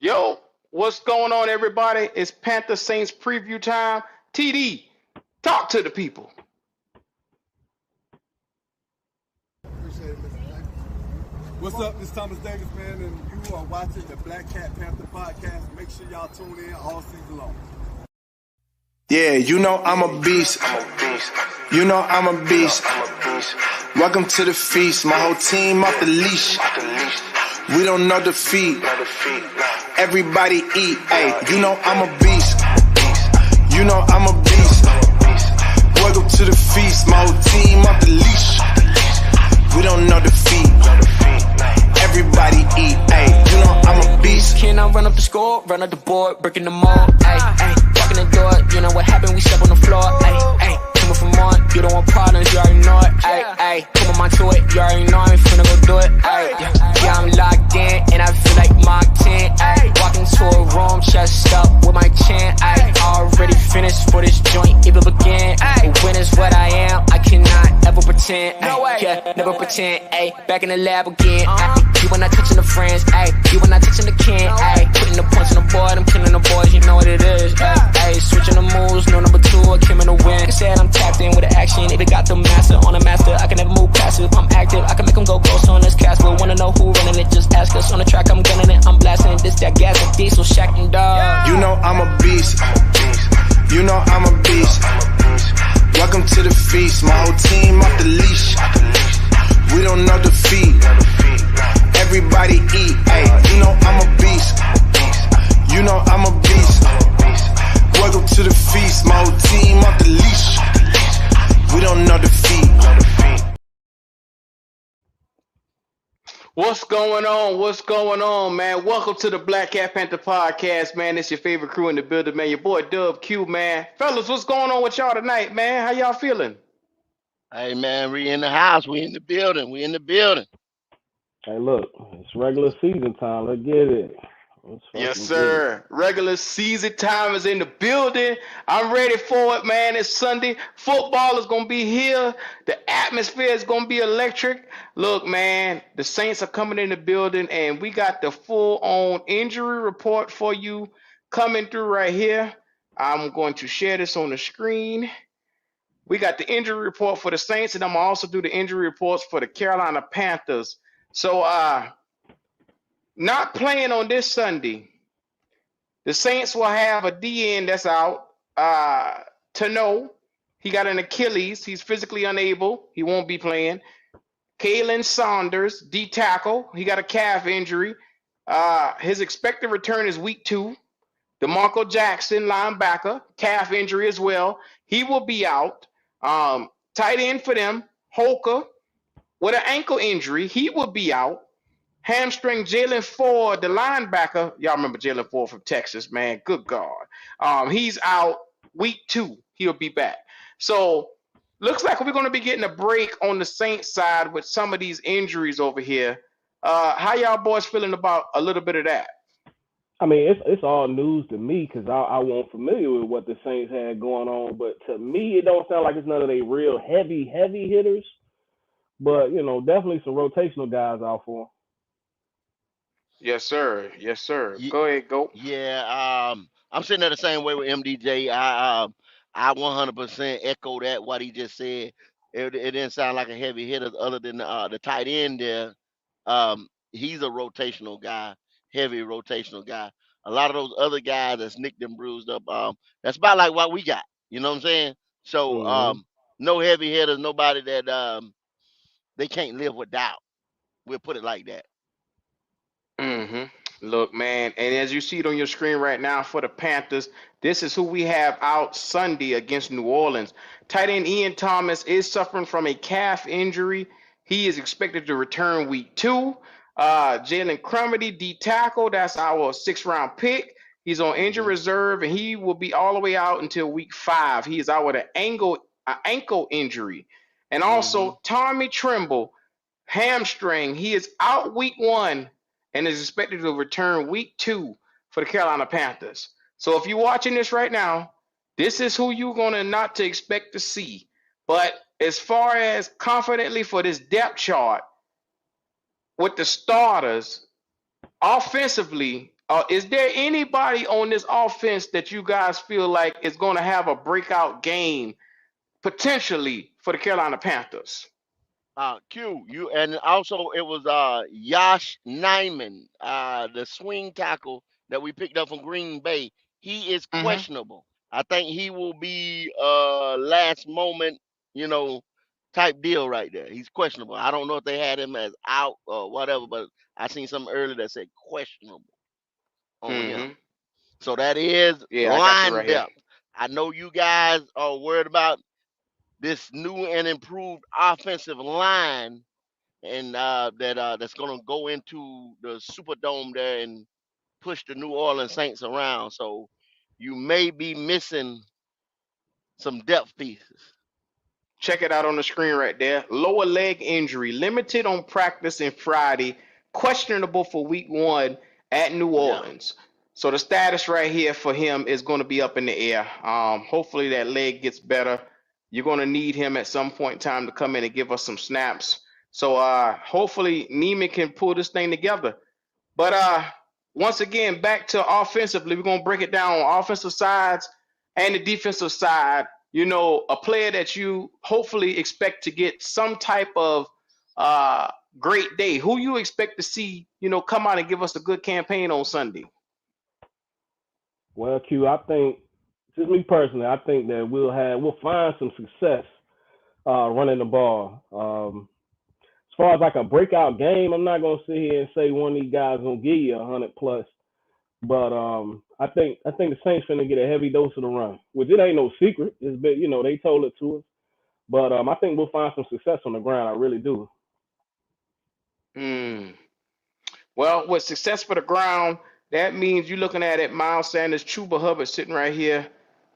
Yo, what's going on, everybody? It's Panther Saints preview time. TD, talk to the people. Appreciate it, Mr. Davis. What's up? This is Thomas Davis, man, and you are watching the Black Cat Panther podcast. Make sure y'all tune in all season long. Yeah, you know I'm a beast. You know I'm a beast. Welcome to the feast. My whole team off the leash. We don't know defeat. Everybody eat. Hey, you know I'm a beast. You know I'm a beast. Welcome to the feast. My whole team off the leash. We don't know defeat. Everybody eat. Hey, you know I'm a beast. Can I run up the score, run up the board, breaking the mold? Ay, ay, walking the door. You know what happened? We step on the floor. Ay, ay, coming from on. You don't want problems, you already know it. Ay, ay, come on to it. You already know I'm finna go do it. Ay, yeah, I'm locked in and I feel like Mark 10. Ay, walking to a room, chest up with my chin. Ay, already finished for this joint, even begin. Ay, when is what I am, I cannot ever pretend. Ay, yeah, never pretend. Ay, back in the lab again. Ay, you were not touching the friends. Ay, you were not touching the can. Ay, putting the points on the board, I'm killing the boys, you know what it is. Ay, switching the moves, no number two, I came in the win. Said I'm tapped in with the action, if it got the master on a master, I can never move passive. I'm active, I can make them go ghost on this cast. But wanna know who running it, just ask us. On the track, I'm gunning it, I'm blasting this, that gas, and diesel, Shack and dog. You know I'm a beast. You know I'm a beast. Welcome to the feast. My whole team off the leash. We don't know defeat. Everybody eat. Hey, you know I'm a beast. You know I'm a beast. Welcome to the feast. My whole team off the leash. We don't know defeat. What's going on? What's going on, man? Welcome to the Black Cat Panther podcast, man. It's your favorite crew in the building, man. Your boy Dub Q, man. Fellas, what's going on with y'all tonight, man? How y'all feeling? Hey man, we in the house. We in the building. We in the building. Hey, look, it's regular season time. Let's get it. Let's Yes, fucking get it. sir. Regular season time is in the building. I'm ready for it, man. It's Sunday. Football is going to be here. The atmosphere is going to be electric. Look, man, the Saints are coming in the building, and we got the full-on injury report for you coming through right here. I'm going to share this on the screen. We got the injury report for the Saints, and I'm going to also do the injury reports for the Carolina Panthers. So, not playing on this Sunday. The Saints will have a DN that's out. Tano, he got an Achilles. He's physically unable. He won't be playing. Kalen Saunders, D tackle. He got a calf injury. His expected return is week 2. DeMarco Jackson, linebacker, calf injury as well. He will be out. Tight end for them, Holker, with an ankle injury. He will be out. Hamstring Jalen Ford, the linebacker. Y'all remember Jalen Ford from Texas, man. Good God. He's out week 2. He'll be back. So looks like we're going to be getting a break on the Saints side with some of these injuries over here. How y'all boys feeling about a little bit of that? I mean, it's all news to me because I wasn't familiar with what the Saints had going on. But to me, it don't sound like it's none of their real heavy hitters. But, definitely some rotational guys out for them. Yes, sir. Yes, sir. Ye- Go ahead, go. Yeah, I'm sitting there the same way with MDJ. I 100% echo that what he just said. It didn't sound like a heavy hitter other than the tight end there. He's a rotational guy, heavy rotational guy. A lot of those other guys that's nicked and bruised up. That's about like what we got. You know what I'm saying? So Mm-hmm. no heavy hitters, nobody that they can't live without. We'll put it like that. hmm Look, man, and as you see it on your screen right now for the Panthers, this is who we have out Sunday against New Orleans. Tight end Ian Thomas is suffering from a calf injury. He is expected to return week 2. Jalen Crumedy, D tackle, that's our 6th-round pick. He's on injury Hmm. reserve, and he will be all the way out until week 5. He is out with an ankle injury. And Hmm. also, Tommy Tremble, hamstring. He is out week 1 and is expected to return week 2 for the Carolina Panthers. So if you're watching this right now, this is who you're gonna not to expect to see. But as far as confidently for this depth chart with the starters, offensively, Is there anybody on this offense that you guys feel like is going to have a breakout game potentially for the Carolina Panthers? Q, you and also it was Yash Nyman, the swing tackle that we picked up from Green Bay. He is Mm-hmm. questionable. I think he will be last moment, you know, type deal right there. He's questionable. I don't know if they had him as out or whatever, but I seen something earlier that said questionable on him. Mm-hmm. So that is Yeah, I got you line right here. depth. I know you guys are worried about this new and improved offensive line and that's gonna go into the Superdome there and push the New Orleans Saints around. So you may be missing some depth pieces. Check it out on the screen right there. Lower leg injury, limited on practice and Friday, questionable for week 1 at New Yeah, Orleans. So the status right here for him is going to be up in the air. Hopefully that leg gets better. You're going to need him at some point in time to come in and give us some snaps. So hopefully Neiman can pull this thing together. But once again, back to offensively, we're gonna break it down on offensive sides and the defensive side. You know, a player that you hopefully expect to get some type of uh, great day. Who you expect to see, come out and give us a good campaign on Sunday? Well, Q, I think just me personally, I think that we'll find some success running the ball. As far as like a breakout game, I'm not gonna sit here and say one of these guys gonna give you 100 plus. But I think the Saints finna get a heavy dose of the run, which it ain't no secret. It's been they told it to us. But I think we'll find some success on the ground. I really do. Hmm. Well, with success for the ground, that means you're looking at it. Miles Sanders, Chuba Hubbard sitting right here.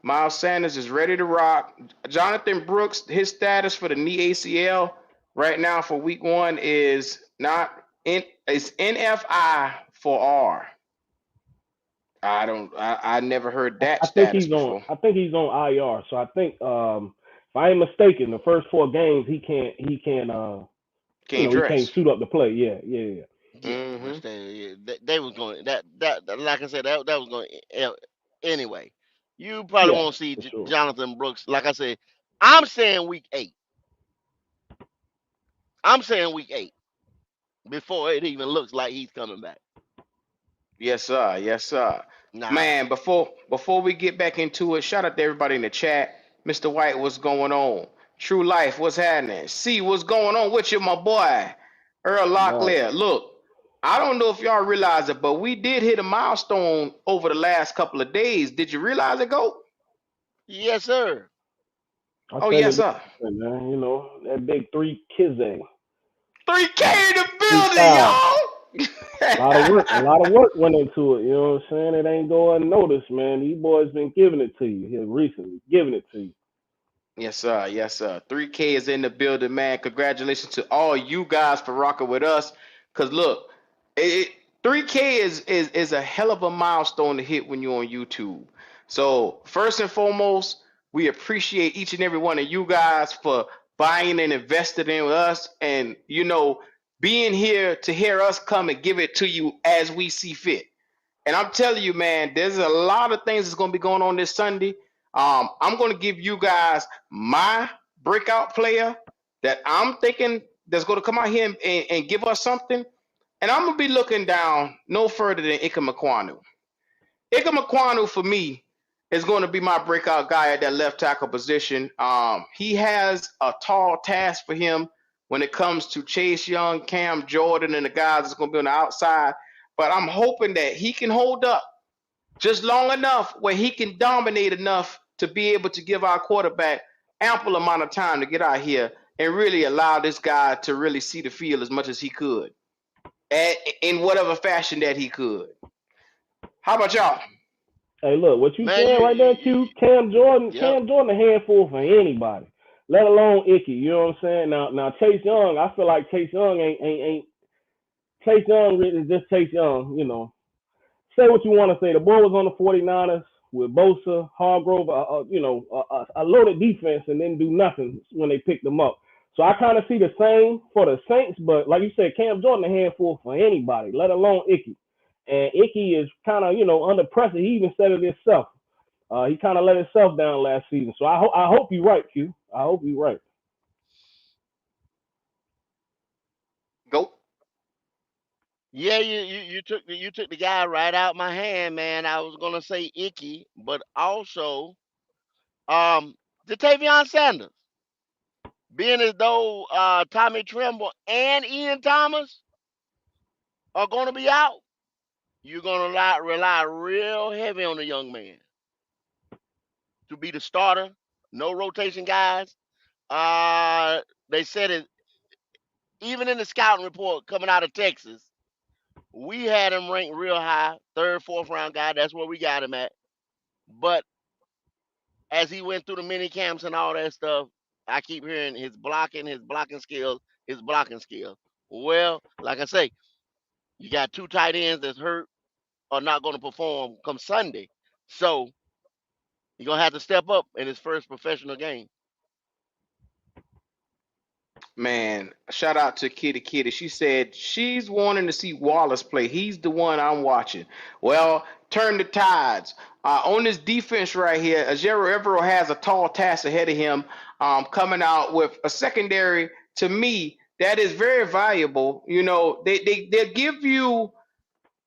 Miles Sanders is ready to rock. Jonathan Brooks, his status for the knee ACL right now for week 1 is not in. It's NFI for R. I don't. I never heard that I think status he's on. before. I think he's on IR. So I think if I ain't mistaken, the first 4 games he can't. He can't. Can't He can't dress. suit up to play. Yeah, yeah, yeah. yeah. Mm-hmm. Which they was going that like I said that was going anyway. You probably Yeah, won't see for sure. Jonathan Brooks. Like I said, I'm saying week 8. I'm saying week 8 before it even looks like he's coming back. Yes, sir. Yes, sir. Nah, Man, before we get back into it, shout out to everybody in the chat. Mr. White, what's going on? True Life, what's happening? See what's going on with you, my boy. Earl Right. Locklear. Look, I don't know if y'all realize it, but we did hit a milestone over the last couple of days. Did you realize it, Go? yes sir. I'll Oh, tell you yes, this, sir. man. That big 3 Kizzy, 3K in the three building, thousand. A lot of y'all. work. A lot of work went into it. You know what I'm saying? It ain't going unnoticed, man. These boys been giving it to you here recently, giving it to you. Yes, sir. Yes, sir. 3K is in the building, man. Congratulations to all you guys for rocking with us. Cause look, 3K is a hell of a milestone to hit when you're on YouTube. So first and foremost, we appreciate each and every one of you guys for buying and investing in us, and being here to hear us come and give it to you as we see fit. And I'm telling you, man, there's a lot of things that's going to be going on this Sunday. I'm going to give you guys my breakout player that I'm thinking that's going to come out here and give us something. And I'm going to be looking down no further than Ika Makwanu. Ika Makwanu, for me, is going to be my breakout guy at that left tackle position. He has a tall task for him when it comes to Chase Young, Cam Jordan, and the guys that's going to be on the outside. But I'm hoping that he can hold up just long enough where he can dominate enough to be able to give our quarterback ample amount of time to get out here and really allow this guy to really see the field as much as he could, in whatever fashion that he could. How about y'all? Hey, look, what you Man, saying right there, Q? Cam Jordan, yep. Cam Jordan, a handful for anybody, let alone Icky. You know what I'm saying? Now Chase Young, I feel like Chase Young ain't Chase Young is just Chase Young. Say what you want to say. The boy was on the 49ers with Bosa, Hargrove, a loaded defense, and didn't do nothing when they picked them up. So I kind of see the same for the Saints, but like you said, Cam Jordan a handful for anybody, let alone Icky. And Icky is kind of, under pressure. He even said it himself. He kind of let himself down last season. So I hope you're right, Q. I hope you're right. Go. Yeah, you took the guy right out my hand, man. I was gonna say Icky, but also um Jatavion Sanders. Being as though Tommy Tremble and Ian Thomas are gonna be out, you're gonna rely real heavy on the young man to be the starter. No rotation guys. They said it even in the scouting report coming out of Texas. We had him ranked real high, third, fourth round guy. That's where we got him at. But as he went through the mini camps and all that stuff, I keep hearing his blocking skills, his blocking skills. Well, like I say, you got two tight ends that's hurt or not going to perform come Sunday. So you're going to have to step up in his first professional game. Man, shout out to Kitty Kitty. She said she's wanting to see Wallace play. He's the one I'm watching. Well, turn the tides. On this defense right here, Ajero Evero has a tall task ahead of him, coming out with a secondary. To me, that is very valuable. They'll give you,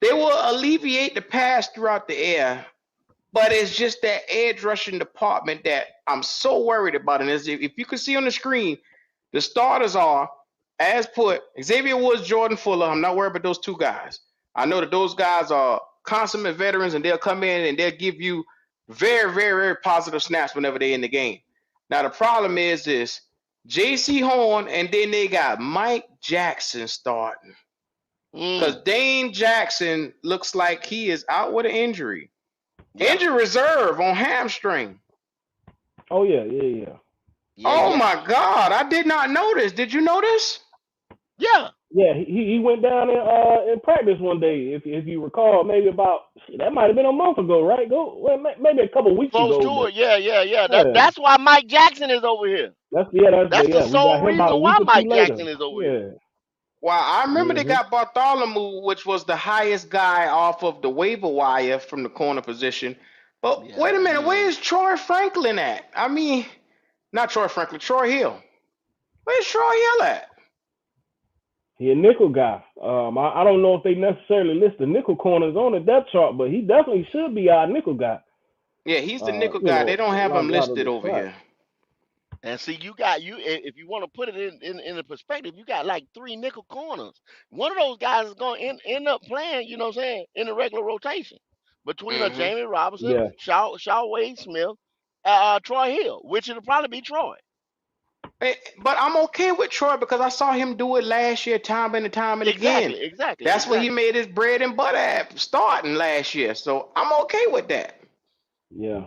they will alleviate the pass throughout the air, but it's just that edge rushing department that I'm so worried about. And if you can see on the screen, the starters are, as put, Xavier Woods, Jordan Fuller. I'm not worried about those two guys. I know that those guys are consummate veterans, and they'll come in and they'll give you very, very, very positive snaps whenever they're in the game. Now, the problem is this: J.C. Horn, and then they got Mike Jackson starting. Because Mm, Dane Jackson looks like he is out with an injury. yeah, Injury reserve on hamstring. Oh yeah, yeah, yeah. yeah, Oh yeah, my God, I did not notice. Did you notice? yeah. Yeah, he went down in practice one day, if you recall, maybe about that might have been a month ago, right? Maybe a couple weeks Close ago, to but it. Yeah, yeah, yeah. yeah, That's why Mike Jackson is over here. That's the we got sole him about a reason week why or two Mike later. Jackson is over here. Yeah. Well, I remember they Hmm. got Bartholomew, which was the highest guy off of the waiver wire from the corner position. But Yeah, wait a minute, he ain't. where's Troy Franklin at? I mean, not Troy Franklin, Troy Hill. Where's Troy Hill at? He a nickel guy. I don't know if they necessarily list the nickel corners on the depth chart, but he definitely should be our nickel guy. Yeah, he's the nickel guy. They don't A have him lot of listed the over slack. here. And see, if you want to put it in the perspective, you got like three nickel corners. One of those guys is going to end up playing, you know what I'm saying, in the regular rotation between a Hmm. Jamie Robinson, Yeah. Shaw Wade Smith, Troy Hill, which it'll probably be Troy. But I'm okay with Troy because I saw him do it last year, time and time and again. Exactly, exactly, That's what he exactly. made his bread and butter at starting last year. So I'm okay with that. Yeah.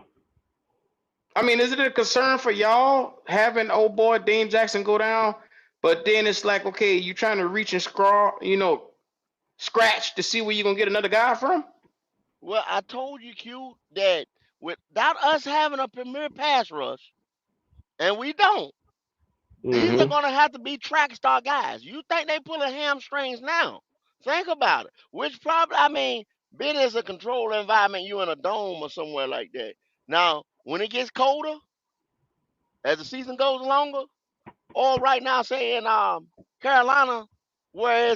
I mean, is it a concern for y'all having old boy Dane Jackson go down? But then it's like, okay, you trying to reach and scrawl, scratch to see where you're gonna get another guy from? Well, I told you, Q, that without us having a premier pass rush, and we don't, these are Hmm. Hmm. going to have to be track star guys. You think they pulling hamstrings now? Think about it. Which probably, I mean, being as a controlled environment, you in a dome or somewhere like that. Now, when it gets colder, as the season goes longer, or right now, say in Carolina, where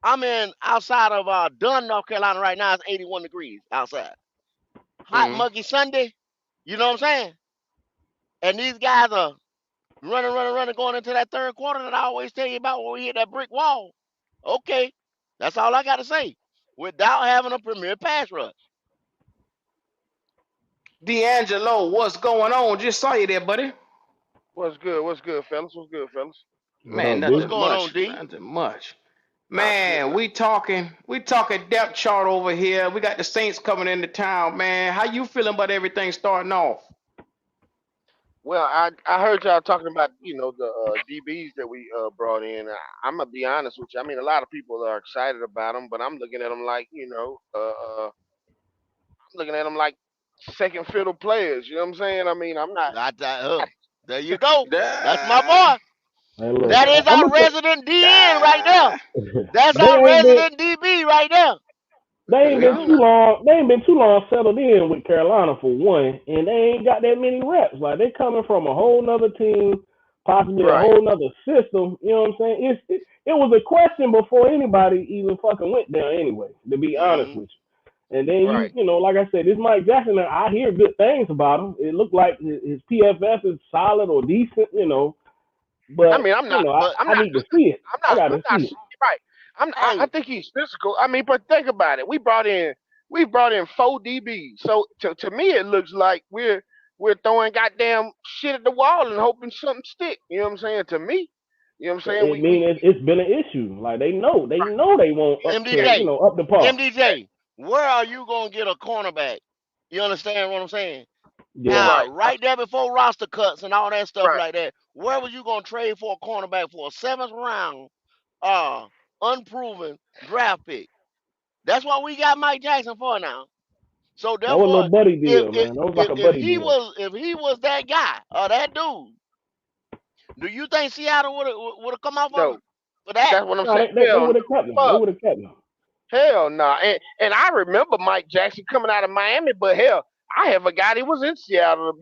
I'm in outside of Dunn, North Carolina right now, it's 81 degrees outside. Hot, Hmm. muggy Sunday, you know what I'm saying? And these guys are running, going into that third quarter that I always tell you about when we hit that brick wall. Okay, that's all I got to say. Without having a premier pass rush. D'Angelo, what's going on? Just saw you there, buddy. What's good? What's good, fellas? What's good, fellas? What Man, up, What's D? nothing going on, much. D? Nothing much. Nah, shit. Man, we talking depth chart over here. We got the Saints coming into town, man. How you feeling about everything starting off? Well, I heard y'all talking about the DBs that we brought in. I'm gonna be honest with you. I mean, a lot of people are excited about them, but I'm looking at them like I'm looking at them like second fiddle players. You know what I'm saying? I mean, I'm not. There you go. That's my Da, boy. Hey, look, That is I'm our gonna say resident DN right there. da. That's they our ain't been resident DB right there. They ain't We been don't too know. long. They ain't been too long settled in with Carolina for one, and they ain't got that many reps. Like they coming from a whole nother team, possibly a Right. whole nother system. You know what I'm saying? It was a question before anybody even fucking went there anyway. To be honest Mm-hmm. with you, and then Right. you know, like I said, this Mike Jackson, I hear good things about him. It looked like his PFF is solid or decent, you know, I but mean, you know, But I need to see it. I got I'm to not see it. right. I hey, think he's physical. I mean, but think about it. We brought in four DBs. So to me, it looks like we're throwing goddamn shit at the wall and hoping something stick. You know what I'm saying? To me, you know what I'm saying? It mean it's been an issue. Like they won't up to MDJ, up the par. MDJ, where are you gonna get a cornerback? You understand what I'm saying? Yeah. right, Right there before roster cuts and all that stuff right. like that. Where was you gonna trade for a cornerback for a seventh round, uh, unproven draft pick? That's what we got Mike Jackson for now. So That was a little therefore, buddy if deal, if man. That was like if, a if buddy he deal. was if he was that guy or that dude, do you think Seattle would have come off of No, him for that? that's what I'm No, saying. they Hell would no. have kept him. They Fuck. would have kept him. Hell no. And I remember Mike Jackson coming out of Miami, but hell, I have forgot he was in Seattle to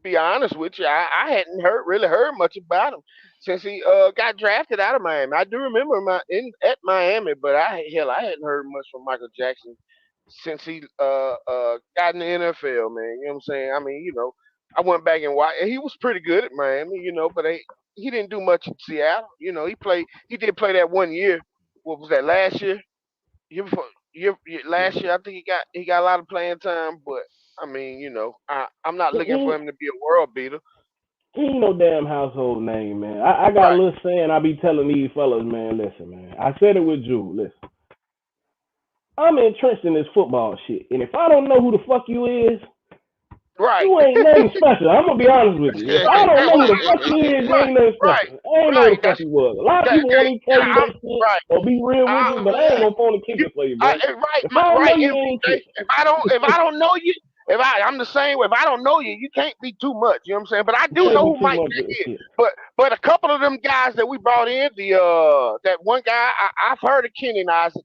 be honest with you. I hadn't really heard much about him since he got drafted out of Miami. I do remember him at Miami, but I hadn't heard much from Michael Jackson since he got in the NFL, man. You know what I'm saying? I mean, you know, I went back and watched. He was pretty good at Miami, you know, but he didn't do much in Seattle. You know, he did play that one year. What was that, last year? Year before, last year, I think he got a lot of playing time, but I mean, you know, I'm not He looking for ain't, him to be a world beater. he ain't no damn household name, man. I got a Right, little saying I be telling these fellas, man. Listen, man. I said it with Drew. Listen, I'm entrenched in this football shit, and if I don't know who the fuck you is, right, you ain't nothing special. I'm gonna be honest with you. If I don't know who the fuck you is, you right, ain't nothing right, special. I ain't know who right. the fuck you was. A lot of That, people that, want to tell you I'm that shit right. or be real with you, but I ain't Yeah, gonna phone and kick you, it for you, bro. right, If I don't know right. you, ain't MPJ, shit. if I don't know you, I'm the same way. If I don't know you, you can't be too much. You know what I'm saying? But I You do can't know be who too Mike much Jack of is. shit. But a couple of them guys that we brought in, the that one guy, I've heard of Kenny Isaac.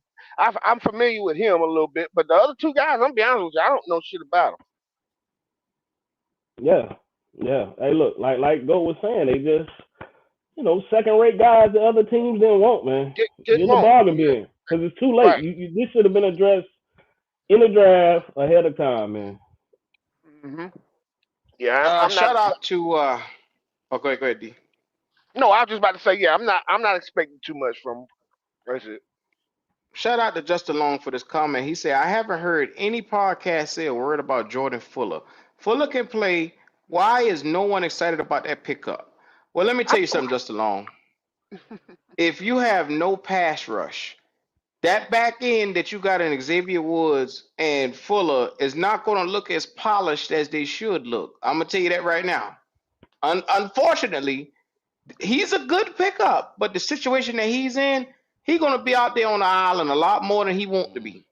I'm familiar with him a little bit, but the other two guys, I'm gonna be honest with you, I don't know shit about them. Yeah, yeah. Hey, look, like Go was saying, they just second rate guys the other teams didn't want, man. Didn't You're in the want. bargain bin because it's too late. Right. This should have been addressed in the draft ahead of time, man. Hmm. Yeah, I'm not. Shout out to go ahead, D. No, I was just about to say, yeah, I'm not expecting too much from. That's it. Shout out to Justin Long for this comment. He said, I haven't heard any podcast say a word about Jordan Fuller. Fuller can play. Why is no one excited about that pickup? Well, let me I, tell you something, Justin Long. If you have no pass rush, that back end that you got in Xavier Woods and Fuller is not going to look as polished as they should look. I'm going to tell you that right now. Unfortunately, he's a good pickup, but the situation that he's in, he's going to be out there on the island a lot more than he wants to be.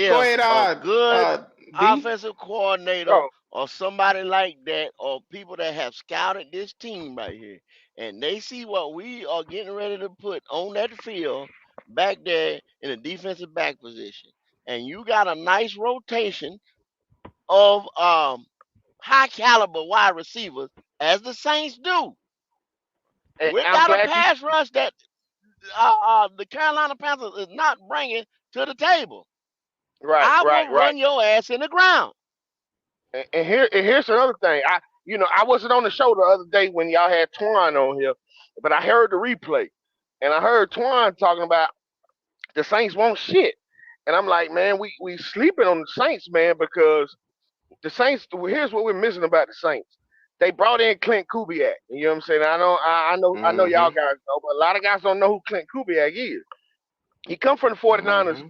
Go If ahead, a good D. offensive coordinator oh, or somebody like that, or people that have scouted this team right here, and they see what we are getting ready to put on that field back there in the defensive back position, and you got a nice rotation of high caliber wide receivers, as the Saints do, and I'm without a glad you. pass rush that the Carolina Panthers is not bringing to the table, Right, I right, will right. run your ass in the ground. And here's another thing. I wasn't on the show the other day when y'all had Twan on here, but I heard the replay, and I heard Twan talking about the Saints won't shit, and I'm like, man, we sleeping on the Saints, man, because the Saints. Here's what we're missing about the Saints. They brought in Clint Kubiak. You know what I'm saying? I know y'all Mm-hmm. guys know, but a lot of guys don't know who Clint Kubiak is. He come from the 49ers. Mm-hmm.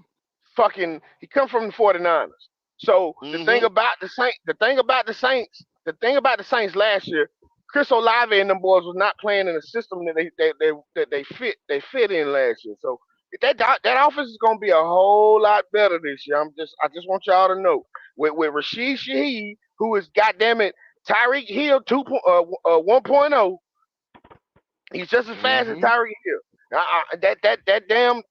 He come from the 49ers. So Hmm. the thing about the Saints last year, Chris Olave and them boys was not playing in a system that they fit in last year. So that offense is gonna be a whole lot better this year. I just want y'all to know with Rashid Shaheed, who is goddamn it Tyreek Hill 1.0. He's just as fast as Mm-hmm. Tyreek Hill. That damn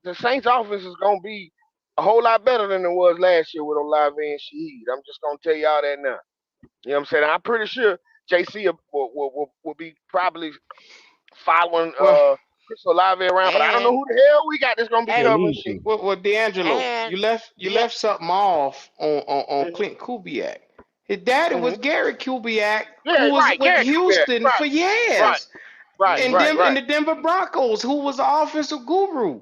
the Saints offense is gonna be a whole lot better than it was last year with Olave and Shaheed. I'm just gonna tell y'all that now. You know what I'm saying? I'm pretty sure JC will be probably following Well, Chris Olave around, but I don't know And who the hell we got that's gonna be They and covering need shit. to. well, D'Angelo, and you the left something off on Hmm. Clint Kubiak. His daddy Hmm. was Gary Kubiak, Yeah, who was right. with Gary Kubiak. Houston Right, for right, years, right, in mm-hmm. right, in right, the Denver Broncos, who was the offensive guru.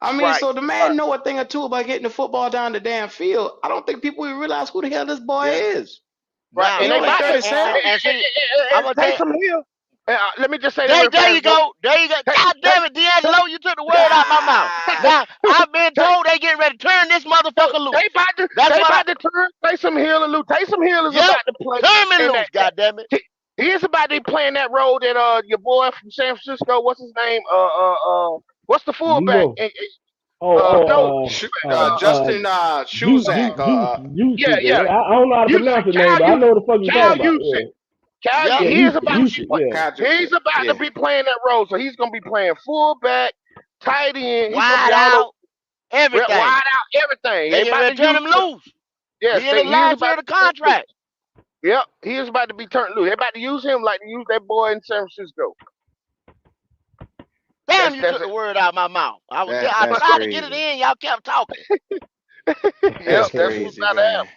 I mean, right, so the right, man know a thing or two about getting the football down the damn field. I don't think people even realize who the hell this boy Yeah. is. right. Now And He they only about to 37. and see, I'm gonna tell you, Taysom Hill. Let me just say that there, real there fast, you Joe. go. There you go. Tay, God Tay, damn it, Tay, D'Angelo, you took the word out of my mouth. Ah! Now, I've been Tay, told they getting ready to turn this motherfucker loose. That's they what I, about to turn Taysom Hill and loose. Taysom Hill is yep, about to play turn me in loose, God damn it. he is about to be playing that role that your boy from San Francisco, what's his name? What's the fullback? Debo. Oh, No, Justin Shuzak. yeah, Juicy. yeah. I don't know how to pronounce his name, Kyle but I know what the fuck you're Kyle talking about. Houston. Kyle, Yep. Yeah, he is about to be Juicy. Yeah. he's about to Yeah. be playing that role, so he's gonna be playing fullback, tight end. He's gonna be Wide all over, out, everything. wide out, everything. They They get about ready to to turn use him him. loose. Yes, He in the he is last year about of the to be turned loose. contract. Yep, he is about to be turned loose. They about to use him like they used that boy in San Francisco. Damn, That's you that's took it. the word out of my mouth. I That's tried to get it crazy. in, y'all kept talking. Yep, That's that's what's crazy, about to man. happen.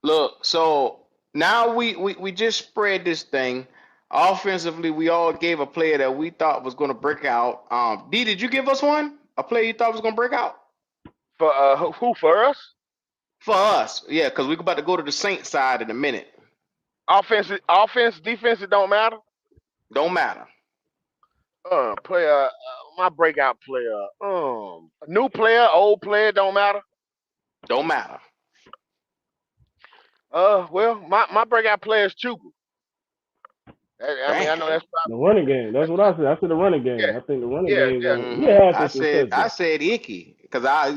Look, so now we just spread this thing. Offensively, we all gave a player that we thought was going to break out. D, did you give us one? A player you thought was going to break out? For who for us? For us, yeah, because we're about to go to the Saints side in a minute. Offense, defense, it don't matter. Don't matter. Player, my breakout player. A new player, old player, don't matter. Don't matter. Well, my breakout player is Chuba. I mean, I know Damn. that's The probably running game. That's what I said. I said the running game. yeah, I think the running yeah, game yeah. he had I some said success I there. said Icky because our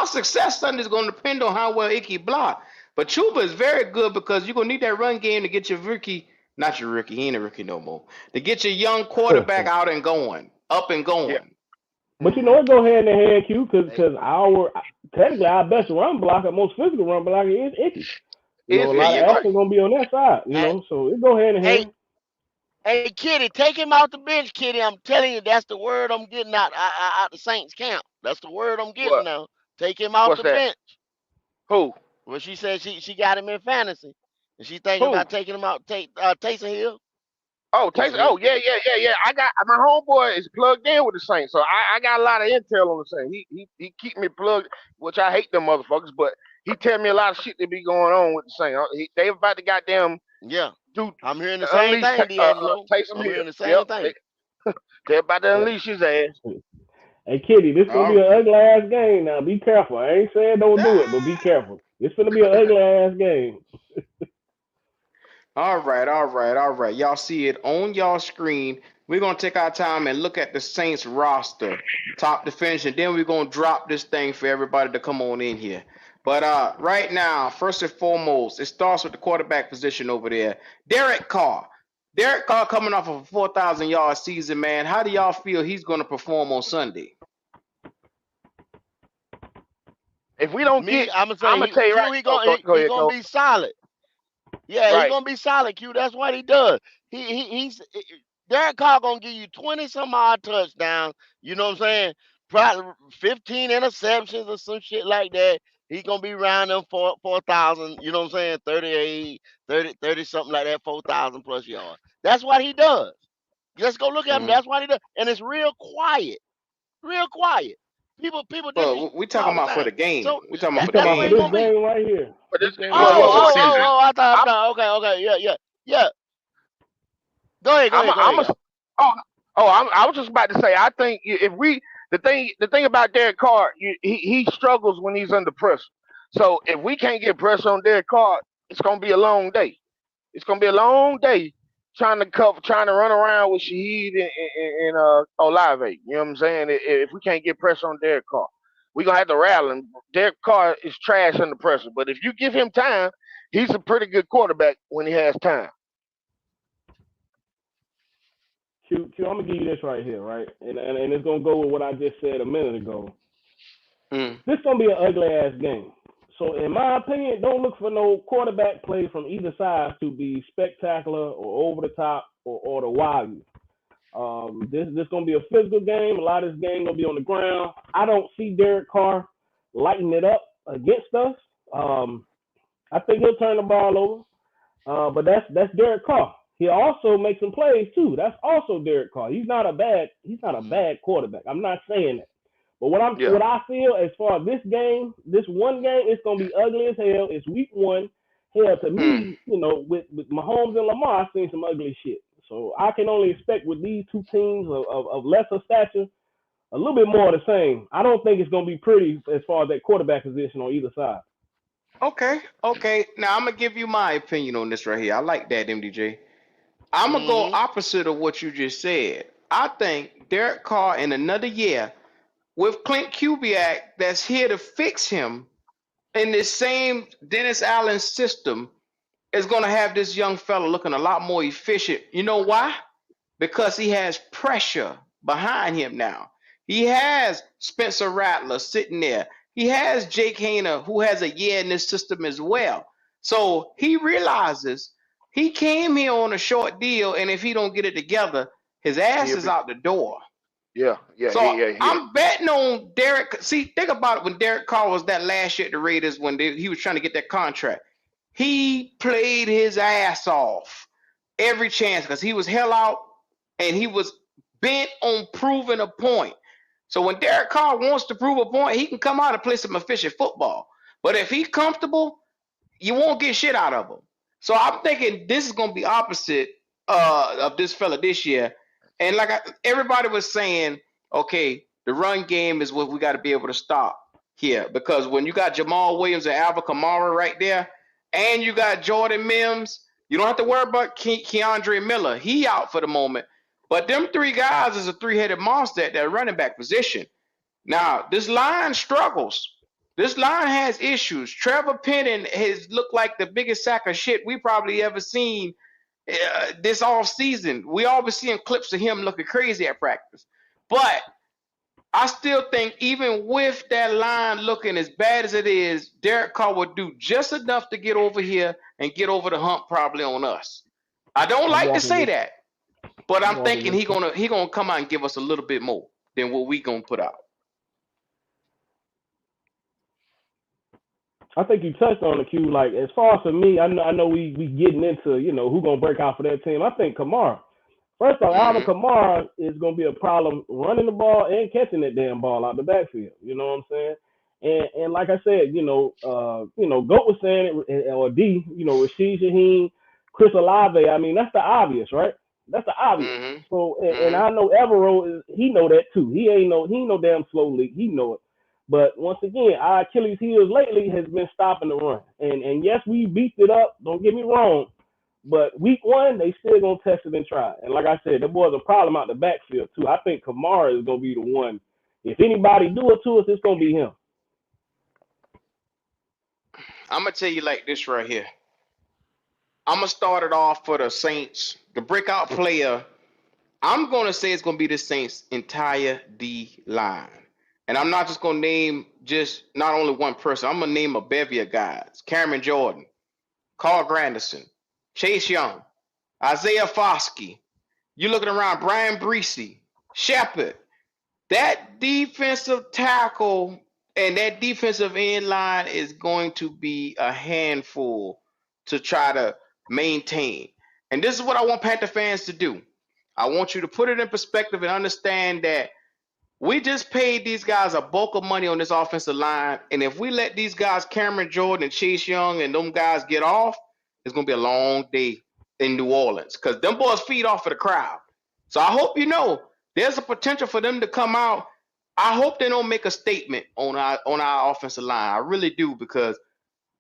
success Sunday is going to depend on how well Icky block. But Chuba is very good because you're gonna need that run game to get your rookie, not your rookie, he ain't a rookie no more, to get your young quarterback out and going, up and Yeah. going. But Hmm. it go hand in hand, Q, Hey, because technically our best run blocker, most physical run blocker is Icky. A Is There lot Icky of you right? go. action gonna be on that side. hey, So it go hand in hey, hand. hey, Kitty, take him out the bench, Kitty. I'm telling you, that's the word I'm getting out the Saints camp. That's the word I'm getting What? now. Take him out What's the that? bench. Who? Well, she said she got him in fantasy, and she thinking Who? about taking him out. Taysom Hill. Oh, Taysom Tyson. Hill. Oh, yeah, yeah, yeah, yeah. I got my homeboy is plugged in with the Saints, so I got a lot of intel on the Saints. He keep me plugged, which I hate them motherfuckers, but he tell me a lot of shit that be going on with the Saints. They about to goddamn Yeah, do I'm hearing the same unleash thing, D'Angelo. Taysom I'm Hill. hearing the Yep, same thing. they about to Uh, unleash his ass. Hey, Kitty, this gonna be All an ugly ass game. Now be careful. I ain't saying don't do it, but be careful. It's gonna be an ugly ass game. all right. Y'all see it on y'all screen. We're gonna take our time and look at the Saints roster, top to finish, and then we're gonna drop this thing for everybody to come on in here. But right now, first and foremost, it starts with the quarterback position over there. Derek Carr. Derek Carr coming off of a 4,000-yard season, man. How do y'all feel he's gonna perform on Sunday? If we don't Me, get, I'm gonna I'm say gonna tell you right. Q. He Oh, gonna he, go he ahead, gonna go be solid. Yeah, he right. gonna be solid, Q. That's what he does. He's Derek Carr gonna give you 20 some odd touchdowns. You know what I'm saying? Probably 15 interceptions or some shit like that. He gonna be around them 4,000. You know what I'm saying? 38, 30 something like that. 4,000 plus yards. That's what he does. Let's go look at him. Mhm. That's what he does, and it's real quiet. Real quiet. People disrespect Well, we him talking all the about for time. the game. So We talking about You for the talking that's about what for he this game. gonna be. game right here? But This this, game right Well, here. for the well, season. I thought, I'm, okay, yeah. Go I'm ahead, a. y'all. Oh, I was just about to say. I think if we the thing about Derek Carr, he struggles when he's under pressure. So if we can't get pressure on Derek Carr, it's gonna be a long day. It's gonna be a long day trying to run around with Shaheed and Olave. You know what I'm saying? If we can't get pressure on Derek Carr, we gonna have to rattle him. Derek Carr is trash under pressure, but if you give him time, he's a pretty good quarterback when he has time. Q, I'm gonna give you this right here, right? And it's gonna go with what I just said a minute ago. Mm. This gonna be an ugly ass game. So in my opinion, don't look for no quarterback play from either side to be spectacular or over the top or to wow you. This gonna be a physical game. A lot of this game gonna be on the ground. I don't see Derek Carr lighting it up against us. I think he'll turn the ball over. But that's Derek Carr. He also makes some plays too. That's also Derek Carr. He's not a bad quarterback. I'm not saying that. But Yeah. what I feel as far as this game, this one game, it's gonna be ugly as hell. It's week one. Hell, to Mm. me, with Mahomes and Lamar, I've seen some ugly shit. So I can only expect with these two teams of lesser stature, a little bit more of the same. I don't think it's gonna be pretty as far as that quarterback position on either side. Okay, okay. Now I'm gonna give you my opinion on this right here. I like that, MDJ. I'm gonna go Mm-hmm. opposite of what you just said. I think Derek Carr in another year with Clint Kubiak that's here to fix him in this same Dennis Allen system is gonna have this young fella looking a lot more efficient. You know why? Because he has pressure behind him now. He has Spencer Rattler sitting there. He has Jake Hayner, who has a year in this system as well. So he realizes he came here on a short deal, and if he don't get it together, his ass He'll is be. out the door. Yeah. Yeah. So He. I'm betting on Derek. See, think about it when Derek Carr was that last year at the Raiders when he was trying to get that contract. He played his ass off every chance because he was hell out and he was bent on proving a point. So when Derek Carr wants to prove a point, he can come out and play some efficient football. But if he's comfortable, you won't get shit out of him. So I'm thinking this is going to be opposite of this fella this year. And everybody was saying, okay, the run game is what we got to be able to stop here because when you got Jamal Williams and Alvin Kamara right there, and you got Jordan Mims, you don't have to worry about Keandre Miller. He out for the moment. But them three guys is a three-headed monster at that running back position. Now, this line struggles. This line has issues. Trevor Penning has looked like the biggest sack of shit we probably ever seen this off season. We always seeing clips of him looking crazy at practice. But I still think even with that line looking as bad as it is, Derek Carr will do just enough to get over here and get over the hump probably on us. I don't I'm like to walking say with that, but I'm I'm walking thinking with you. he gonna come out and give us a little bit more than what we gonna put out. I think you touched on the Q. Like as far as for me, I know we getting into who gonna break out for that team. I think Kamara. First off, Alvin Mm-hmm. Kamara is gonna be a problem running the ball and catching that damn ball out the backfield. You know what I'm saying? And like I said, Goat was saying it, or D, Rashid Shaheem, Chris Olave. I mean, that's the obvious, right? That's the obvious. So Mm-hmm. and I know Evero he know that too. He ain't no damn slow leak. He know it. But once again, our Achilles heels lately has been stopping the run. And yes, we beefed it up. Don't get me wrong. But week one, they still gonna test it and try. And like I said, there was a problem out the backfield too. I think Kamara is gonna be the one. If anybody do it to us, it's gonna be him. I'm gonna tell you like this right here. I'm gonna start it off for the Saints. The breakout player, I'm gonna say it's gonna be the Saints' entire D line. And I'm not just gonna name just not only one person. I'm gonna name a bevy of guys: Cameron Jordan, Carl Granderson, Chase Young, Isaiah Foskey. You looking around Brian Breesy, Shepard. That defensive tackle and that defensive end line is going to be a handful to try to maintain. And this is what I want Panther fans to do. I want you to put it in perspective and understand that we just paid these guys a bulk of money on this offensive line. And if we let these guys, Cameron Jordan and Chase Young and them guys get off, it's going to be a long day in New Orleans because them boys feed off of the crowd. So I hope you know there's a potential for them to come out. I hope they don't make a statement on our offensive line. I really do because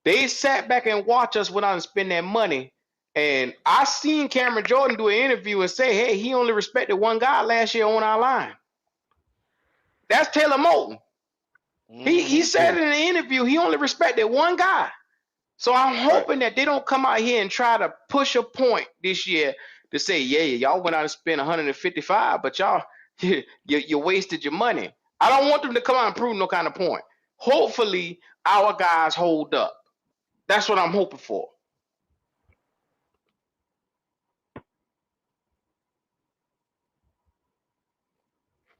they sat back and watched us without spending that money. And I seen Cameron Jordan do an interview and say, hey, he only respected one guy last year on our line. That's Taylor Moton. He Mm-hmm. said Yeah. in an interview he only respected one guy. So I'm Right. hoping that they don't come out here and try to push a point this year to say, yeah, y'all went out and spent 155, but y'all you wasted your money. I don't want them to come out and prove no kind of point. Hopefully, our guys hold up. That's what I'm hoping for.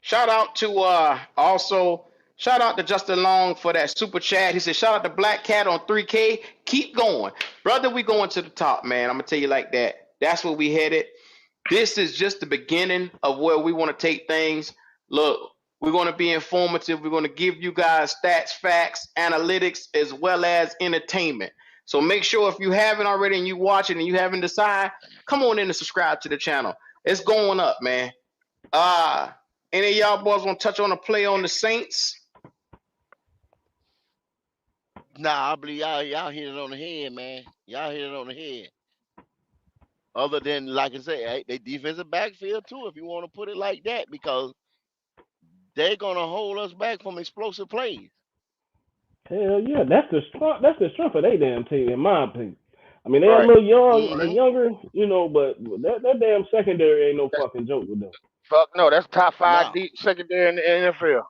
Shout out to also shout out to Justin Long for that super chat. He said, shout out to Black Cat on 3K. Keep going. Brother, we going to the top, man. I'm gonna tell you like that. That's where we headed. This is just the beginning of where we want to take things. Look, we're going to be informative. We're going to give you guys stats, facts, analytics, as well as entertainment. So make sure if you haven't already and you watching and you haven't decided, come on in and subscribe to the channel. It's going up, man. Uh, any of y'all boys want to touch on a play on the Saints? Nah, I believe y'all hit it on the head, man. Y'all hit it on the head. Other than, like I said, hey, they defensive backfield too, if you want to put it like that, because they're gonna hold us back from explosive plays. Hell yeah, that's the strength. That's the strength of their damn team, in my opinion. I mean, they're a Right. little young, they're Mm-hmm. younger, but that damn secondary ain't no That, fucking joke with them. fuck no, that's top five No. deep secondary in the NFL.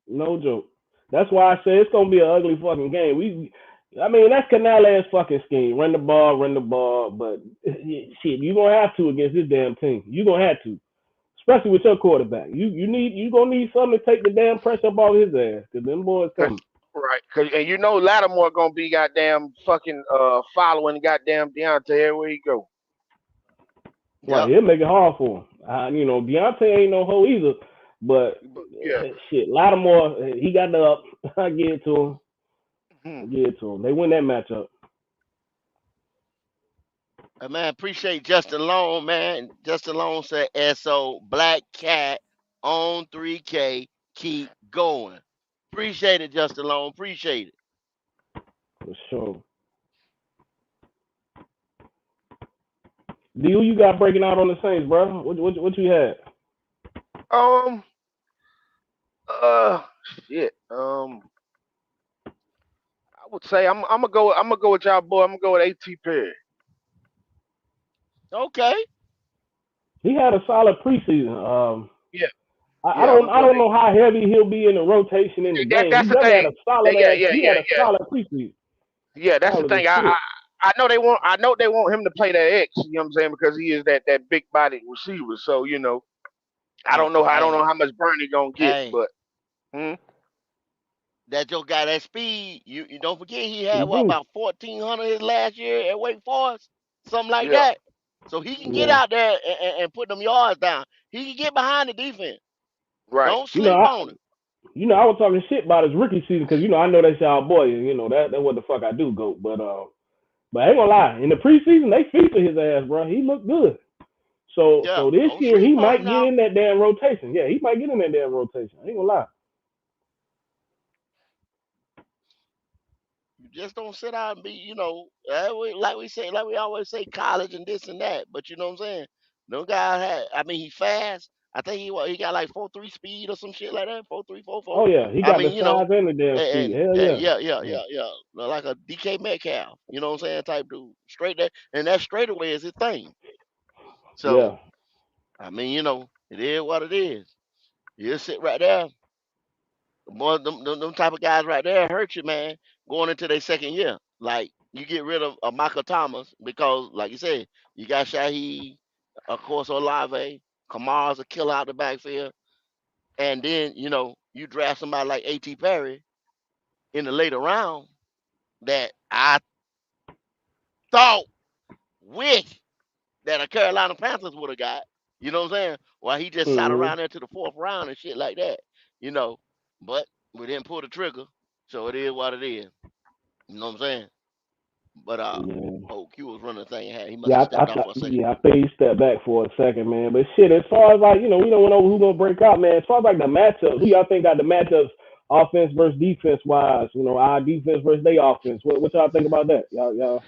No joke. That's why I say it's gonna be an ugly fucking game. I mean, that's Canales' fucking scheme. Run the ball. But shit, you gonna have to against this damn team. You gonna have to, especially with your quarterback. You gonna need something to take the damn pressure up off his ass, cause them boys Cause, coming. right. Cause, and you know Lattimore gonna be goddamn fucking following goddamn Deontay everywhere he go. Right, Yep. he'll make it hard for him. Deontay ain't no hoe either, but But yeah. shit, Lattimore, he got the up. I give it to him. Hmm. I give it to him. They win that matchup. Man, appreciate Justin Long, man. Justin Long said, "So Black Cat on 3K, keep going." Appreciate it, Justin Long. Appreciate it. For sure. D, who you got breaking out on the Saints, bro? What you had? Um. Shit. I would say I'm gonna go with y'all boy. I'm gonna go with A.T. Perry. Okay. He had a solid preseason. Yeah. I Yeah. I'm don't gonna I go with don't A. know how heavy he'll be in the rotation in the game. He That's the never had thing. a solid Yeah. ass. Yeah. He Yeah. had a Yeah. solid preseason. Yeah. That's the Solid as thing. shit. I know they want. I know they want him to play that X. You know what I'm saying? Because he is that big bodied receiver. So I Hey, don't know. I don't know hey, how much burn he gonna get, hey. but. Hmm? That your guy, that speed. You don't forget he had He what, do. about 1,400 his last year at Wake Forest, something like Yeah. that. So he can get Yeah. out there and put them yards down. He can get behind the defense. Right. Don't You know, sleep I on him. I was talking shit about his rookie season because I know that's y'all boy, and that's what the fuck I do, go. But I ain't gonna lie, in the preseason they featured his ass, bro. He looked good. So Yeah, so this don't year he sleep on him might get now. in that damn rotation. Yeah, he might get in that damn rotation. I ain't gonna lie. You just don't sit out and be, like we say, like we always say, college and this and that. But you know what I'm saying? No guy had. I mean, he fast. I think he got like 4.3 speed or some shit like that. 4.3, 4.4. Oh yeah, he I got the mean, size and the damn speed. and Hell yeah. yeah, yeah, Yeah. yeah, yeah. Like a DK Metcalf. You know what I'm saying? Type dude. Straight there, and that straightaway is his thing. So Yeah. I mean, it is what it is. You sit right there. Boy, them type of guys right there hurt you, man, going into their second year. Like, you get rid of Michael Thomas because, like you said, you got Shaheed, of course, Olave, Kamara's a killer out the backfield. And then, you draft somebody like A.T. Perry in the later round that I thought, wish that a Carolina Panthers would have got. You know what I'm saying? While he just shot Mhm. around there to the fourth round and shit like that. You know, but we didn't pull the trigger. So it is what it is. You know what I'm saying? But Yeah. oh, Q was running the thing. He must have Yeah, stepped off for a second. I think he stepped back for a second, man. But shit, as far as like, we don't know who's gonna break out, man. As far as like the matchups, who y'all think got the matchups offense versus defense wise, our defense versus their offense. What y'all think about that? Y'all,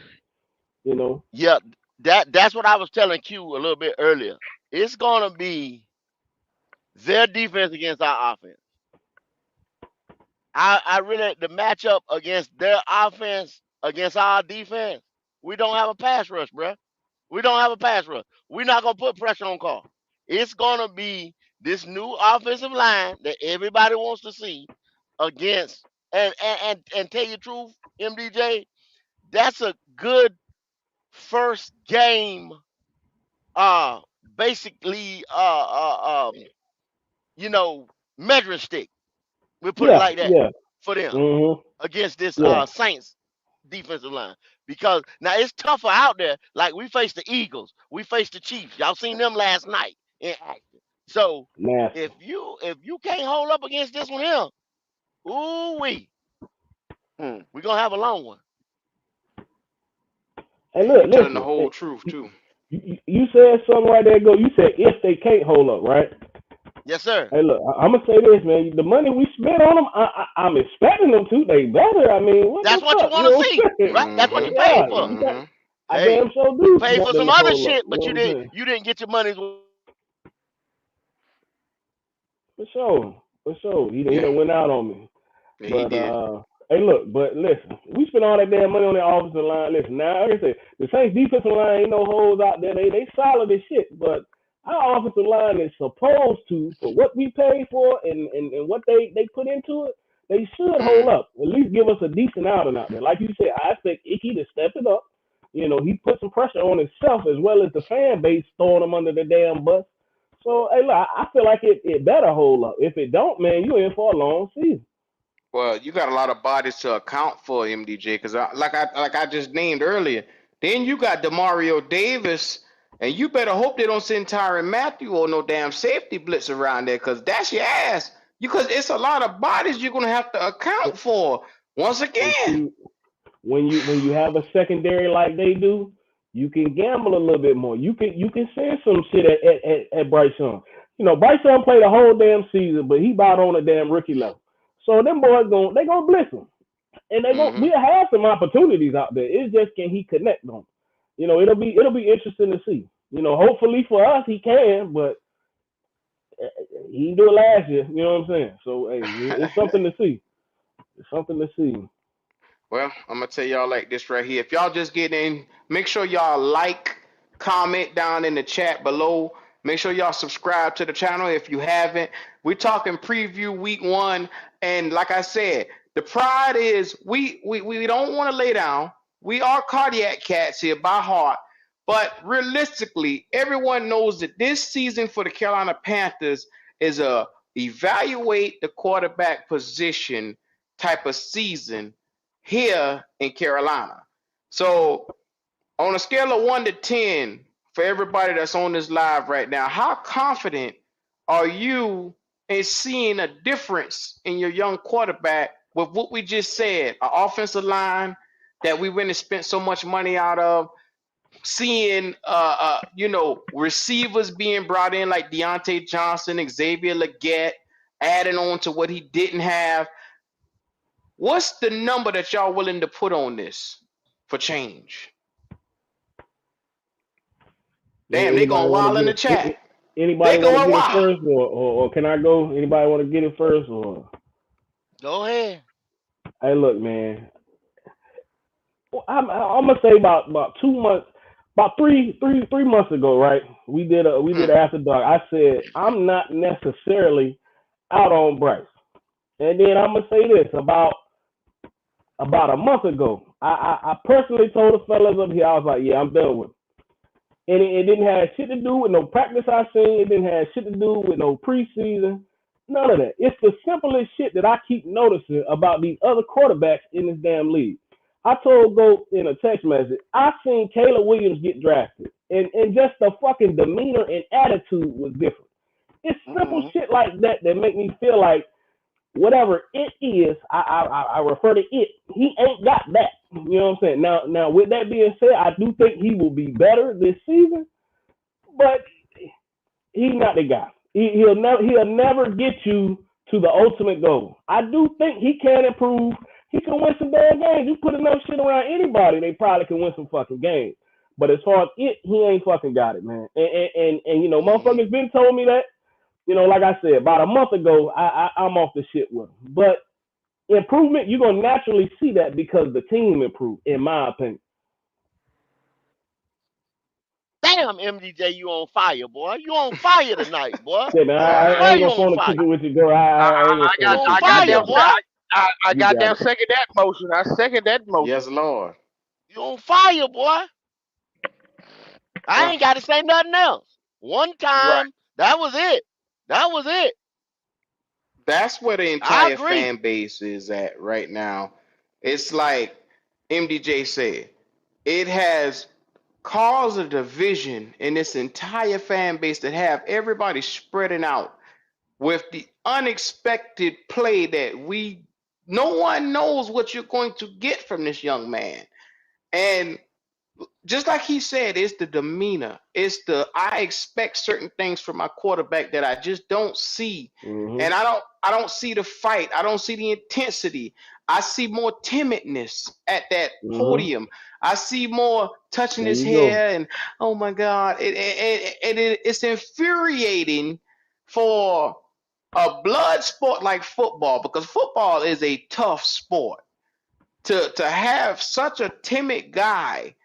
you know. Yeah, that's what I was telling Q a little bit earlier. It's gonna be their defense against our offense. I really the matchup against their offense against our defense. We don't have a pass rush, bruh. We don't have a pass rush. We're not gonna put pressure on Carr. It's gonna be this new offensive line that everybody wants to see against. And tell you the truth, MDJ, that's a good first game. Uh, basically, you know, measuring stick. We put it Yeah, like that yeah. for them Mhm. against this Yeah. Saints defensive line. Because now it's tougher out there. Like we faced the Eagles, we faced the Chiefs. Y'all seen them last night in action. So Nasty. if you can't hold up against this one here, ooh wee, we gonna have a long one. And You look, telling the listen. whole truth too. You said something right there. Go. You said if they can't hold up, right? Yes, sir. Hey, look. I'm gonna say this, man. The money we spent on them, I'm expecting them to. They better. I mean, what the That's what you fuck? You want know to what see, I'm saying? right? That's what Mm-hmm. you paid Yeah. for. Mm-hmm. I Hey, damn sure you do paid want for them some to other hold up. shit, You but know what I'm saying? you didn't get your money's For sure. For sure. He Yeah. done went out on me. Yeah, he But did. hey, look. But listen, we spent all that damn money on that offensive line. Listen, now like I said, the Saints defensive line ain't no holes out there. They solid as shit. But our offensive line is supposed to, for what we paid for and what they put into it, they should hold Mm. up. At least give us a decent outing out there. Like you said, I expect Icky to step it up. You know, he put some pressure on himself as well as the fan base throwing him under the damn bus. So hey, look, I feel like it better hold up. If it don't, man, you in for a long season. Well, you got a lot of bodies to account for, MDJ, because like I just named earlier. Then you got Demario Davis, and you better hope they don't send Tyrann Matthew or no damn safety blitz around there, because that's your ass. Because it's a lot of bodies you're gonna have to account for once And again. see, when you have a secondary like they do, you can gamble a little bit more. You can send some shit at Bryce Young. You know, Bryce Young played a whole damn season, but he about on a damn rookie level. So them boys gonna blitz him, and Hmm. we'll have some opportunities out there. It's just can he connect on? You know, it'll be interesting to see. You know, hopefully for us he can, but he didn't do it last year. You know what I'm saying? So hey, it's something to see. It's something to see. Well, I'm gonna tell y'all like this right here. If y'all just get in, make sure y'all like, comment down in the chat below. Make sure y'all subscribe to the channel if you haven't. We're talking preview week 1, and like I said, the pride is we don't want to lay down. We are cardiac cats here by heart, but realistically, everyone knows that this season for the Carolina Panthers is a evaluate the quarterback position type of season here in Carolina. So, on a scale of 1 to 10, for everybody that's on this live right now, how confident are you in seeing a difference in your young quarterback with what we just said, an offensive line that we went and spent so much money out of, seeing receivers being brought in like Deontay Johnson, Xavier Legette, adding on to what he didn't have. What's the number that y'all willing to put on this for change? Damn, they Anybody going want to wild in get the chat. it? Anybody They want to going get it wild. first, or can I go? Anybody want to get it first, or go ahead. hey, look, man, I'm gonna say about 2 months, about three months ago, right? We did Mm, an after dark. I said I'm not necessarily out on Bryce, and then I'm gonna say this about a month ago. I personally told the fellas up here, I was like, yeah, I'm done with it. And it didn't have shit to do with no practice I seen. It didn't have shit to do with no preseason. None of that. It's the simplest shit that I keep noticing about these other quarterbacks in this damn league. I told Goat in a text message, I seen Caleb Williams get drafted. And just the fucking demeanor and attitude was different. It's simple Mm-hmm. shit like that that make me feel like whatever it is, I refer to it. He ain't got that. You know what I'm saying? Now with that being said, I do think he will be better this season, but he's not the guy. He'll never get you to the ultimate goal. I do think he can improve. He can win some damn games. You put enough shit around anybody, they probably can win some fucking games. But as far as it, he ain't fucking got it, man. And you know, Mm-hmm. motherfuckers been told me that. You know, like I said, about a month ago, I'm off the shit with him. But improvement, you're gonna naturally see that because the team improved, in my opinion. Damn, MDJ, you on fire, boy. You on fire tonight, boy. Yeah, man, I I swear ain't you gonna on phone to fire. kick it with you, girl. I ain't gonna I phone You to got, on kick I it with got you, fire, them. man. boy. I You got got them it. second that motion. I second that motion. Yes, Lord. You on fire, boy. I Uh, ain't got to say nothing else. One Right. time, that was it. That was it. that's where the I entire agree. fan base is at right now. It's like MDJ said, it has caused a division in this entire fan base that have everybody spreading out with the unexpected play that no one knows what you're going to get from this young man. And just like he said, it's the demeanor. It's the I expect certain things from my quarterback that I just don't see. And Mhm. I don't see the fight. I don't see the intensity. I see more timidness at that Mhm. podium. I see more touching There his you go. hair and oh my God. It's infuriating for a blood sport like football because football is a tough sport. To have such a timid guy,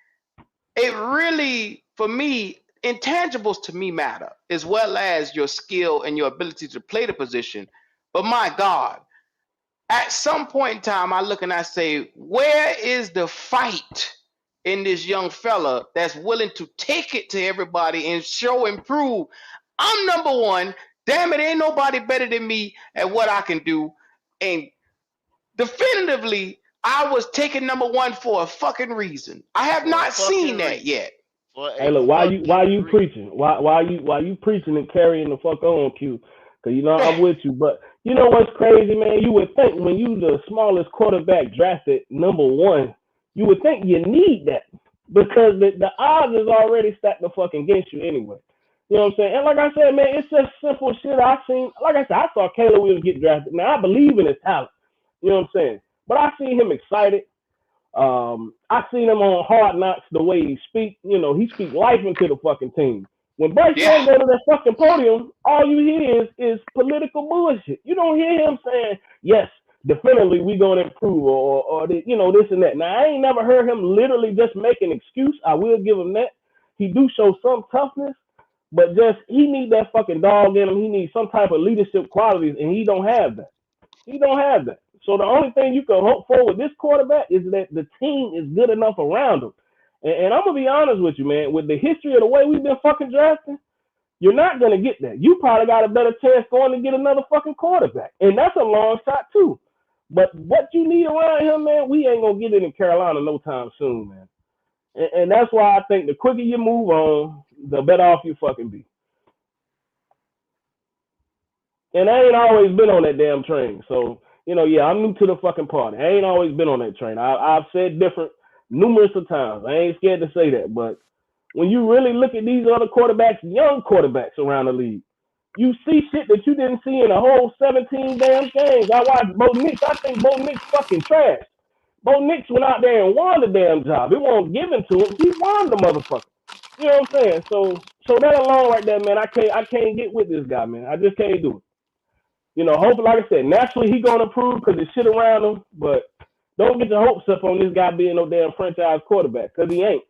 it really, for me, intangibles to me matter as well as your skill and your ability to play the position. But my God, at some point in time, I look and I say, where is the fight in this young fella that's willing to take it to everybody and show and prove I'm number one? Damn it, ain't nobody better than me at what I can do. And definitively, I was taken number one for a fucking reason. I have For a not seen fucking that reason. yet. For Hey, a look, why fucking you reason. preaching? Why you preaching and carrying the fuck on, Q? Cause you know I'm with you, but you know what's crazy, man? You would think when you the smallest quarterback drafted number one, you would think you need that because the odds is already stacked the fuck against you anyway. You know what I'm saying? And like I said, man, it's just simple shit I seen. Like I said, I saw Caleb Williams get drafted. Now I believe in his talent. You know what I'm saying? But I seen him excited. I seen him on Hard Knocks the way he speak. You know, he speak life into the fucking team. When Bryce Yeah, Young go to that fucking podium, all you hear is political bullshit. You don't hear him saying, "Yes, definitely we gonna improve," or you know this and that. Now I ain't never heard him literally just make an excuse. I will give him that. He do show some toughness, but just he need that fucking dog in him. He needs some type of leadership qualities, and he don't have that. He don't have that. So the only thing you can hope for with this quarterback is that the team is good enough around him. And I'm gonna be honest with you, man. With the history of the way we've been fucking drafting, you're not gonna get that. You probably got a better chance going to get another fucking quarterback, and that's a long shot too. But what you need around him, man, we ain't gonna get it in Carolina no time soon, man. And that's why I think the quicker you move on, the better off you fucking be. And I ain't always been on that damn train. So, you know, yeah, I'm new to the fucking party. I ain't always been on that train. I've said different numerous of times. I ain't scared to say that. But when you really look at these other quarterbacks, young quarterbacks around the league, you see shit that you didn't see in a whole 17 damn games. I watched Bo Nix. I think Bo Nix fucking trash. Bo Nix went out there and won the damn job. It wasn't given to him. He won the motherfucker. You know what I'm saying? So that alone right there, man, I can't get with this guy, man. I just can't do it. You know, hopefully, like I said, naturally he gonna improve because there's shit around him. But don't get your hopes up on this guy being no damn franchise quarterback because he ain't.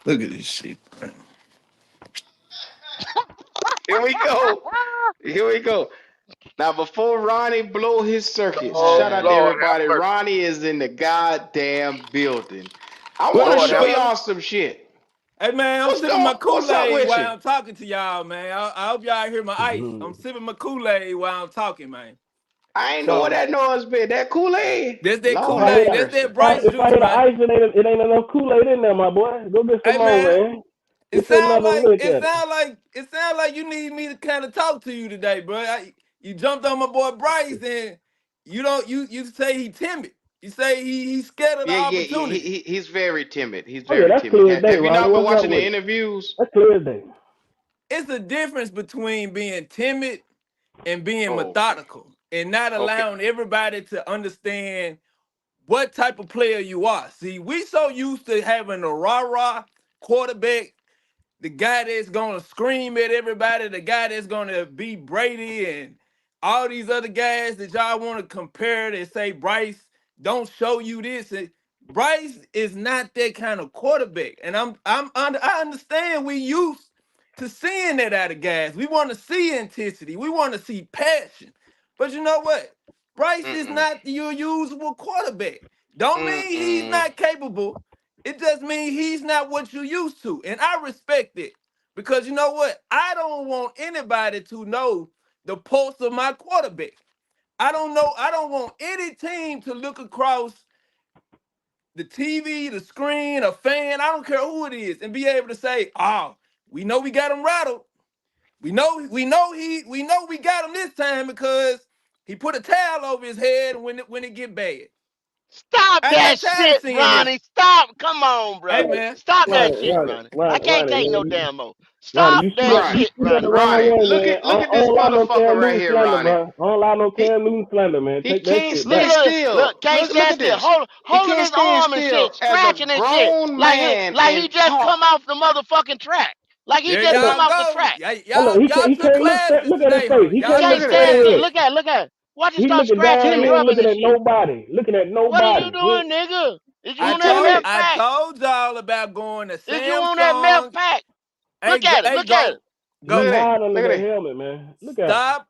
Look at this shit. here we go. Here we go. Now, before Ronnie blow his circuits, Oh shout out to Man. Lord, have everybody. mercy. Ronnie is in the goddamn building. I What want to up, Lord show have brother? y'all mercy. some shit. Hey man, I'm What's sipping going? my What's up Kool-Aid with while you? I'm talking to y'all, man. I hope y'all hear my ice. I'm Mhm. sipping my Kool-Aid while I'm talking, man. I ain't know what So that noise been. That Kool Aid. that's that If I Lord hit, have Kool-Aid. That's mercy. that Bryce if I juice, hit the man. ice, it ain't enough Kool Aid in there, my boy. Go get some Hey more, man, man. Get you another lick at it. it sound like you need me to kind of talk to you today, bro. You jumped on my boy Bryce and you don't you say he timid. You say he's scared of the Yeah, yeah. opportunity. He's very timid. He's Oh yeah, very that's timid. clear as day, Have you Ronnie. not been What's up watching the with it? interviews? That's clear as day. It's a difference between being timid and being Oh, okay. methodical and not Okay. allowing everybody to understand what type of player you are. See, we so used to having a rah-rah quarterback, the guy that's gonna scream at everybody, the guy that's gonna be Brady and all these other guys that y'all want to compare to say Bryce don't show you this. Bryce is not that kind of quarterback, and I understand we used to seeing that out of guys. We want to see intensity, we want to see passion, but you know what? Bryce is Mm-mm. not your usual quarterback. Don't mean he's Mm-mm. not capable. It just means he's not what you used to, and I respect it because you know what? I don't want anybody to know the pulse of my quarterback. I don't know. I don't want any team to look across the TV, the screen, a fan, I don't care who it is, and be able to say, "Oh, we know we got him rattled. We know we got him this time because he put a towel over his head when it get bad." Stop I ain't that got time to shit, seeing this. Ronnie. Stop. Come on, Hey bro. man, Stop that Ronnie, shit, Ronnie, Ronnie. I Ronnie, can't Ronnie, take no man. damn more. Ronnie, Stop you that see Ronnie, shit, that the Ronnie. wrong Ronnie, way, man. look at I this don't allow no motherfucker Cam right Newton here, slander, Ronnie. bro. I don't allow no He Cam Newton slander, man. he Take that can't shit Look stay back. at look, still. look, can't Look stand at still. this. He Holding can't his stand arm and still shit, as a scratching and shit. grown man Like he and just talk. come off the motherfucking track. Like he there just Hello, come y'all off the go. track. hello. Y'all He took can't look straight. classes Look at his today, face. huh? He You Y'all can't can't look took straight stand still. ahead. classes. Look at. Watch him He start looking down scratching and here, rubbing looking and at shit. nobody. Looking at What are you nobody. doing, nigga? Is you I on Look that at told meth it. I pack? told y'all about going to Is you on that meth Samsung. pack? Hey, Look at it. Look He at go. it. hide under Look at that it. helmet, man. Look at him. Stop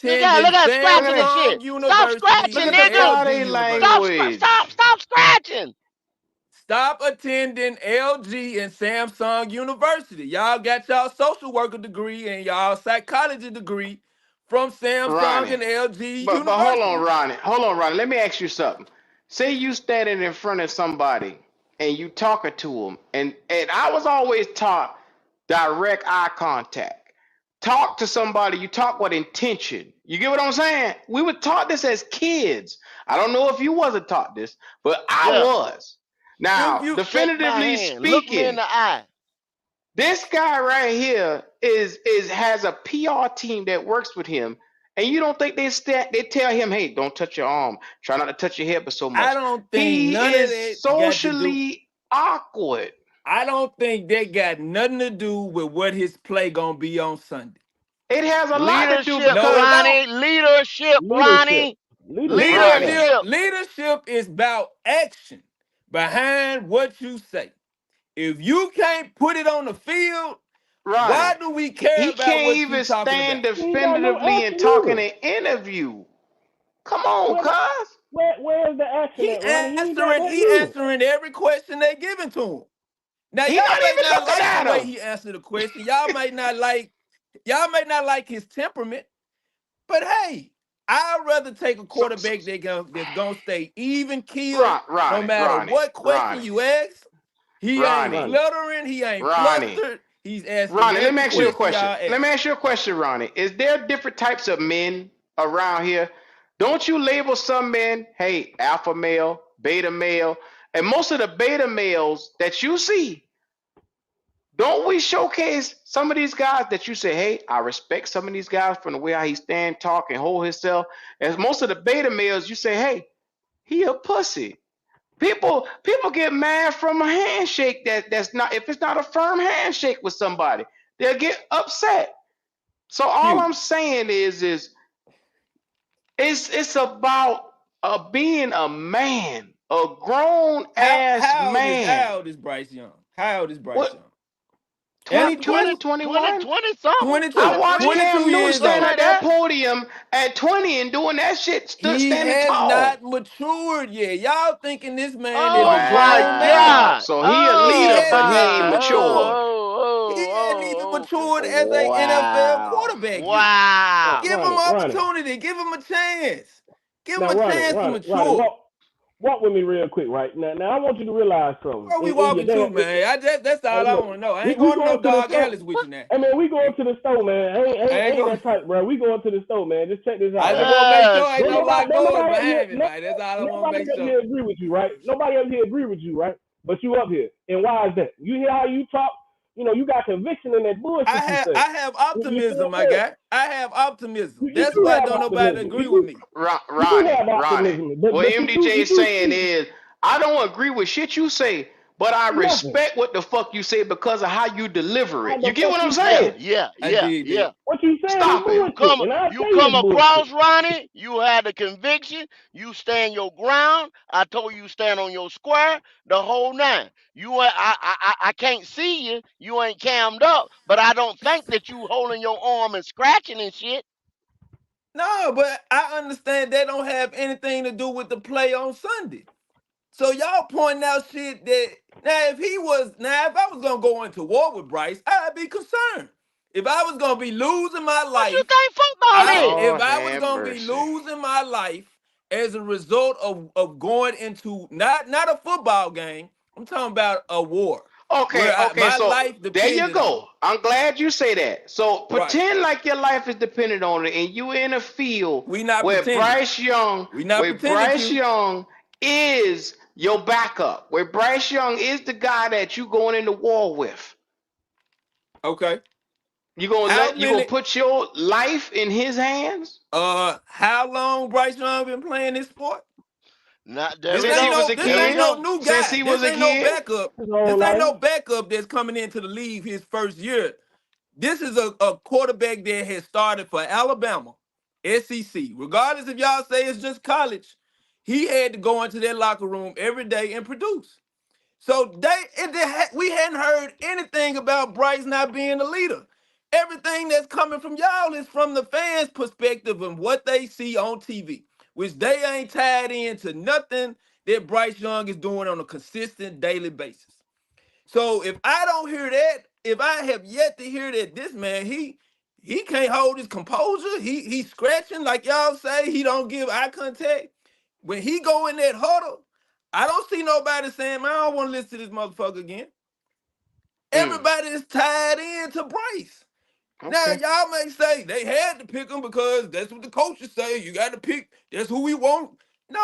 Look attending at Look at scratching and it. shit. Samsung Stop University Look scratching, at and the nigga. LG body University. language. Stop scratching. Stop attending LG and Samsung University. Y'all got y'all social worker degree and y'all psychology degree from Samsung Ronnie. and LG But hold on, University. Ronnie. Hold on, Ronnie. Let me ask you something. Say you standing in front of somebody and you talking to them, and I was always taught direct eye contact. Talk to somebody. You talk with intention. You get what I'm saying? We were taught this as kids. I don't know if you wasn't taught this, but I Yeah. was. You Now, you Shake my definitively hand. Look me in speaking, the eye. this guy right here is has a PR team that works with him, and you don't think they tell him, "Hey, don't touch your arm. Try not to touch your head, but so I much." don't think He none of is that got to do. socially awkward. I don't think that got nothing to do with what his play gonna be on Sunday. It has a lot to do Leadership, No, because it don't. Ronnie. Leadership, Leadership. Ronnie. Leadership. Ronnie, Leadership, Leadership. leadership is about action behind what you say. If you can't put it on the field, Ronnie, why do we care he about can't what you even talking stand about? He ain't got no definitively and action talk in either. an interview. Come on, Where the cuz. where's the action He at, Ronnie? He ain't got answering, that he either. answering every question they giving to him. Now He y'all not may even not looking like the at way him. he answered the question. Y'all may not like his temperament. But hey, I'd rather take a So quarterback that's gonna stay even keel no Ronnie, matter Ronnie, what question Ronnie, you ask. He ain't Ronnie, Ronnie. fluttering, he ain't Ronnie. flustered. He's asking Ronnie, let me every ask you a question question. y'all Let ask. me ask you a question, Ronnie. Is there different types of men around here? Don't you label some men, hey, alpha male, beta male, and most of the beta males that you see, don't we showcase some of these guys that you say, hey, I respect some of these guys from the way how he stand, talk, and hold himself. And most of the beta males, you say, hey, he a pussy. People get mad from a handshake that's not if it's not a firm handshake with somebody, they'll get upset. So all Q. I'm saying is it's about being a man, a grown How ass how old is man. how old is Bryce Young? How old is Bryce What Young? And 20 he 20 20, 21? Something. 22, I watched 23. 22 Cam Newton years stand Something at like old. that that. podium at 20 and doing that shit, stood He standing has tall. not matured yet. Y'all thinking this man is a Oh my grown Wow. man. God. So he a He leader, has but he not ain't Oh, matured. matured. He hadn't even matured as a NFL Wow. quarterback yet. wow. Give him Ronnie. opportunity. Give him a chance. Give him Now, a Ronnie, chance to Ronnie, Ronnie, mature. walk with me real quick, right? Now I want you to realize something. Where we In your walking to, damn, man? That's hey, all I look, want to know. I ain't we going to no going to the dog store. alleys with you now. Hey man, we going to the store, man. I ain't Ain't going. that tight, bro. We going to the store, man. Just check this I out, just right? want to make sure ain't Don't no nobody, locked doors up here, behind me, man. That's all I want to nobody make up sure. here agree with you, right? Nobody up here agree with you, right? But you up here, and why is that? You hear how you talk? You know, you got conviction in that I bullshit you have say. I have You see what optimism, I'm my saying? guy. I have optimism. You That's do why have don't nobody optimism. agree with me. You do Ronnie, have Ronnie. optimism, but What you MDJ do is saying is, I don't agree with shit you say, but I Nothing. respect what the fuck you say because of how you deliver How it. the You get fuck what I'm you Yeah, saying? saying? yeah, I yeah, dig yeah. that. What you saying is Stop it. bullshit, and I You say come it's across, bullshit. Ronnie, you had the conviction, you stand your ground. I told you stand on your square, the whole nine. I can't see you, you ain't cammed up, but I don't think that you holding your arm and scratching and shit. No, but I understand that don't have anything to do with the play on Sunday. So y'all pointing out shit that if I was gonna go into war with Bryce, I'd be concerned. If I was gonna be losing my What you life, think football is? if Lord I was have gonna be mercy. losing my life as a result of going into not a football game, I'm talking about a war Okay, where okay, my so life there you depended on it. go. I'm glad you say that. So Right. pretend like your life is dependent on it, and you in a field We not where pretending. Bryce Young, We not where pretending, Bryce Q. Young is your backup, where Bryce Young is the guy that you going into war with. Okay. How You gonna many put your life in his hands how long Bryce Young been playing this sport? Not there This we since he ain't was go. no a this There we ain't kid? no go. new Since guy. he was This a ain't no kid. backup. His whole This ain't life. no backup that's coming into the league his first year. This is a quarterback that has started for Alabama, SEC. Regardless if y'all say it's just college, he had to go into that locker room every day and produce. So we hadn't heard anything about Bryce not being a leader. Everything that's coming from y'all is from the fans' perspective and what they see on TV, which they ain't tied into nothing that Bryce Young is doing on a consistent daily basis. So if I don't hear that, if I have yet to hear that this man he can't hold his composure, he's scratching like y'all say, he don't give eye contact. When he go in that huddle, I don't see nobody saying, man, I don't want to listen to this motherfucker again. Mm, Everybody is tied in to Bryce. Now okay. y'all may say they had to pick him because that's what the coaches say. You got to pick. That's who we want.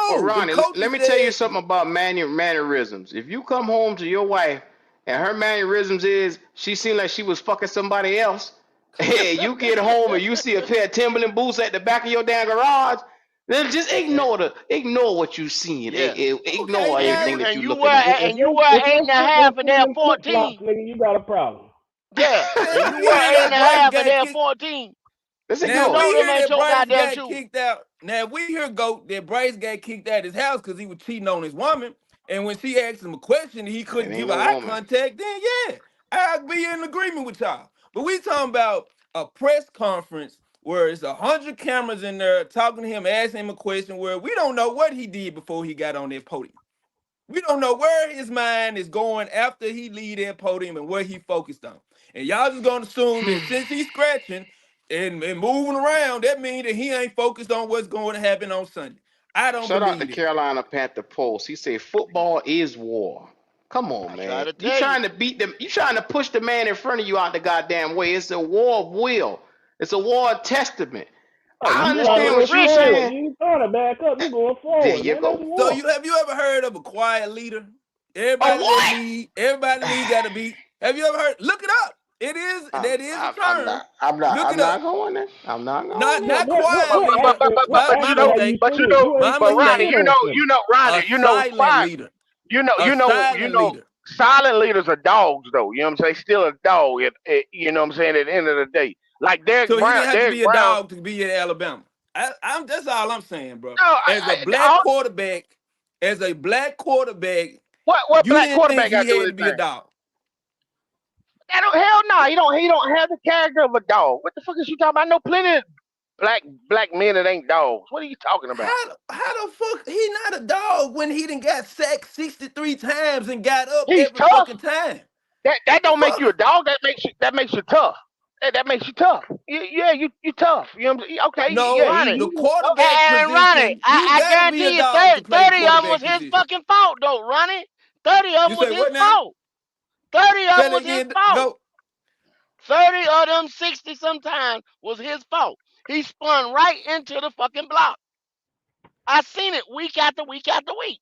Well, No, the Ronnie, let coaches me tell you said, something about mannerisms. If you come home to your wife and her mannerisms is she seemed like she was fucking somebody else, and you get home and you see a pair of Timberland boots at the back of your damn garage, then just And, ignore what you seen. yeah. okay, Ignore now everything that And you you looking wear at. If and you wear your eight and a foot don't half and fit in they're them flip flops, 14. nigga, you got a problem. Yeah. now And if you we wear hear eight and that a Bryce half and got they're kicked. 14. Let's You Now, if ignore we it. know them hear ain't that your Bryce goddamn got shoe. kicked out, now if we hear that Bryce got kicked out his house because he was cheating on his woman, and when she asked him a question, and he It couldn't ain't give her no eye woman. contact, then yeah, I'd be in agreement with y'all. But we talking about a press conference where it's 100 cameras in there talking to him, asking him a question where we don't know what he did before he got on that podium. We don't know where his mind is going after he leave that podium and what he focused on. And y'all just gonna assume that since he's scratching and moving around, that means that he ain't focused on what's going to happen on Sunday. I don't Shout out to believe it. Carolina Panther Post. He said football is war. Come on, I try man. to You tell you. trying to beat them? You trying to push the man in front of you out the goddamn way? It's a war of will. It's a war of testament. Oh, I you War of understand going what you attrition. forward. saying. You ain't trying to back up. You going There forward, you man. That's go. war. Have you ever heard of a quiet leader? A Everybody in the what? league got to be. Have you ever heard? Look it up. That is a I'm term. not. I'm not. Look I'm it not up. going there. I'm not going Not there. not quiet What leader. acting? What My acting? How you mistake. but feel? You ain't My but putting your Ronnie, mistake. foot on Ronnie, A silent quiet. leader. You A silent know, leader. silent leaders are dogs, though. You know what I'm saying? Still a dog. You know what I'm saying? At the end of the day, like So he didn't have to Derek be a Brown. dog to be at Alabama. I'm that's all I'm saying, bro. No, As a black quarterback, as a black quarterback, what you black didn't think quarterback got he to do had with to be a anything? dog. I don't hell no. He don't have the character of a dog. What the fuck is you talking about? I know plenty of black men that ain't dogs. What are you talking about? How the fuck he not a dog when he done got sacked 63 times and got up He's every tough. fucking time? That What the don't make you a fuck? dog. That makes you tough. That makes you tough. Yeah, you tough. You know what I'm saying? Okay, No, yeah, Ronnie. the he's tough. quarterback And Ronnie, position, you I gotta be a guarantee you dog to play the 30 of them was quarterback his position. fucking fault, though, Ronnie. 30 of them You was say his what now? fault. 30 of Say them that was his again. fault. Go. 30 of them 60 sometimes was his fault. He spun right into the fucking block. I seen it week after week after week.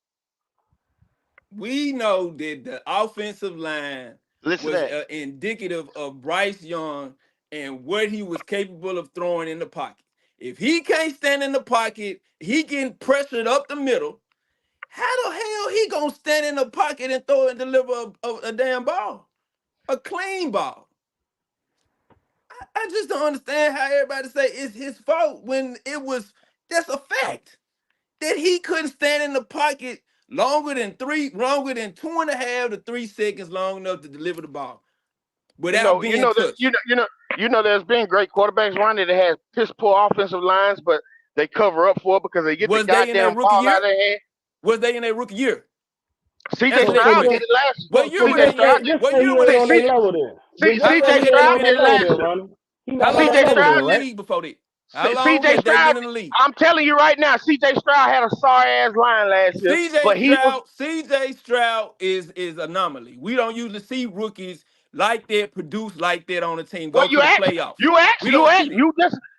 We know that the offensive line Listen to was that. indicative of Bryce Young and what he was capable of throwing in the pocket. If he can't stand in the pocket, he getting pressured up the middle. How the hell he gonna stand in the pocket and throw and deliver a damn ball, a clean ball? I just don't understand how everybody say it's his fault when it was. That's a fact that he couldn't stand in the pocket longer than 2.5 to 3 seconds long enough to deliver the ball You without know, you being know that touched. you know. There's been great quarterbacks running that has piss poor offensive lines, but they cover up for it because they get the Was they in their goddamn rookie ball out of year? their hand. Was they in their rookie year? C.J. Answer So, that so Stroud then, did question. it last. What year so were C.J. they just in? say Stroud just What say year he were ain't they on in? their did. level then. How Just say long C.J. he had ain't they Stroud on been did their in it the level league? last then, year. Ronnie. He How not on long their C.J. had level they then, Stroud been in the right? league before that? How long C.J. had they Stroud. been in the league? I'm telling you right now, C.J. Stroud had a sorry ass line last year, CJ but he was. Stroud, CJ Stroud is anomaly. We don't usually see rookies like that produce like that on a team Well, go to the playoffs. We don't see that.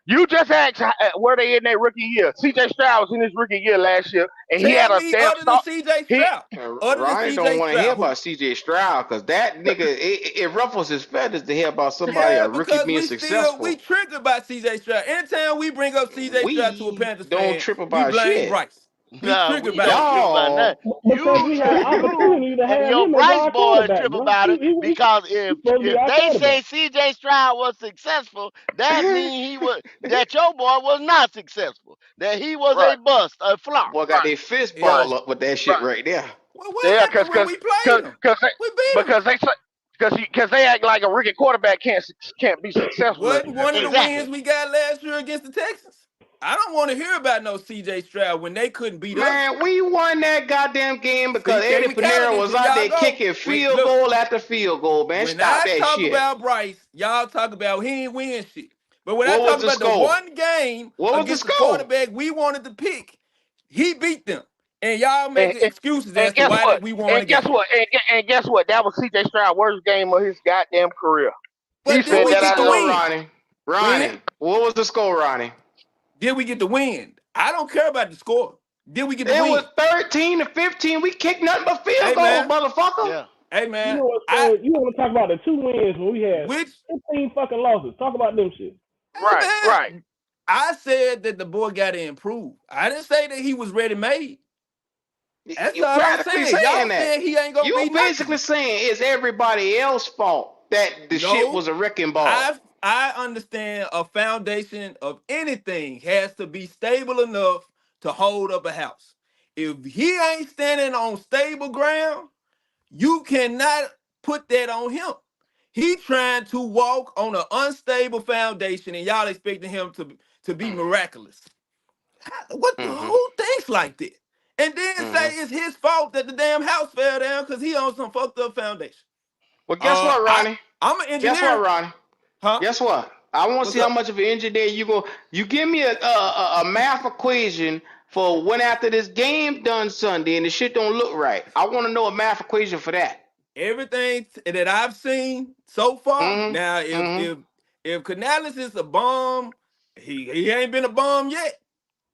you just asked where they in their rookie year. C.J. Stroud was in his rookie year last year, and he had Tell a me damn other than start. CJ He Stroud. Other than Ronnie don't CJ want to hear Stroud, who? about CJ Stroud because that nigga it ruffles his feathers to hear about somebody Yeah, a rookie because being we successful. triggered by CJ Stroud. Anytime we bring up CJ Stroud to a We Panthers don't fan, trip we about blame shit. Bryce. We Nah, triggered we by don't that. trip about nothing. Y'all, Because we had You opportunity to and have your him as Bryce our boy quarterback, trip bro. about it because He supposed to be if our they quarterback. say C.J. Stroud was successful, that means that your boy was not successful. That he was a right, bust, a flop. boy, got their fist right, ball up with that shit right. right there. Well, what Yeah, happened when we played cause, him? cause they, We beat him. because they say because they act like a rookie quarterback can't be successful in the Wasn't one of the NFL. wins Exactly. we got last year against the Texans? I don't want to hear about no CJ Stroud when they couldn't beat us. Man, we won that goddamn game See, because can Eddie we count Pinero it? was Then out y'all there go. kicking When, field look, goal after field goal, man. when Stop I that talk shit. about Bryce, y'all talk about he ain't win shit. But when I What talk was the about the score? one game What was the against the score? quarterback we wanted to pick, he beat them. And y'all And, making and, excuses and as to guess why what? that we won And the guess game. what? And guess what? That was C.J. Stroud's worst game of his goddamn career. He But did What said we was that the get out the of his. score, win? Ronnie? Win? Ronnie, what was the score, Ronnie? Did we get the win? I don't care about the score. Did we get the It was win? 13-15. We kicked nothing but field Hey goals, man, motherfucker. Yeah. hey You man, know what's I crazy? You want to talk about the 2 wins when we had which 15 fucking losses. Talk about them shit. hey Right, right. man, I said that the boy got to improve. I didn't say that he was ready made. That's You all I'm practically saying. saying Y'all that. saying he ain't gonna You be basically nothing. saying it's everybody else's fault that the shit No, was a wrecking ball. I understand a foundation of anything has to be stable enough to hold up a house. If he ain't standing on stable ground, you cannot put that on him. He trying to walk on an unstable foundation, and y'all expecting him to be miraculous. What Mm-hmm. who thinks like that? And then Mm-hmm. say it's his fault that the damn house fell down because he on some fucked up foundation. Well, guess what, I Ronnie? I'm an Guess what, engineer, Ronnie? huh? Guess what? I want to What's see how up? much of an engineer you go. You give me a math equation for when after this game done Sunday and the shit don't look right. I want to know a math equation for that. Everything that I've seen so far. Now, Mm-hmm. Mm-hmm. if Canales is a bum, he ain't been a bum yet.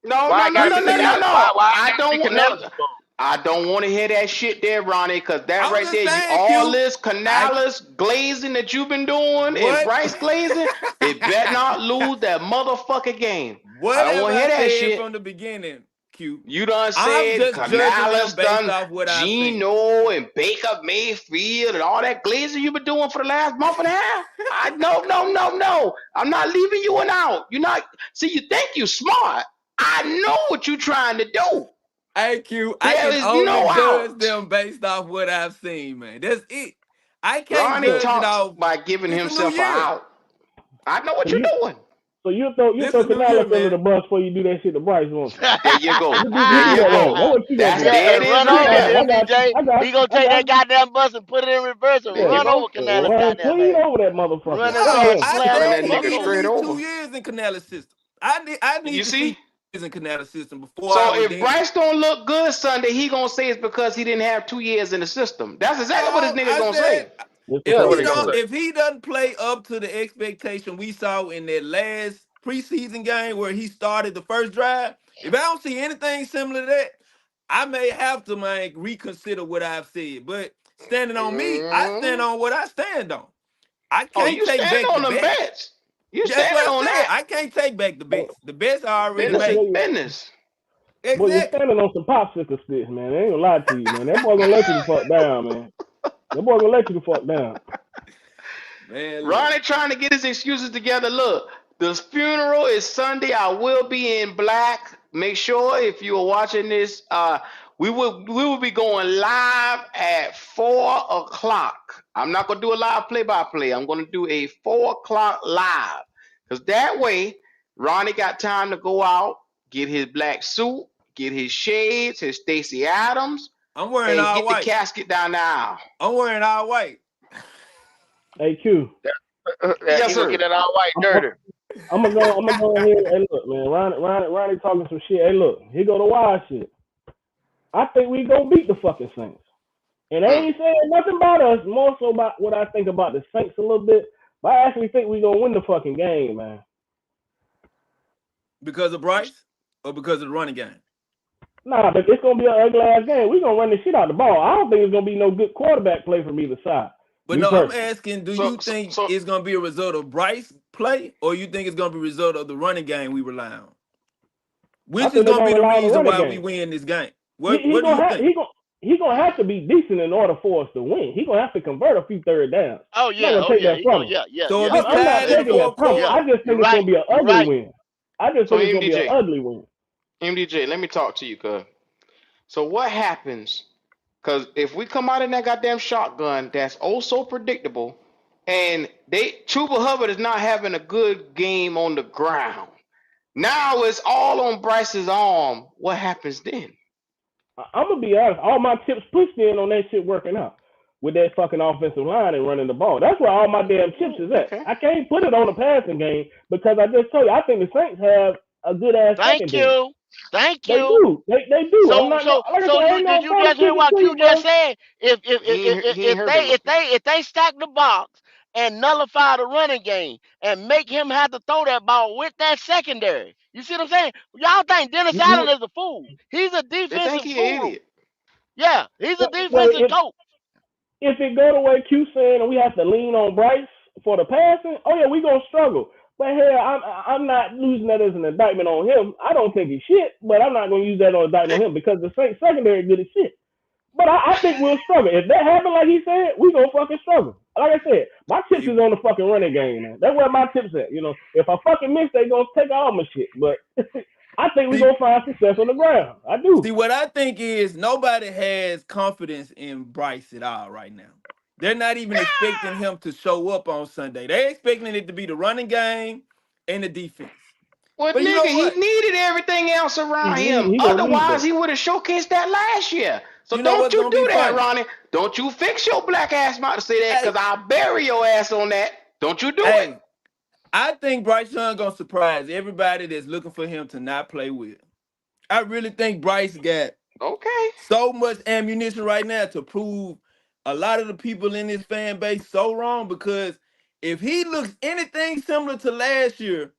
No, Why no, I no, gotta no, be no, He no, Canales? is. no. Why I I gotta be don't want Canales? no. I don't want to hear that shit there, Ronnie, because that I'm right just there, you saying, all Q. this I Canales glazing that you've been doing and what Bryce glazing, it better not lose that motherfucking game. I what don't have want to I hear that said shit. from the beginning, Q? You done I'm said just judging them Canales based done off what I've seen. Gino and Baker Mayfield and all that glazing you've been doing for the last month and a half. I no, no, no, no. I'm not leaving you an out. You're not. See, you think you smart. I know what you're trying to do. AQ, I There can is only no judge out. them based off what I've seen, man. That's it. I can't Ronnie judge it talks off. by giving It's a new himself an year. out. I know what So you're you doing. so you This throw is a new year, Canales under the man. bus before you do that shit to Bryce, won't you? There you go. You There do you that right. go. That's what you gonna That's do. Yeah, there it and is run You right over got there. I got you. MDJ. I got He you. gonna I take got that you. goddamn bus and put it in reverse and There you Yeah. run go. over Canales' Run goddamn clean ass. over that motherfucker. Run No, his Fuck ass him. I Run slap said that the he fuck nigga need at over. straight least 2 over. years in Canales system. I You need to see see? 2 years in Canales system before I So would if then. Bryce don't look good Sunday, he gonna say it's because he didn't have 2 years in the system. That's exactly what his No, nigga I gonna said say. That's what Yeah, they what he gonna gonna say? say. if he doesn't play up to the expectation we saw in that last preseason game where he started the first drive, if I don't see anything similar to that, I may have to man reconsider what I've said. But standing on me, I stand Mm. on what I stand on. I Oh, can't you take stand back the on them bets. bets. You That's standing what I on said. that. I can't take back the But bets. The bets are already Business is made. business. Boy, you're Exactly. standing on some popsicle sticks, man. I ain't gonna lie to you, man. That boy gonna let you the fuck down, man. That boy gonna let you the fuck down. Man, look. Ronnie trying to get his excuses together. Look, the funeral is Sunday. I will be in black. Make sure if you are watching this, we will be going live at 4 o'clock. I'm not gonna do a live play-by-play. I'm gonna do a 4 o'clock live. Cause that way, Ronnie got time to go out, get his black suit, get his shades, his Stacey Adams, I'm wearing and all get the white. casket down the aisle. I'm wearing all white. Hey Q, Yes, He gonna sir. get that all white I'm, dirty. I'm gonna go ahead. Hey, look, man. Ronnie talking some shit. Hey, look, he go to wild shit. I think we gonna beat the fucking Saints. And they Mm. ain't saying nothing about us. More so about what I think about the Saints a little bit. But I actually think we gonna win the fucking game, man. Because of Bryce or because of the running game? Nah, but it's gonna be an ugly ass game. We gonna run the shit out the ball. I don't think it's gonna be no good quarterback play from either side. But Me no, I'm personally. asking, do So, you so, think so it's gonna be a result of Bryce play, or you think it's gonna be a result of the running game we rely on? I Which is think they're gonna be gonna the rely on the reason running why we game. win this game? He, What he do gonna you have think? he gonna have to be decent in order for us to win. He gonna have to convert a few third downs. Oh I'm not yeah, gonna oh take yeah. that He from going him. yeah, yeah, So if yeah. it's I'm not tied in the taking that fourth from him. Yeah. I quarter, just You're think it's gonna right. be an You're ugly right. win. I just so think it's gonna be an MDJ, ugly win. MDJ, let me talk to you, cuz. So what happens? Because if we come out in that goddamn shotgun, that's oh so predictable, and Chuba Hubbard is not having a good game on the ground. Now it's all on Bryce's arm. What happens then? I'm gonna be honest. All my tips pushed in on that shit working out with that fucking offensive line and running the ball. That's where all my damn tips Ooh, is at. okay. I can't put it on the passing game because I just told you I think the Saints have a good ass Thank secondary. you. Thank They you. do. They do. I'm So not gonna so like I said. so I you ain't did gonna you throw the just hear chicken what to Q you, just bro. said? If if if He ain't, if, he ain't if heard that they much if yet. they if they stack the box and nullify the running game and make him have to throw that ball with that secondary. You see what I'm saying? Y'all think Dennis Allen You, is a fool. He's a They think defensive he an guru. idiot. Yeah, he's a well, defensive coach. if it go the way Q saying and we have to lean on Bryce for the passing, oh yeah, we gonna struggle. But hell, I'm not using that as an indictment on him. I don't think he's shit, but I'm not gonna use that on indictment on him because the Saints secondary good as shit. But I think we'll struggle. If that happen like he said, we gonna fucking struggle. Like I said, my tips see, is on the fucking running game, man. That's where my tips at. You know, if I fucking miss, they gonna take all my shit. But I think we see, gonna find success on the ground. I do. see, what I think is nobody has confidence in Bryce at all right now. They're not even expecting him to show up on Sunday. They're expecting it to be the running game and the defense. Well, But you nigga, know he what? needed everything else around him. He gonna need Otherwise, that. he would have showcased that last year. So You know don't what's you gonna be do that, funny? Ronnie. Don't you fix your black ass mouth to say that, because Hey, I'll bury your ass on that. Don't you do it. hey, I think Bryce Young gonna surprise everybody that's looking for him to not play with. I really think Bryce got Okay. so much ammunition right now to prove a lot of the people in this fan base so wrong because if he looks anything similar to last year,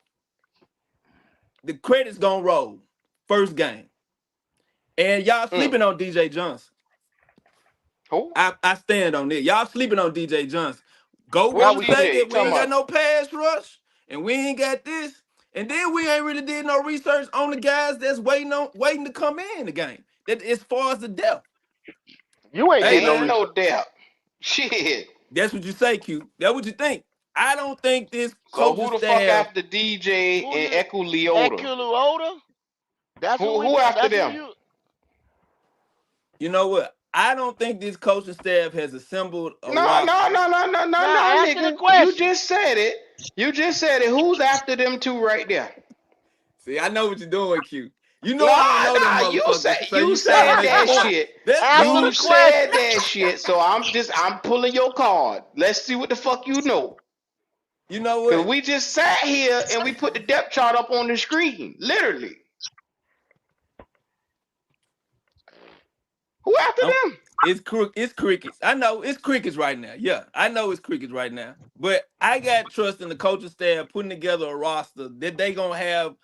the credit's gonna roll. First game. And y'all Mm. sleeping on DJ Johnson. Who? I stand on it. Y'all sleeping on DJ Johnson. Go Which Why want we to say sleep? DJ you that we talking ain't got about? no pass rush and we ain't got this. And then we ain't really did no research on the guys that's waiting to come in the game. That as far as the depth. You ain't Hey did no Ain't man, no research. depth. Shit. that's what you say, Q. That's what you think. I don't think this So coaching who the fuck staff, after DJ Who and you Echo Leota? Ekuluoda? That's who we Who after that's who them? you you know what? I don't think this coaching staff has assembled a No, no, roster. no, no, no, no, Now no, answer the nigga. You question. just said it. You just said it. Who's after them two right there? See, I know what you're doing, Q. You know I don't Nah, know them nah. motherfuckers, so You you trying to said make a that point. shit. Answer You the You said question. that shit. So I'm pulling your card. Let's see what the fuck you know. you know Cause what? we just sat here and we put the depth chart up on the screen. Literally. Who after I'm, them? it's crickets. I know it's crickets right now. Yeah, I know it's crickets right now. But I got trust in the coaching staff putting together a roster that they gonna have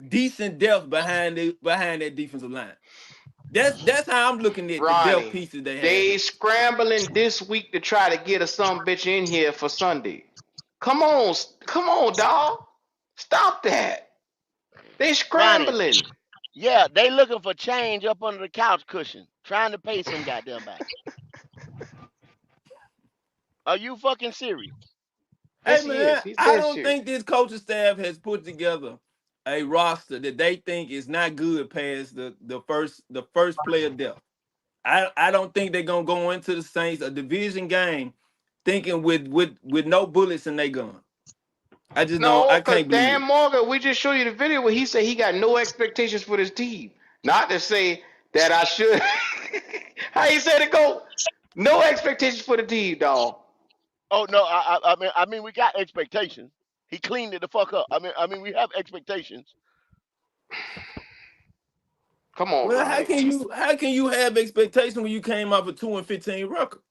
decent depth behind that defensive line. That's how I'm looking at the depth Ronnie. pieces they have They here. scrambling this week to try to get a some bitch in here for Sunday. Come on, dog. Stop that. They Ronnie, scrambling. Yeah, they looking for change up under the couch cushion, trying to pay some goddamn body. Are you fucking serious? Hey Yes, he is. man, He's I dead don't serious. think this coaching staff has put together a roster that they think is not good past the first player depth. I don't think they're gonna go into the Saints a division game thinking with no bullets in their gun. I just don't. No, I because can't believe Dan it. Morgan, we just showed you the video where he said he got no expectations for this team. Not to say that I should. How he said it go? No expectations for the team, dog. Oh no, I mean, we got expectations. He cleaned it the fuck up. I mean, we have expectations. Come on, Well, how Ronnie. can you have expectations when you came off a 2-15 record?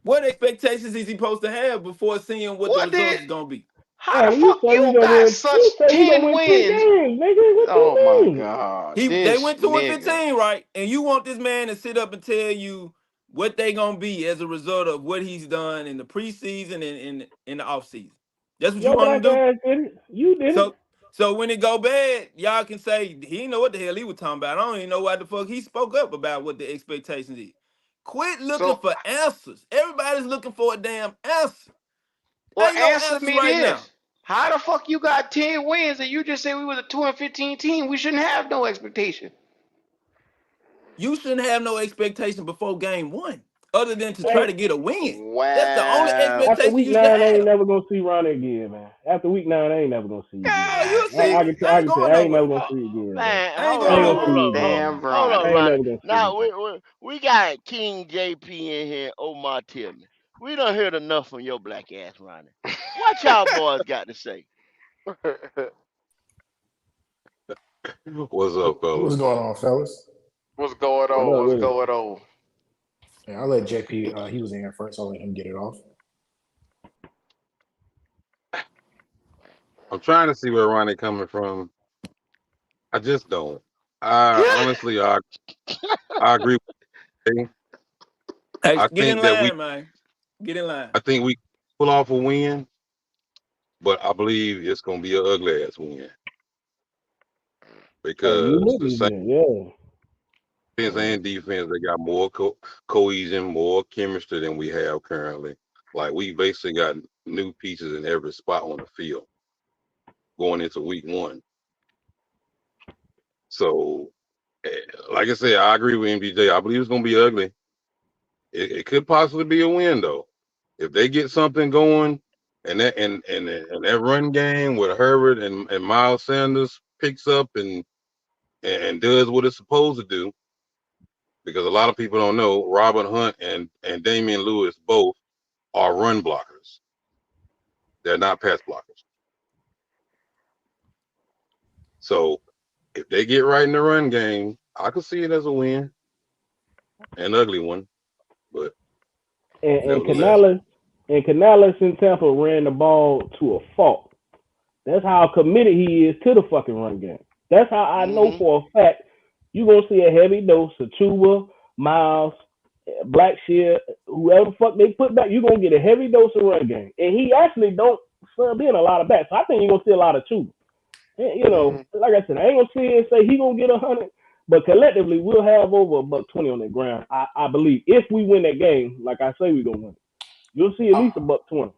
What expectations is he supposed to have before seeing what the What did? results is gonna be? How the Man, you fuck say he you gonna got win. such You say he gonna 10 win 10 wins? games, nigga. What Oh you my mean? God, They this went 2 and nigga. 15, right? And you want this man to sit up and tell you what they gonna be as a result of what he's done in the preseason and in the offseason. That's what you Your want him black to do? ass did it. You did it. So when it go bad, y'all can say he didn't know what the hell he was talking about. I don't even know why the fuck he spoke up about what the expectations is. Quit looking So, for answers. Everybody's looking for a damn answer. well, Ain't no answer answers me right now. this: how the fuck you got 10 wins and you just said we was a 2-15 team? We shouldn't have no expectation. You shouldn't have no expectation before game one, other than to try Hey, to get a win. That's the only Wow. after expectation week you should 9, I ain't have. never gonna see Ronnie again, man. After week 9, I ain't never gonna see you again, Oh, man. God you'll see I me. can, I I ain't can tell. going I ain't never nowhere. gonna see you again, man. Man, I ain't hold I going ain't on, gonna see nowhere. hold you on, hold again, on, Damn, man. hold I on, Ronnie. ain't Ronnie. never gonna see you Now again. we got King JP in here. Omar Tillman. We done heard enough from your black ass, Ronnie. What y'all boys got to say? What's up, What's fellas? going on, fellas? What's going What on? up What's with it? going on? Yeah, I'll let JP. He was in here first. I'll let him get it off. I'm trying to see where Ronnie coming from. I just don't. I honestly, I agree with you. Hey, I get in think that we, line, man. Get in line. I think we pull off a win, but I believe it's gonna be an ugly ass win Oh, you because with the me same then? Yeah. offense and defense they got more cohesion, more chemistry than we have currently. Like we basically got new pieces in every spot on the field going into week one. So, eh, like I said, I agree with MDJ. I believe it's gonna be ugly. It could possibly be a win though. If they get something going and that run game with Herbert and Miles Sanders picks up and does what it's supposed to do, because a lot of people don't know Robert Hunt and Damian Lewis both are run blockers. They're not pass blockers. So if they get right in the run game, I could see it as a win, an ugly one, but And nevertheless. Canales in Tampa ran the ball to a fault. That's how committed he is to the fucking run game. That's how I know Mm-hmm. for a fact you're gonna see a heavy dose of Chuba, Miles, Blackshear, whoever the fuck they put back. You're gonna get a heavy dose of run game, and he actually don't sub in a lot of backs. So I think you're gonna see a lot of Chuba. And, Hmm. like I said, I ain't gonna see it and say he gonna get 100, but collectively we'll have over $120 on the ground. I believe if we win that game, like I say we gonna win, you'll see at Um, least $120.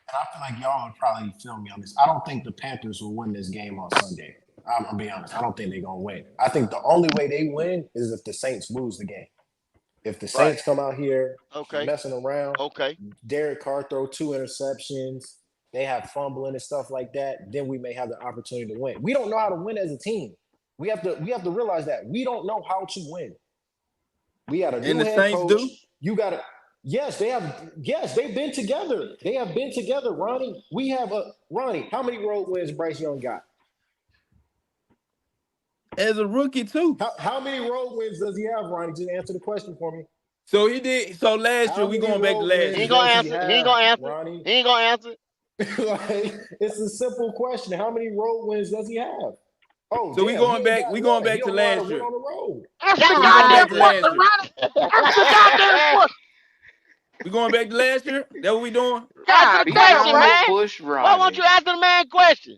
and I feel like y'all would probably feel me on this. I don't think the Panthers will win this game on Sunday. I'm gonna be honest. I don't think they're gonna win. I think the only way they win is if the Saints lose the game. If the Right. Saints come out here Okay. messing around, Okay. Derek Carr throw 2 interceptions, they have fumbling and stuff like that, then we may have the opportunity to win. We don't know how to win as a team. We have to realize that we don't know how to win. We got a And new the head Saints coach. do. You got to. Yes, they have. Yes, they've been together. They have been together, Ronnie. We have a Ronnie. How many road wins Bryce Young got? As a rookie too. How many road wins does he have, Ronnie? Just answer the question for me. So he did. So last year How we many going back to road last He wins ain't year. gonna does he answer. He ain't have, gonna answer. Ronnie? He ain't gonna answer. Like, it's a simple question. How many road wins does he have? Oh, So we damn, he going ain't back. got We going none. He back to don't know how to last win year. on the road. Answer the So we God going back goddamn to damn. last question, year. Ronnie. Answer the goddamn question. We going back to last year. That what we doing? Answer God the damn, question, bro. Beyond man. Bush Why won't Ronnie. you answer the man question?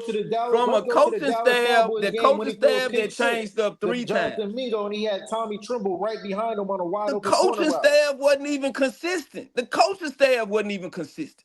coach from a coaching staff, the game when coaching he threw a staff pick that six changed up to 3 times. Jonathan Mingo, and he had Tommy Trimble right behind him on a wide The open corner coaching route. staff wasn't even consistent. The coaching staff wasn't even consistent.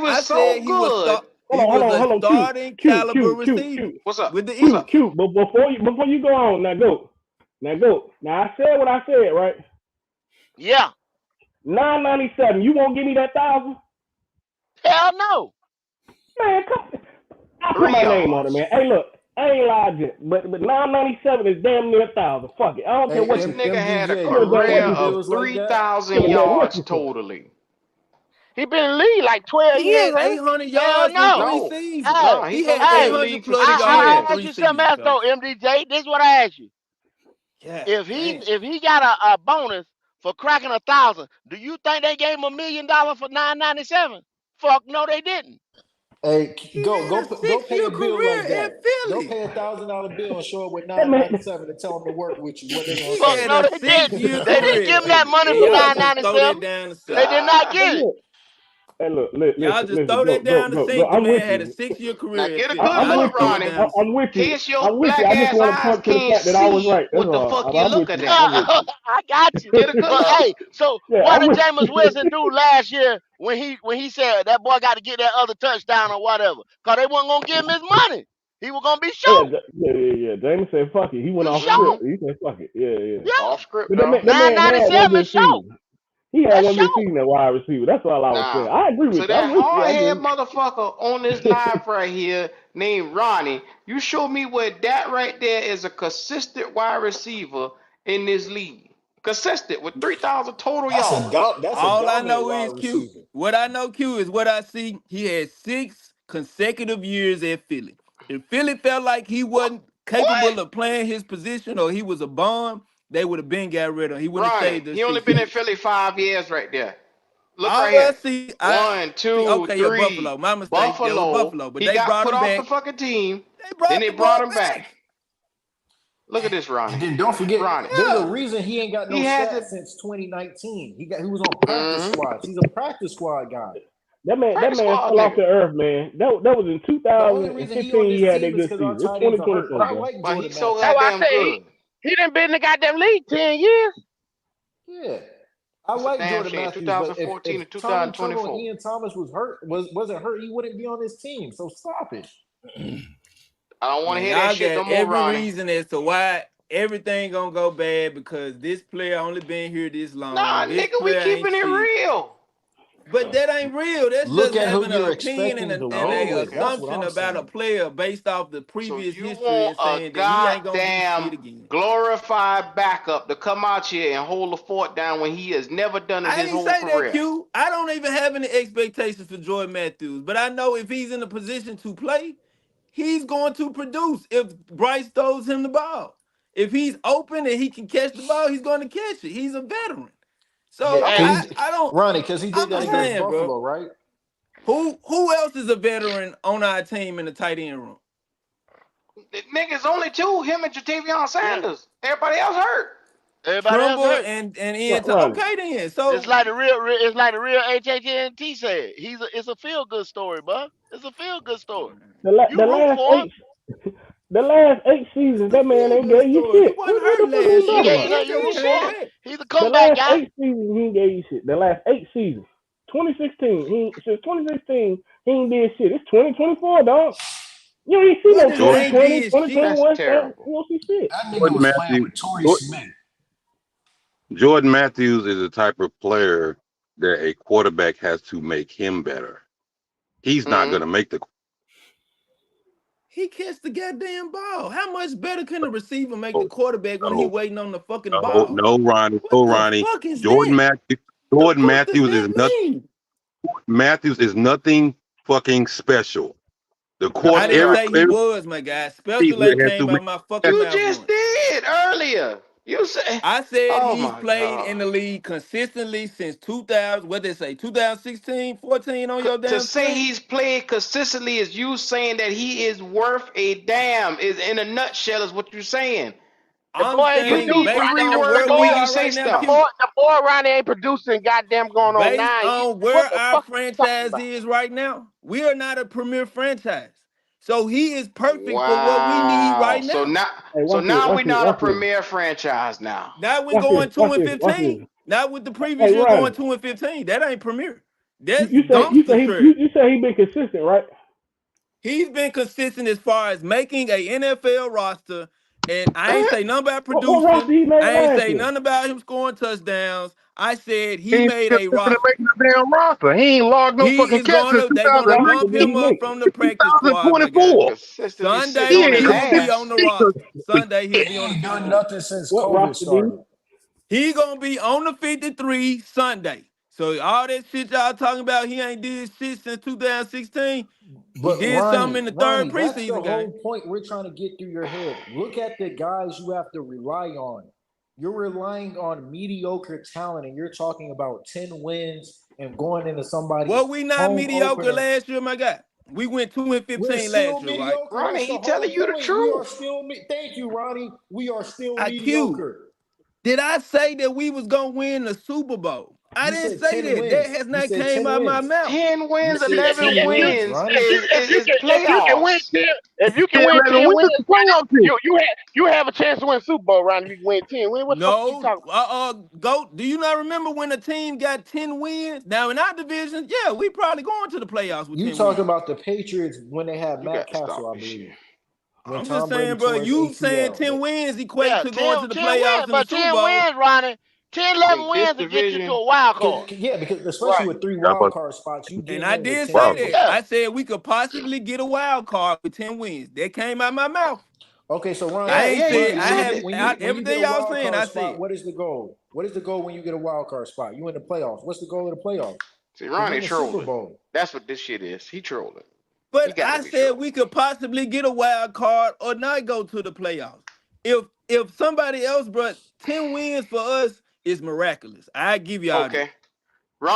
was I said so he was good. start. He was a Hold on. Cute, starting caliber receiver cute, What's up? with the What's cute, up? Eagles. cute. But before you go on, now go. Now go. Now I said what I said, right? Yeah. 997. You won't give me that 1,000? Hell no. Man, come. I put 3 my name on it, yards. man. Hey, look, I ain't lying, but 997 is damn near 1,000. Fuck it. I don't care Hey, what This you nigga say. had a MDJ, Give a you damn career what paying you say. of bills like that? 3,000 Give a damn what yards you say. totally. He been in the league like 12 He years, had ain't 800 Hell yards in no. 3 No, seasons. Hey, no, He he's had only been in the hey, 800 league for plus 6 I yards in years. ask 3 you something seasons, else though, fellas. MDJ. This is what I ask you. Yeah, If damn. he got a bonus for cracking 1,000, do you think they gave him $1 million for 997? Fuck no, they didn't. Hey, He go had a go pay 6-year a bill like career at that. Go Philly. pay $1,000 bill and show up with That man, 997 and tell them to work with you. What they gonna He Fuck say? had no, a they didn't. 6-year They didn't career give at him that Philly. money And for look, y'all just throw that 997. down the They center. did not hey, get it. look. Hey, look, Y'all just listen, throw that down the go. sink. The I'm with man had a you. 6-year Now career at get a Philly. good I'm Y'all with look, just throw you. it Ronnie. down the center. I'm with you. Case your I'm with you. black I just ass want to eyes point to the can't fact that I was see right. That's what the all. fuck you I'm with looking you. at. I'm with you. I got you. Get a good But look. hey, so Yeah, what I'm did with Jameis you. Winston do last year when he said that boy got to get that other touchdown or whatever? Cause they wasn't gonna give him his money. He was gonna be Yeah, short. yeah. James said, "Fuck it." He went You off short. Mm-hmm. script. He said, "Fuck it." Yeah. Yeah. Off script, But dog. that man had one 997 good short. season. He had That's one good short. season at wide receiver. That's all I was saying. Now, I agree so with you. I'm that with you. hard I head agree. motherfucker on this live right here named Ronnie, you show me where that right there is a consistent wide receiver in this league. Consistent with 3,000 total yards. That's a All I dominant know wide is Q. receiver. What I know, Q, is what I see. He had 6 consecutive years at Philly. If Philly felt like he What? wasn't What? capable of playing his position or he was a bum, they would have been got rid of him. He wouldn't have Ronnie, stayed there he only 6 been in years. Philly 5 years right there. Look right All I here. see, One, two, okay, yeah, Buffalo. three. My mistake. That was Buffalo. Buffalo. But He they got brought put him off the back. fucking team. They Then brought they the boy brought him back. back. Look at this, And Ronnie. then don't forget, Ronnie. there's a Yeah. reason he ain't got no He stats hasn't. since 2019. He was on practice Mm-hmm. squads. He's a practice squad guy. That Practice man squad fell off nigga. the earth, man. That was in The only reason he 2015. on He this had that team is good because our season. It's tight ends are hurt. But 2024, I bro. like But Jordan he's so Matthews. That's why I goddamn say good. he done been in the goddamn league 10 years. Yeah. I That's a like damn Jordan shame. Matthews, but if 2014 to Tommy Turtle and 2024. Ian Thomas wasn't hurt, he wouldn't be on this team. So stop it. I don't want to Man, hear that y'all shit no got more, every Ronnie. reason as to why everything gonna go bad because this player only been here this Nah, long. This nigga, we player ain't keeping it shit. real. But that ain't real. That's Look just at who having an you're opinion expecting to and win a Oh, with. okay. That's what assumption I'm about a saying. player based off the So previous you history want and a saying that he ain't gonna do shit goddamn again. glorified backup to come out here and hold the fort down when he has never done it I his ain't whole say that, career. Q. I don't even have any expectations for Jordan Matthews, but I know if he's in a position to play, he's going to produce if Bryce throws him the ball. If he's open and he can catch the ball, he's going to catch it. He's a veteran. So Yeah, Okay. because I don't. Ronnie, because he did I'm that just against saying, bro. Buffalo, right? Who else is a veteran on our team in the tight end room? Niggas only two, him and Jatavion Yeah. Sanders. Everybody else hurt. Everybody else Trumbull hurt. and Ian. Ronnie, Okay, then. It's So like the real HHNT said. It's a feel good story, bro. It's a feel good story. You the root last for him. the last 8 seasons, it's a that man feel ain't good gave you story. He shit. wasn't What hurt the fuck are you last He talking year. gave about? no, He you just root came for him. back. He's a The comeback last guy. 8 seasons, he ain't gave you shit. The last 8 seasons, 2016, since 2016, he ain't did shit. It's 2024, dog. You ain't see What no is Jordan, 2020, ain't did shit? That's 2021 stats. terrible. You don't see shit. That nigga Jordan was playing Matthews, with Torrey Jordan, Smith. Jordan Matthews is the type of player that a quarterback has to make him better. He's not Mm-hmm. going to make the. He catch the goddamn ball. How much better can the receiver make the quarterback when he No, waiting on the fucking no, ball? no, Ronnie, What no, the Ronnie. fuck is Jordan that? Matthews, The Jordan fuck does Matthews is that nothing. mean? Matthews is nothing fucking special. The I quarter, didn't Okay. say he every was, my guy. Special receiver ain't has came to out make of my fucking better. You mouth just once. did earlier. You said, I said oh he's my played in God. the league consistently since 2000. What they say, 2016, 14 on your To damn say screen? he's played consistently is you saying that he is worth a damn. Is in a nutshell is what you're saying. The I'm boy ain't You saying need produced. based three on words where the way we you are say right now, The stuff. Q. boy, the boy Ronnie ain't producing goddamn going on Based 9 years. on What where the our fuck are you talking franchise about? is right now, we are not a premier franchise. So he is perfect for what we need Wow. right So now. now, Hey, so watch this, now watch we're this, not a watch this, premier franchise now. Now we watch this, going 2 watch and this, watch 15. this. Not with the previous Hey, year going Ronnie, 2 and 15. That ain't premier. you, That's you say you dumpster say trash. you say he been consistent, right? He's been consistent as far as making a NFL roster And I ain't say nothing about What roster producing. he made I ain't last say year? nothing about him scoring touchdowns. I said He he ain't made still a listening to roster. making the damn roster. He ain't logged no He fucking is catch since they gonna Roster 2019 bump did he him up make? from the practice squad, my guy. to 2024. Consistently sitting He Sunday on ain't his he gonna be on ass. the consistent. roster. Sunday he'll be He on the ain't done 53. nothing since What COVID roster did he? started. He gonna be on the 53 Sunday. So all that shit y'all talking about, he ain't did shit since 2016. He But did something in the third That's the preseason game. whole point we're trying to get through your head. Look at the guys you have to rely on. You're relying on mediocre talent, and you're talking about 10 wins and going into somebody's Well, we not home mediocre opener. last year, my guy. We went 2 and We're 15 still last year, right? mediocre. Ronnie, That's he the telling whole you the point. We are truth. still. Thank you, Ronnie. We are still IQ. mediocre. Did I say that we was gonna win the Super Bowl? I You didn't said say 10 that. That wins. has You not said came 10 out of my wins. mouth. 10 You wins, said 11 10 wins, wins Ronnie. is If you can win playoffs. 10, if you can 10, win 11 10 wins wins, the playoff team. you have a chance to win Super Bowl, Ronnie. If you can win 10 wins, what the fuck are you No, talking about? Goat. Do you not remember when a team got 10 wins? Now in our division, yeah, we probably going to the playoffs with You 10 talking wins. about the Patriots when they had You Matt got to stop Castle, I this shit. believe. When I'm just Tom Brady saying, bro, tore his you saying ACL. 10 wins equate Yeah, to going to the 10 playoffs wins, in the but Super 10 Bowl. wins, Ronnie. 10, 11 Think this wins to get you to division, a wild Because card. yeah, because especially Right. with three Yeah, wild but card spots, you And getting I in with did 10 say problem. that. wins. Yeah. I said we could possibly get a wild card with 10 wins. That came out my mouth. Okay, so I Ronnie, ain't said you Ronnie, I when said you have it. when you when you get everything a y'all wild saying, card I spot, said. what is the goal? What is the goal when you get a wild card spot? You in the playoffs. What's the goal of the playoffs? See, To Ronnie win the Super trolling. Bowl. That's what this shit is. He trolling. He But got to I be said trolling. we could possibly get a wild card or not go to the playoffs. If somebody else brought 10 wins for us, it's miraculous. I give y'all that. Okay.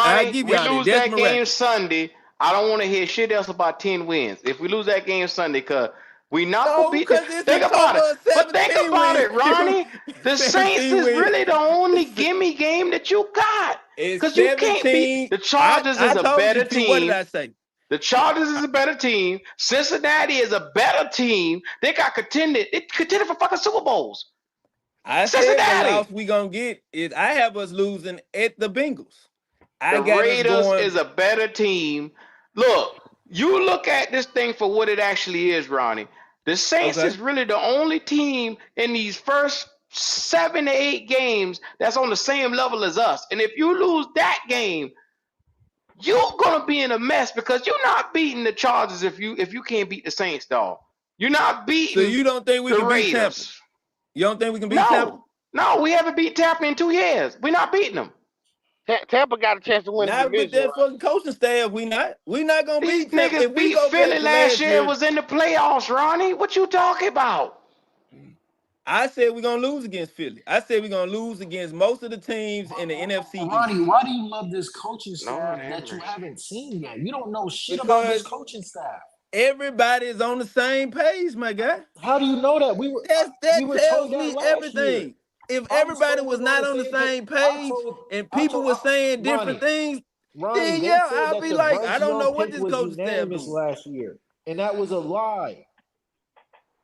I Ronnie, give we y'all that. lose That's that game miraculous. Sunday. I don't want to hear shit else about 10 wins. If we lose that game Sunday, because we not going to No, beat the. because it's a Think about total it. of But think 17 about wins. it, Ronnie. The Saints 17 is wins. really the only gimme game that you got. It's Because you can't beat. 17. The I, Chargers is I a told you, better Q, what did team. I say? The Chargers is a better team. Cincinnati is a better team. They got contended. They contended for fucking Super Bowls. I said the Cincinnati. loss we gonna get is I have us losing at the Bengals. I The got us Raiders going. is a better team. Look, you look at this thing for what it actually is, Ronnie. The Saints Okay. is really the only team in these first 7 to 8 games that's on the same level as us. And if you lose that game, you're gonna be in a mess because you're not beating the Chargers if you can't beat the Saints, dog. You're not So beating you don't think we the can beat Tampa? Raiders. You don't think we can beat Tampa? No, no, we haven't beat Tampa in 2 years. We're not beating them. Tampa got a chance to win the Not with division, that right? fucking coaching staff. We not. We not gonna These beat Tampa. If niggas we beat go back Philly to last last year. year, Was in the playoffs, Ronnie. What you talking about? I said we're gonna lose against Philly. I said we're gonna lose against most of the teams in the NFC Ronnie, East why do you love this coaching Lord staff have that you mercy. haven't seen yet? You don't know shit about this because coaching staff. everybody is on the same page, my guy. How do you know that? We That were tells told that me last year. everything. If I was everybody told we was was on not the on the same page. same page and people were saying different Ronnie, things, Ronnie, then they yeah, said I'll that be the like, I Bryce don't Young know what pick this was coaching staff unanimous doing. last year, and that was a lie.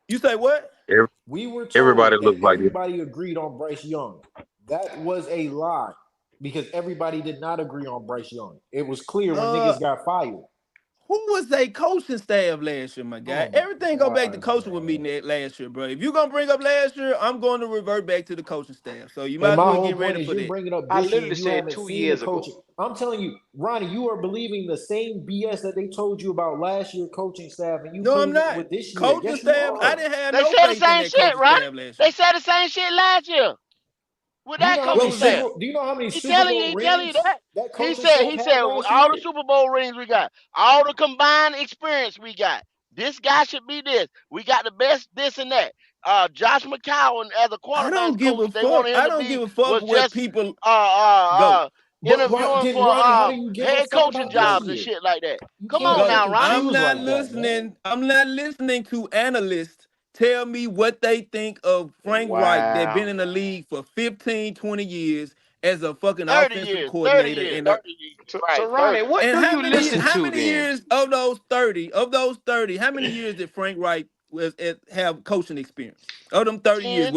You say what? Every, We were everybody told that looks like this. everybody agreed on Bryce Young. That was a lie because everybody did not agree on Bryce Young. It was clear when Uh, niggas got fired. who was they coaching staff last year, my guy? Oh my Everything go back to God, coaching with me bro. last year, bro. If you gonna bring up last year, I'm going to revert back to the coaching staff. So you might And as my well whole get point ready is for you're that. bringing up I this year literally and you said haven't two seen the years ago. coaching. I'm telling you, Ronnie, you are believing the same BS that they told you about last year coaching staff, and you No, I'm putting it not. with this year. Coaching Yes, you staff, I are. didn't have They no said the faith in same that shit, coaching right? staff last They year. said the same shit last year with Do you that know how What coaching many was that? staff. super? Do you know how many He Super telling you, Bowl he telling you rings that. that He coaching said, staff he had said, last all the year? Super Bowl rings we got, all the combined experience we got. This guy should be this. We got the best this and that. Josh McCown as a I quarterbacks don't give coach, a they fuck. wanted him I to don't be give a fuck was what just people uh uh go. uh But interviewing then for Ronnie, how do you give a head fuck coaching about this jobs and year? shit like that. You Come can't on pick now, Go. and Ronnie. I'm choose not like that, man. listening. I'm not listening to analysts tell me what they think of Frank Reich that been Wow. in the league for 15, 20 years as a fucking 30 offensive years, 30 coordinator years. in a 30, So right? Ronnie, 30. what and do you listen how to many then? years of those 30, how many years did Frank Reich have coaching experience? Of them 30 years, 10,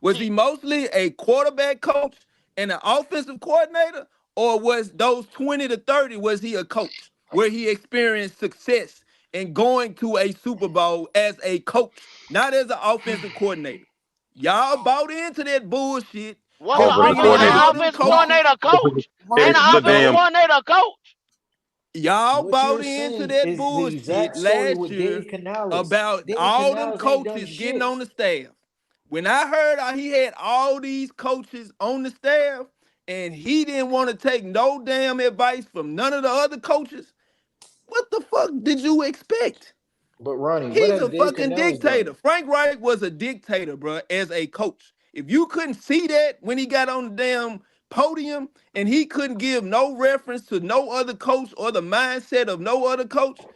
was he mostly a quarterback coach and an offensive coordinator, or was those 20 to 30 was he a coach where he experienced success and going to a Super Bowl as a coach, not as an offensive coordinator. Y'all bought into that bullshit What's of an Offensive bringing in coordinator. all them offensive coaches. coordinator coach? Ain't It's an Ronnie, a offensive damn. coordinator a coach? Y'all what bought you're into saying that is the bullshit exact story last with year Dave Canales. about Dave all them Canales ain't done coaches getting shit. on the staff. When I heard he had all these coaches on the staff and he didn't want to take no damn advice from none of the other coaches, what the fuck did you expect? But Ronnie, what He's has a Dave fucking Canales done? dictator. Frank Reich was a dictator, bro, as a coach. If you couldn't see that when he got on the damn podium and he couldn't give no reference to no other coach or the mindset of no other coach,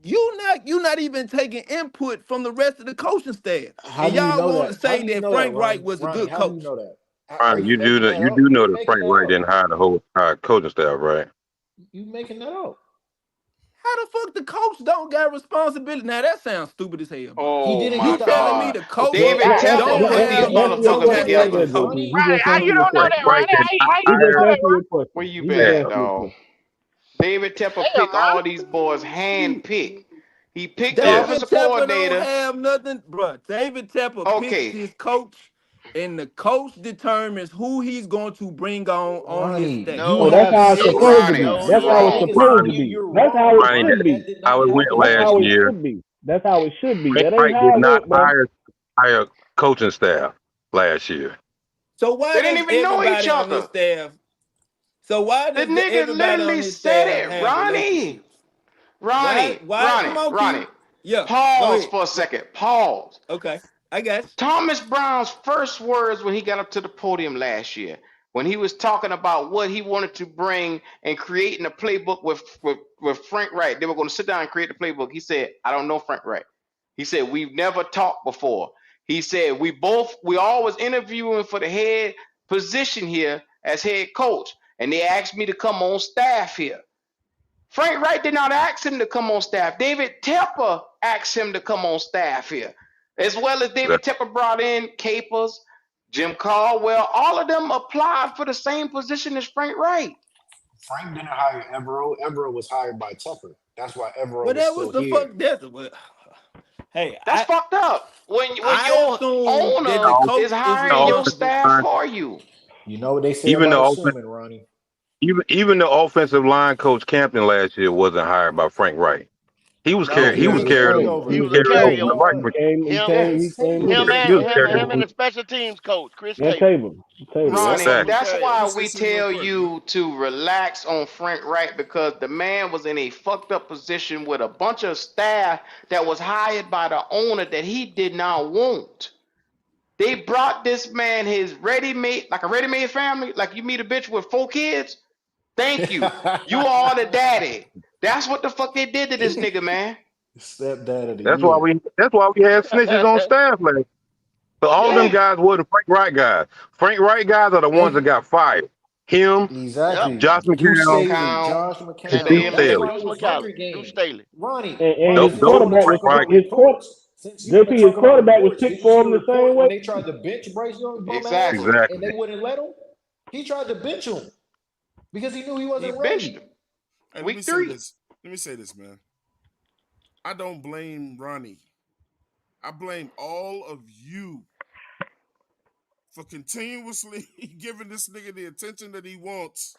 you not even taking input from the rest of the coaching staff. How And do you y'all know want to that? How say do you that know that, Frank Reich Ronnie? was a Ronnie, good how do you coach. know that? Are Ronnie, you you do making know that up? you know You that making Frank that Wright up? didn't hire the whole coaching staff, right? You making that up? How the fuck the coach don't got responsibility? Now that sounds stupid as hell, bro. He Oh didn't my You get the telling me God. the coach Well, David that Tepper that put that these that answer ain't your no motherfuckers question way, like together. that, JP. Ronnie. He Right? just How answered you your don't know Frank that, question. Wright Ronnie? didn't How you He don't just know hire. that, answered your Where question. you He just been, Yeah, answered your dog? question. David Tepper Ronnie? picked Damn, all Ronnie. these boys hand picked. He picked the yeah. David offensive Tepper don't coordinator. have nothing, bro. David Tepper picks Okay, his coach, and the coach determines who he's going to bring on his Ronnie, staff. you Oh, No, that's have how it's he six. supposed to Ronnie, be. no, That's you how it's wrong. Nigga, supposed to Ronnie, be. you're That's wrong. how it Ronnie, should Ronnie, be. that did how not it went happen. That's last how it year. should be. That's how it should be. Frank That ain't Wright did how it not went, bro. hire coaching staff last year. So why they didn't does even know each everybody on this other. staff? So why The does nigga everybody on literally this said staff it. have Ronnie, relationships? Why? Ronnie, Why? Ronnie, Come on, Ronnie. Q. Yeah, go Pause ahead. for a second. Pause. Okay, I got you. Thomas Brown's first words when he got up to the podium last year, when he was talking about what he wanted to bring and creating a playbook with Frank Wright. They were going to sit down and create the playbook. He said, I don't know Frank Wright. He said, we've never talked before. He said, we always interviewing for the head position here as head coach. And they asked me to come on staff here. Frank Wright did not ask him to come on staff. David Tepper asked him to come on staff here. As well as That- David Tepper brought in Capers, Jim Caldwell. All of them applied for the same position as Frank Wright. Frank didn't hire Evero. Evero was hired by Tupper. That's why Evero Well, was that was still the here. fuck. That's well, hey, That's I fucked up. When I your assume that owner the the is coach is hiring your offensive responsible. staff line, for you. You know what they say even about the offen- assuming, Ronnie. even the offensive line coach Campton last year wasn't hired by Frank Wright. No, He he He was was a was carried over. carryover. He He was was a carried over No, to carryover. Mike. Uh, Him, he yes, came Saban with was it. a He was carried him, over. and carryover. the special teams coach Chris And Cable. Table. Ronnie, Both of Exactly. them that's carried. why Let me say we something real tell quick. you to relax on Frank Wright because the man was in a fucked up position with a bunch of staff that was hired by the owner that he did not want. They brought this man his ready-made, like a ready-made family, like you meet a bitch with 4 kids. Thank you. You are the daddy. That's what the fuck they did to this nigga, man. Stepdad of the That's why year. we had snitches on staff last. But all of them Yeah. guys were the Frank Wright guys. Frank Wright guys are the ones that And got fired. Him, Yep. exactly. Josh Deuce Deuce McCown, Staley, McCown, Josh And McCown. Deuce That's Staley. Staley. why Deuce it was McCallum, Hunger Deuce Games. Staley. Ronnie, and Ronnie, Those, his since those you were want to quarterback was talk Frank Wright about his guys. court. reports, since you want to JP, his talk about quarterback was reports, picked did you for see the him the same report way. when they tried to bench Bryce Young bum ass Exactly. and Exactly. they wouldn't let him? He tried to bench him because he knew he He wasn't benched ready. him. Hey, let me Week say 3. this. Let me say this, man. I don't blame Ronnie. I blame all of you for continuously giving this nigga the attention that he wants.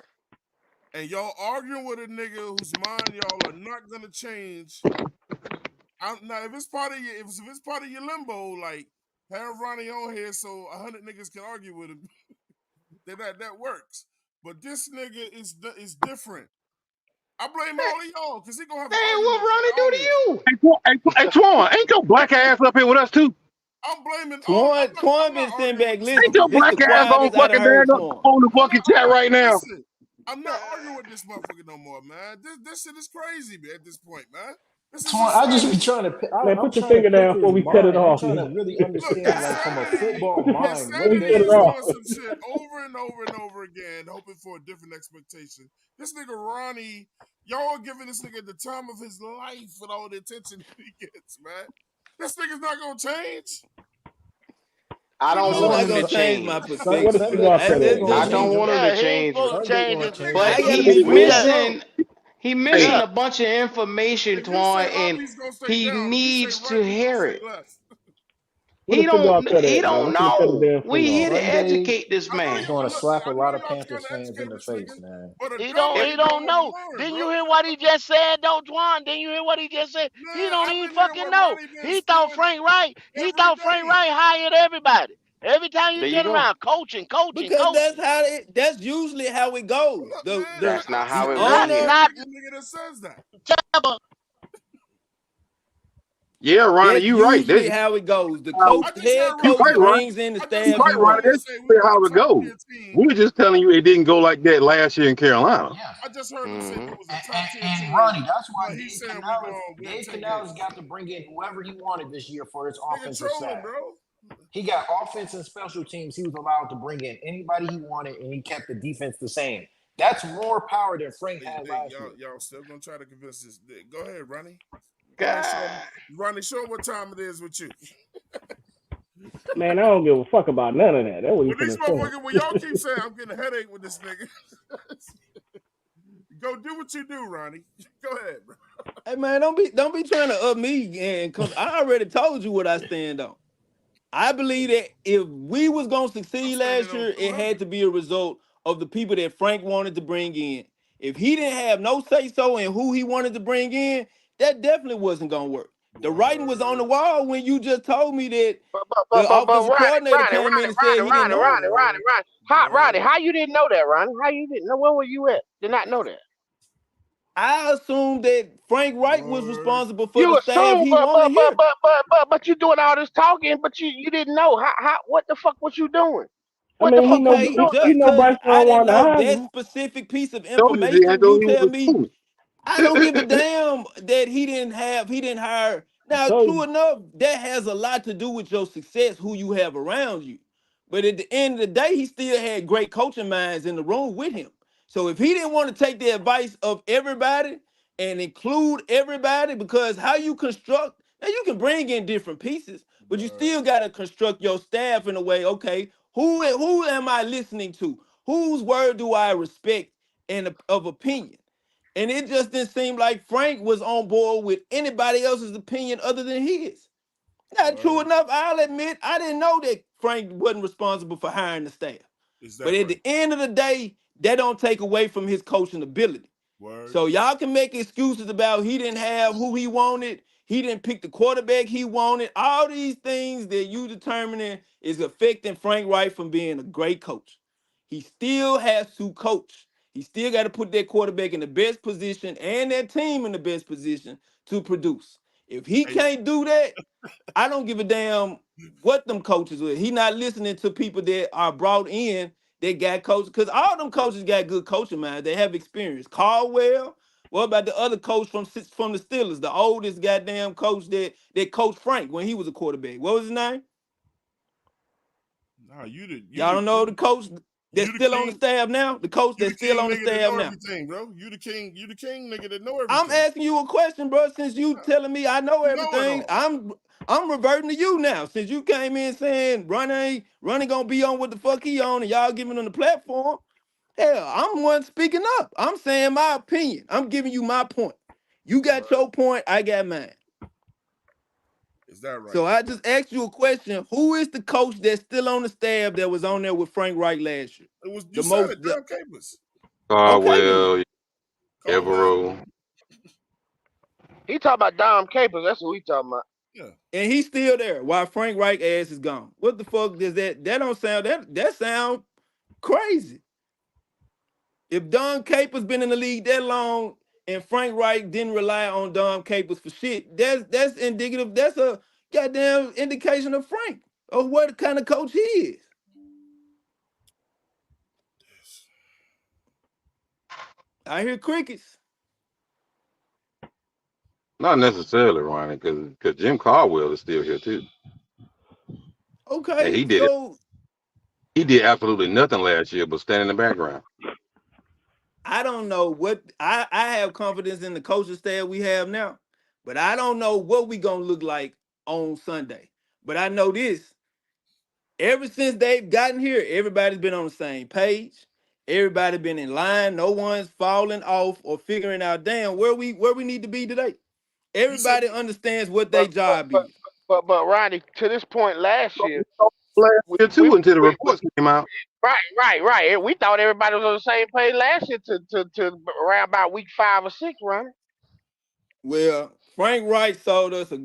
And y'all arguing with a nigga whose mind y'all are not gonna change. Now, if it's part of your, if it's part of your limbo, like have Ronnie on here so 100 niggas can argue with him, then that works. But this nigga is different. I blame all of y'all because he gonna have an Hey, what argument with Ronnie the do to audience. you? Hey, Twan, ain't your black ass up here with us too? I'm blaming all. I'm Twan not been sitting arguing with back this Ain't listening. your This motherfucker the black no more. ass on quietest I done fucking heard down Twan. on the I'm fucking not chat arguing. right now? Listen, I'm not arguing with this motherfucker no more, man. This shit is crazy, man. At this point, man, this is I just be insanity. trying to. Man, I'm put your trying to finger pick down before his we cut it mind. I'm off, trying to man. really Look, understand, like from a football mind, what Before we this cut Insanity it is is. off. doing some shit over and over and over again, hoping for a different expectation. This nigga Ronnie, y'all giving this nigga the time of his life with all the attention he gets, man. This nigga's not gonna change. I He don't It's want not him to gonna So, change my change. Where the perspective, bro. cigar cut That's at, Sunday that's gonna I just man? don't change me. want him. him to Yeah, change, bro. But Sunday Change gonna it. change But I him. gotta he's be We real. just missing He Hey, missing Yeah. a bunch of information, If you say Twan, up, and he's gonna stay he down. If you say needs to right, he's gonna hear stay it. left. Where the football cut He at, man? don't I'm finna cut the know. damn We finger here off. to Sunday educate this I know is man. going to look, slap a I know lot of y'all trying Panthers to fans in educate the this face, nigga, man. but a He dumb don't. If He nigga don't don't want to know. learn, Didn't bro. you hear what he just said, though, Juan? Didn't you hear what he just said? He Man, don't I've even been hearing fucking what know. Ronnie been He thought spewing Frank Wright. He every thought Frank day. Wright hired everybody. Every time you there you turn go. around, coaching, coaching, Because coaching. that's usually how it goes. Look, The man, the That's not I the how it never work Not, heard here. owner a not fucking nigga that says that. ever. yeah, Ronnie, that's you right. usually That's how it goes. The how I coach, just head heard you Ronnie coach right, say. Ronnie. brings in the I just You staff heard he right, Ronnie. Ronnie wants. just That's say we how wasn't it trying to goes. be a team. We're just telling you it didn't go like that last year in Carolina. Yeah. I just heard him say we Hmm was a And, top and, tier and team, Ronnie, that's why but he's Dave saying we Canales, gonna win Dave 10 Canales games. got to bring in whoever he wanted this year for his Nigga offensive trolling, staff. bro. He got offense and special teams. He was allowed to bring in anybody he wanted, and he kept the defense the same. That's more power than Frank had last year. Y'all still gonna try to convince this. Go ahead, Ronnie. Go ahead, show him. God. Ronnie, show him what time it is with you. Man, I don't give a fuck about none of that. That's what he When these finna say. motherfuckers, when y'all keep saying I'm getting a headache with this nigga, go do what you do, Ronnie. Go ahead, bro. Hey man, don't be trying to up me and come. I already told you what I stand on. I believe that if we was gonna I'm succeed standing last on year, it 200. had to be a result of the people that Frank wanted to bring in. If he didn't have no say so in who he wanted to bring in, that definitely wasn't gonna work. The writing was on the Word. wall when you just told me that But the offensive Ronnie, coordinator Ronnie, came in Ronnie, and said Ronnie, he didn't Ronnie, know it. Ronnie, Ronnie, Word. Ronnie. Ronnie, Word. how you didn't know that, Ronnie? How you didn't know? Where were you at? Did not know that. I assumed that Frank Wright was Word. responsible for the You staff assume, he wanted here. but you doing all this talking, but you didn't know how what the fuck was you doing? I What the mean, fuck was you Okay, doing? he just know because Bryce I Young didn't won the know that Heisman. specific piece of Told you, information, D'Angelo, you he was tell a me student. I don't give a damn that he didn't hire. I Now, told true you. enough, that has a lot to do with your success, who you have around you. But at the end of the day, he still had great coaching minds in the room with him. So if he didn't want to take the advice of everybody and include everybody, because how you construct, now you can bring in different pieces, but you Word. still got to construct your staff in a way, okay, who am I listening to? Whose word do I respect and of opinion? And it just didn't seem like Frank was on board with anybody else's opinion other than his. Now, true Word. enough, I'll admit I didn't know that Frank wasn't responsible for hiring the staff. Is But that at right? the end of the day, that don't take away from his coaching ability. Word. So y'all can make excuses about he didn't have who he wanted, he didn't pick the quarterback he wanted. All these things that you determining is affecting Frank Wright from being a great coach. He still has to coach. He still got to put that quarterback in the best position and that team in the best position to produce. If he Hey, can't do that, I don't give a damn what them coaches are. He not listening to people that are brought in that got coaches, because all them coaches got good coaching minds. They have experience. Caldwell. What about the other coach from the Steelers, the oldest goddamn coach that coached Frank when he was a quarterback? What was his name? nah, Y'all don't know the coach that's you the still on the king. staff now? The coach You the that's still king on the nigga that staff know now. everything, bro. You the king nigga that know I'm everything. asking you a question, bro. Since you telling me I know You know it everything, all. I'm reverting to you now. Since you came in saying Ronnie gonna be on what the fuck he on, and y'all giving him the platform. Hell, I'm one speaking up. I'm saying my opinion. I'm giving you my point. You got Word. your point. I got mine. Is that right? So I just asked you a question. Who is the coach that's still on the staff that was on there with Frank Wright last year? It was you The said most. it, Dom Capers. Okay then. Caldwell, Caldwell. Evero. He talking about Dom Capers. That's what we talking about. Yeah. And he's still there while Frank Reich ass is gone. What the fuck does that? That don't sound that sound crazy. If Don Capers been in the league that long and Frank Reich didn't rely on Don Capers for shit, that's indicative. That's a goddamn indication of Frank of what kind of coach he is. I hear crickets. Not necessarily, Ronnie, because Jim Caldwell is still here too, and Okay, so he did absolutely nothing last year but stand in the background. I don't know what I have confidence in the coaching staff we have now, but I don't know what we gonna look like on Sunday. But I know this. Ever since they've gotten here, everybody's been on the same page. Everybody been in line. No one's falling off or figuring out, damn, where we need to be today. You said Everybody understands what their But but job but is. but Ronnie, to this point last year, Last we year we, too, until the we reports came out. right. We thought everybody was on the same page last year to around about week 5 or 6, Ronnie. Well, Frank Wright sold us a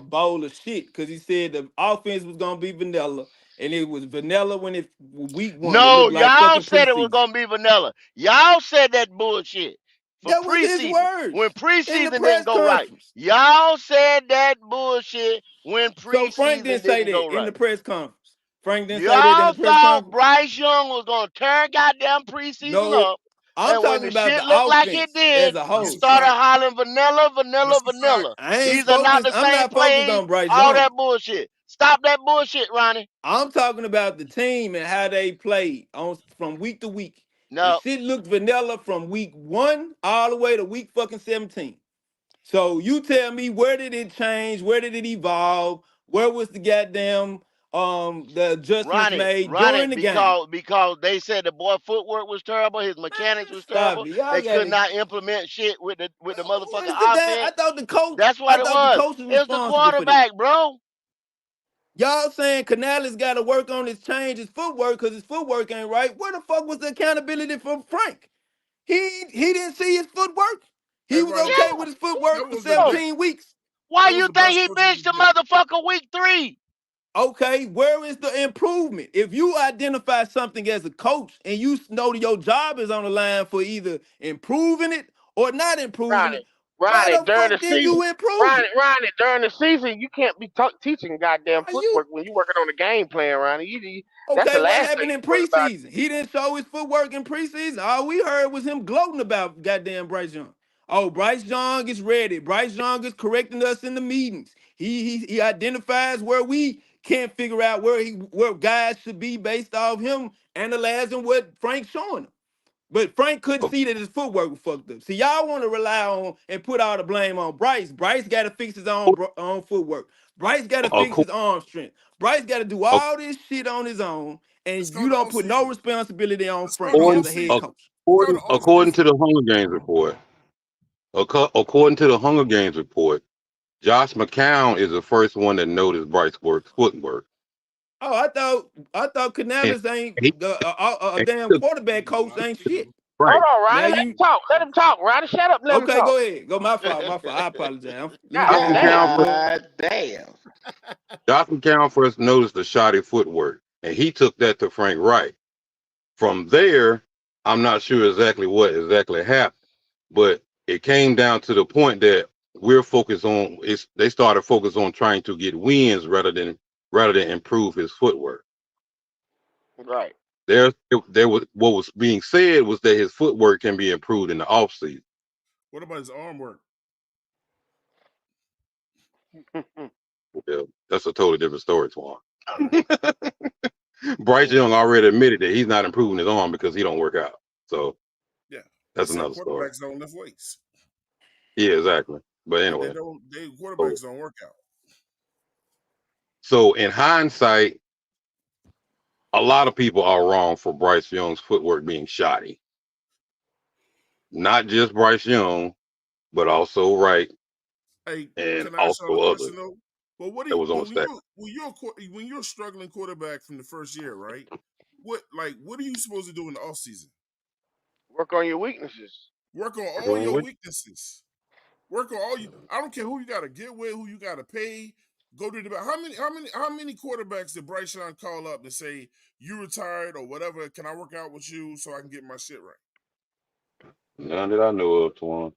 bowl of shit because he said the offense was gonna be vanilla, and it was vanilla when it week 1. It No, looked like y'all fucking said it was preseason. gonna be vanilla. Y'all said that bullshit for That was his preseason when words in the preseason didn't press go right. conference. Y'all said that bullshit when So Frank preseason didn't say didn't go that in right. the press conference. Frank didn't say that in Y'all the press thought conference. Bryce Young was gonna tear goddamn preseason No, up, I'm and when talking the about shit the looked like it offense as did, a that's you a whole. started fact. hollering vanilla, vanilla, That's a fact. vanilla. I ain't These are not focused. the I'm same not focused plays. on Bryce All Young. that bullshit. Stop that bullshit, Ronnie. I'm talking about the team and how they played on from week to week. The No, shit looked vanilla from week 1 all the way to week fucking 17. So you tell me, where did it change? Where did it evolve? Where was the goddamn the adjustments made Ronnie, during the game? because they said the boy footwork was terrible, his mechanics Man, was stop terrible. it. Y'all They got could it. not implement shit with the Who motherfucking is the guy? offense. That's I what it thought the was. coach was It's the responsible for that. quarterback, bro. Y'all saying Canales got to work on his change his footwork because his footwork ain't right. Where the fuck was the accountability from Frank? He didn't see his footwork. Hey He was Ronnie, okay Yeah. with his that footwork for was the best. 17 weeks. Why That was you the think best he coaching we benched the get. motherfucker week 3? Okay, where is the improvement? If you identify something as a coach and you know your job is on the line for either improving it or not improving Ronnie, it, why the during the fuck didn't season, you improve it? Ronnie, during the season, you can't be teaching goddamn Are you footwork when you working on the game plan, Ronnie. That's the okay? What last thing happened in you worry about. preseason? He didn't show his footwork in preseason. All we heard was him gloating about goddamn Bryce Young. Oh, Bryce Young is ready. Bryce Young is correcting us in the meetings. He identifies where we can't figure out where guys should be based off him analyzing what Frank's showing him. But Frank couldn't see that his footwork was fucked up. See, y'all want to rely on and put all the blame on Bryce. Bryce got to fix his own footwork. Bryce got to fix According, his arm strength. Bryce got to do all this shit on his own, It's and you called the don't off put no season. responsibility on It's called Frank the as off a head season. coach. It's called the off according season. to the Hunger Games report, according to the Hunger Games report, Josh McCown is the first one that noticed Bryce work's footwork, Oh, I thought and Canales ain't he, a and damn he took quarterback No, coach I ain't think shit. so. Hold right. on, Now Ronnie. Let him you talk. Let him talk, Ronnie. Shut up. Let him okay? talk. Go ahead. Go my fault. My fault. I apologize. Let me Josh go on mute. McCown, Let me go. Damn. Josh McCown first noticed the shoddy footwork, and he took that to Frank Wright. From there, I'm not sure exactly what exactly happened, but it came down to the point that we're focused on. They started focused on trying to get wins rather than improve his footwork. Right. There was what was being said was that his footwork can be improved in the offseason. What about his arm work? Well, that's a totally different story, Twan. Bryce Young already admitted that he's not improving his arm because he don't work out. So Yeah, they that's say another story. quarterbacks don't lift weights, Yeah, exactly. But and they anyway, don't. They so quarterbacks don't work out. so in hindsight, a lot of people are wrong for Bryce Young's footwork being shoddy. Not just Bryce Young, but also Wright Hey, and can I ask y'all a also others question though? Well, what do that you, was on staff. when you're a struggling quarterback from the first year, right? What are you supposed to do in the off season? Work on your weaknesses. Work on all Doing your what? weaknesses. Work on all you. I don't care who you got to get with, who you got to pay. Go to the how many quarterbacks did Bryce Young call up and say you retired or whatever? Can I work out with you so I can get my shit right? None that I know of, Twan.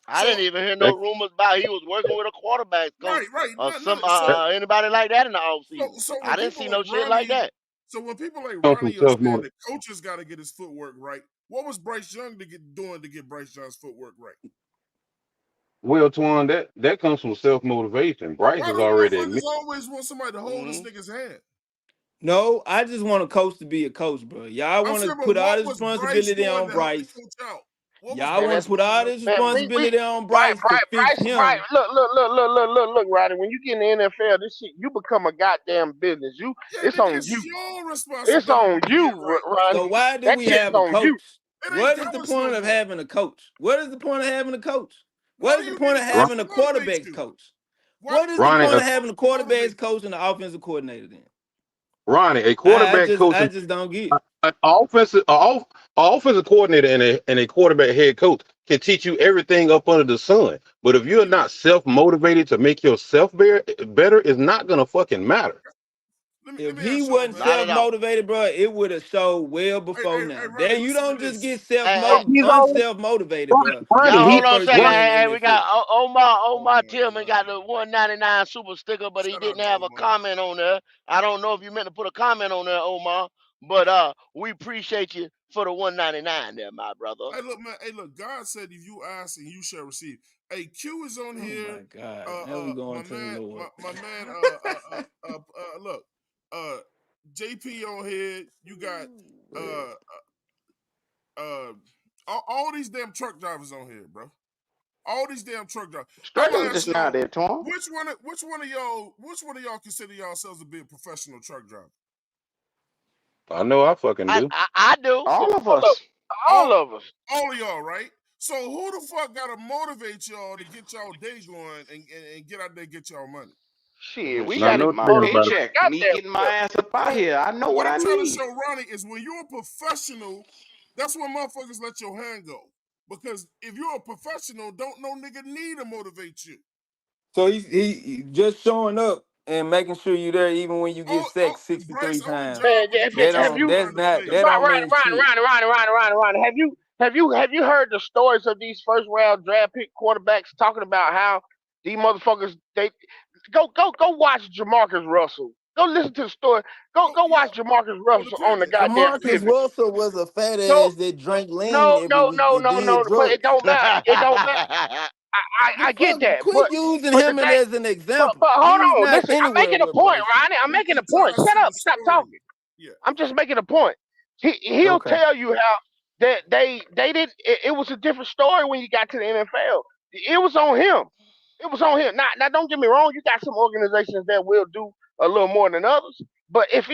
I So didn't even hear no That, rumors about he was working with a quarterback coach right, or some that anybody like that in the so offseason. so I when didn't people see like no shit like Ronnie, that. so when people like comes from Ronnie are self saying motive. that coaches got to get his footwork right, what was Bryce Young doing to get Bryce Young's footwork right? Well, Twan, that comes from self motivation. Bryce Why has do already motherfuckers admitted. always want somebody to hold this Hmm. nigga's hand? No, I just want a coach to be a coach, bro. Y'all I'm want to saying, but put all what this was Bryce responsibility doing on to help the Bryce. coach out? What was Y'all Man, want Bryce to that's put doing, all bro? this man. We responsibility on Bryce, Bryce to Bryce, fix Bryce. him. Look, Roddy. When you get in the NFL, this shit, you become a goddamn business. Yeah, It's on it's you. your It's responsibility on to you, get right, brother. So Ronnie. why do That we shit's have a on you. coach? It ain't What is the Dallas no point of more. having a coach? What is the point of having a coach? Why What do is the you need point a of coach Ron- having to a motivate quarterbacks you? coach? Why What do is you the need a point Ronnie, of having coach a to motivate quarterbacks you? coach and an offensive coordinator then? Ronnie, a I quarterback just coach I and just don't get it. an offensive coordinator and a quarterback head coach can teach you everything up under the sun. But if you're not self motivated to make yourself better, it's not gonna fucking matter. Let If me he ask y'all, wasn't man. Not self at all. motivated, bro, it would have showed well before Hey, now. There, Ronnie, you listen to don't just this. get Hey, He's always unself motivated, bro. Ronnie. y'all When you hold He on a first second. get Ronnie, in the Hey, we got NFL. Oh Omar my Tillman God, got the 199 super sticker, but he shout out didn't to have a Omar. comment on there. I don't know if you meant to put a comment on there, Omar, but we appreciate you for the 199 there, my brother. Hey, look, man. Hey, look. God said, "If you ask, and you shall receive." Hey, Q is on Oh here. my God. Now we going My to the man, Lord. my man. Look. Uh, JP on here. You got Man. uh all these damn truck drivers on here, bro. All these damn truck drivers. I'm Struggle gonna was ask just now y'all, there, Tom. which one of y'all consider yourselves to be a professional truck driver? I know I fucking I do. I, I do. All of All of, us. All all of us. all of y'all, right? So who the fuck gotta motivate y'all to get y'all day going and get out there and get y'all money? Shit, we I got to know be My three motivated. about it. paycheck, me Goddamn getting my self. ass up out So here. I know what what I'm I trying to need. show Ronnie is when you're a professional, that's when motherfuckers let your hand go. Because if you're a professional, don't no nigga need to motivate you. So he just showing up and making sure you there even when you get All sacked 63 Bryce only times. job Man, is to That get you have from don't you, that's line to not play. that don't mean shit. Ronnie. Have you heard the stories of these first round draft pick quarterbacks talking about how these motherfuckers they go watch Jamarcus Russell. Go listen to the story. Oh Go yeah, watch Jamarcus oh the Russell on the pivot. goddamn Jamarcus pivot. Russell was a fat No, ass that drank lean every week and no. did But it drugs. don't matter. It don't matter. The I get fuck, that. quit using But the him and thing, as an example. but hold He's on. not Listen, I'm anywhere making a with point, Bryce Young. Ronnie. I'm making a He point. tries to Shut see up. the Stop story. talking. Yeah. I'm just making a point. He'll Okay. tell you how that they didn't. It was a different story when you got to the NFL. It was on him. It was on him. Now, don't get me wrong. You got some organizations that will do a little more than others. But if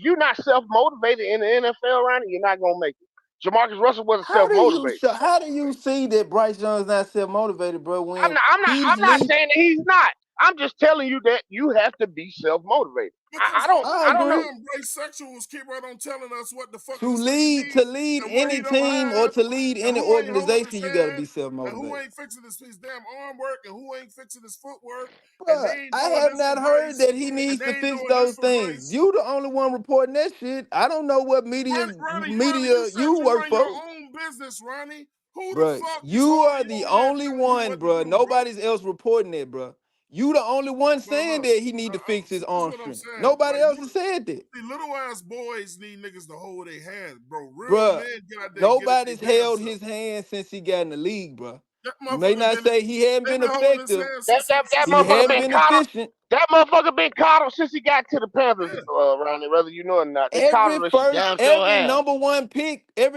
you're not self motivated in the NFL, Ronnie, you're not gonna make it. Jamarcus Russell wasn't self motivated. How do you see that Bryce Young's not self motivated, bro? When he's I'm not lead, saying that he's not. I'm just telling you that you have to be self motivated. Because I I don't know. agree. damn Bryce sexuals keep right on telling us what the fuck To this nigga lead need to lead and what he any don't team or have to lead and any who ain't holding his organization, you got to hand be self and who motivated. ain't fixing his damn arm work and who ain't fixing his footwork and they But ain't I doing have this for not heard Bryce that he and needs they to ain't fix doing this those for things. Bryce. You the only one reporting that shit. I don't know what Ronnie, you said you you work run your for. own business, Ronnie. Who the Bruh, fuck is you holding are your the hand only telling you one, what to bruh. do, bro? Nobody's else reporting it, bruh. You the only one Bro, saying look, that he need to fix his see, this is arm what I'm strength. saying. Nobody Like, else has said that. see, little ass boys need niggas to hold their hand, bro. Real Bruh, men get out there and get it nobody's their damn held self. his hand since he got in the league, bruh. That You may motherfucker not been say he hadn't they been been holding his effective. hand That since he He was motherfucker hadn't been been young. coddled. efficient. That motherfucker been coddled since he got to the Panthers, Yeah. Ronnie. Whether you know it or not, they coddled the shit. He damn sure Every have.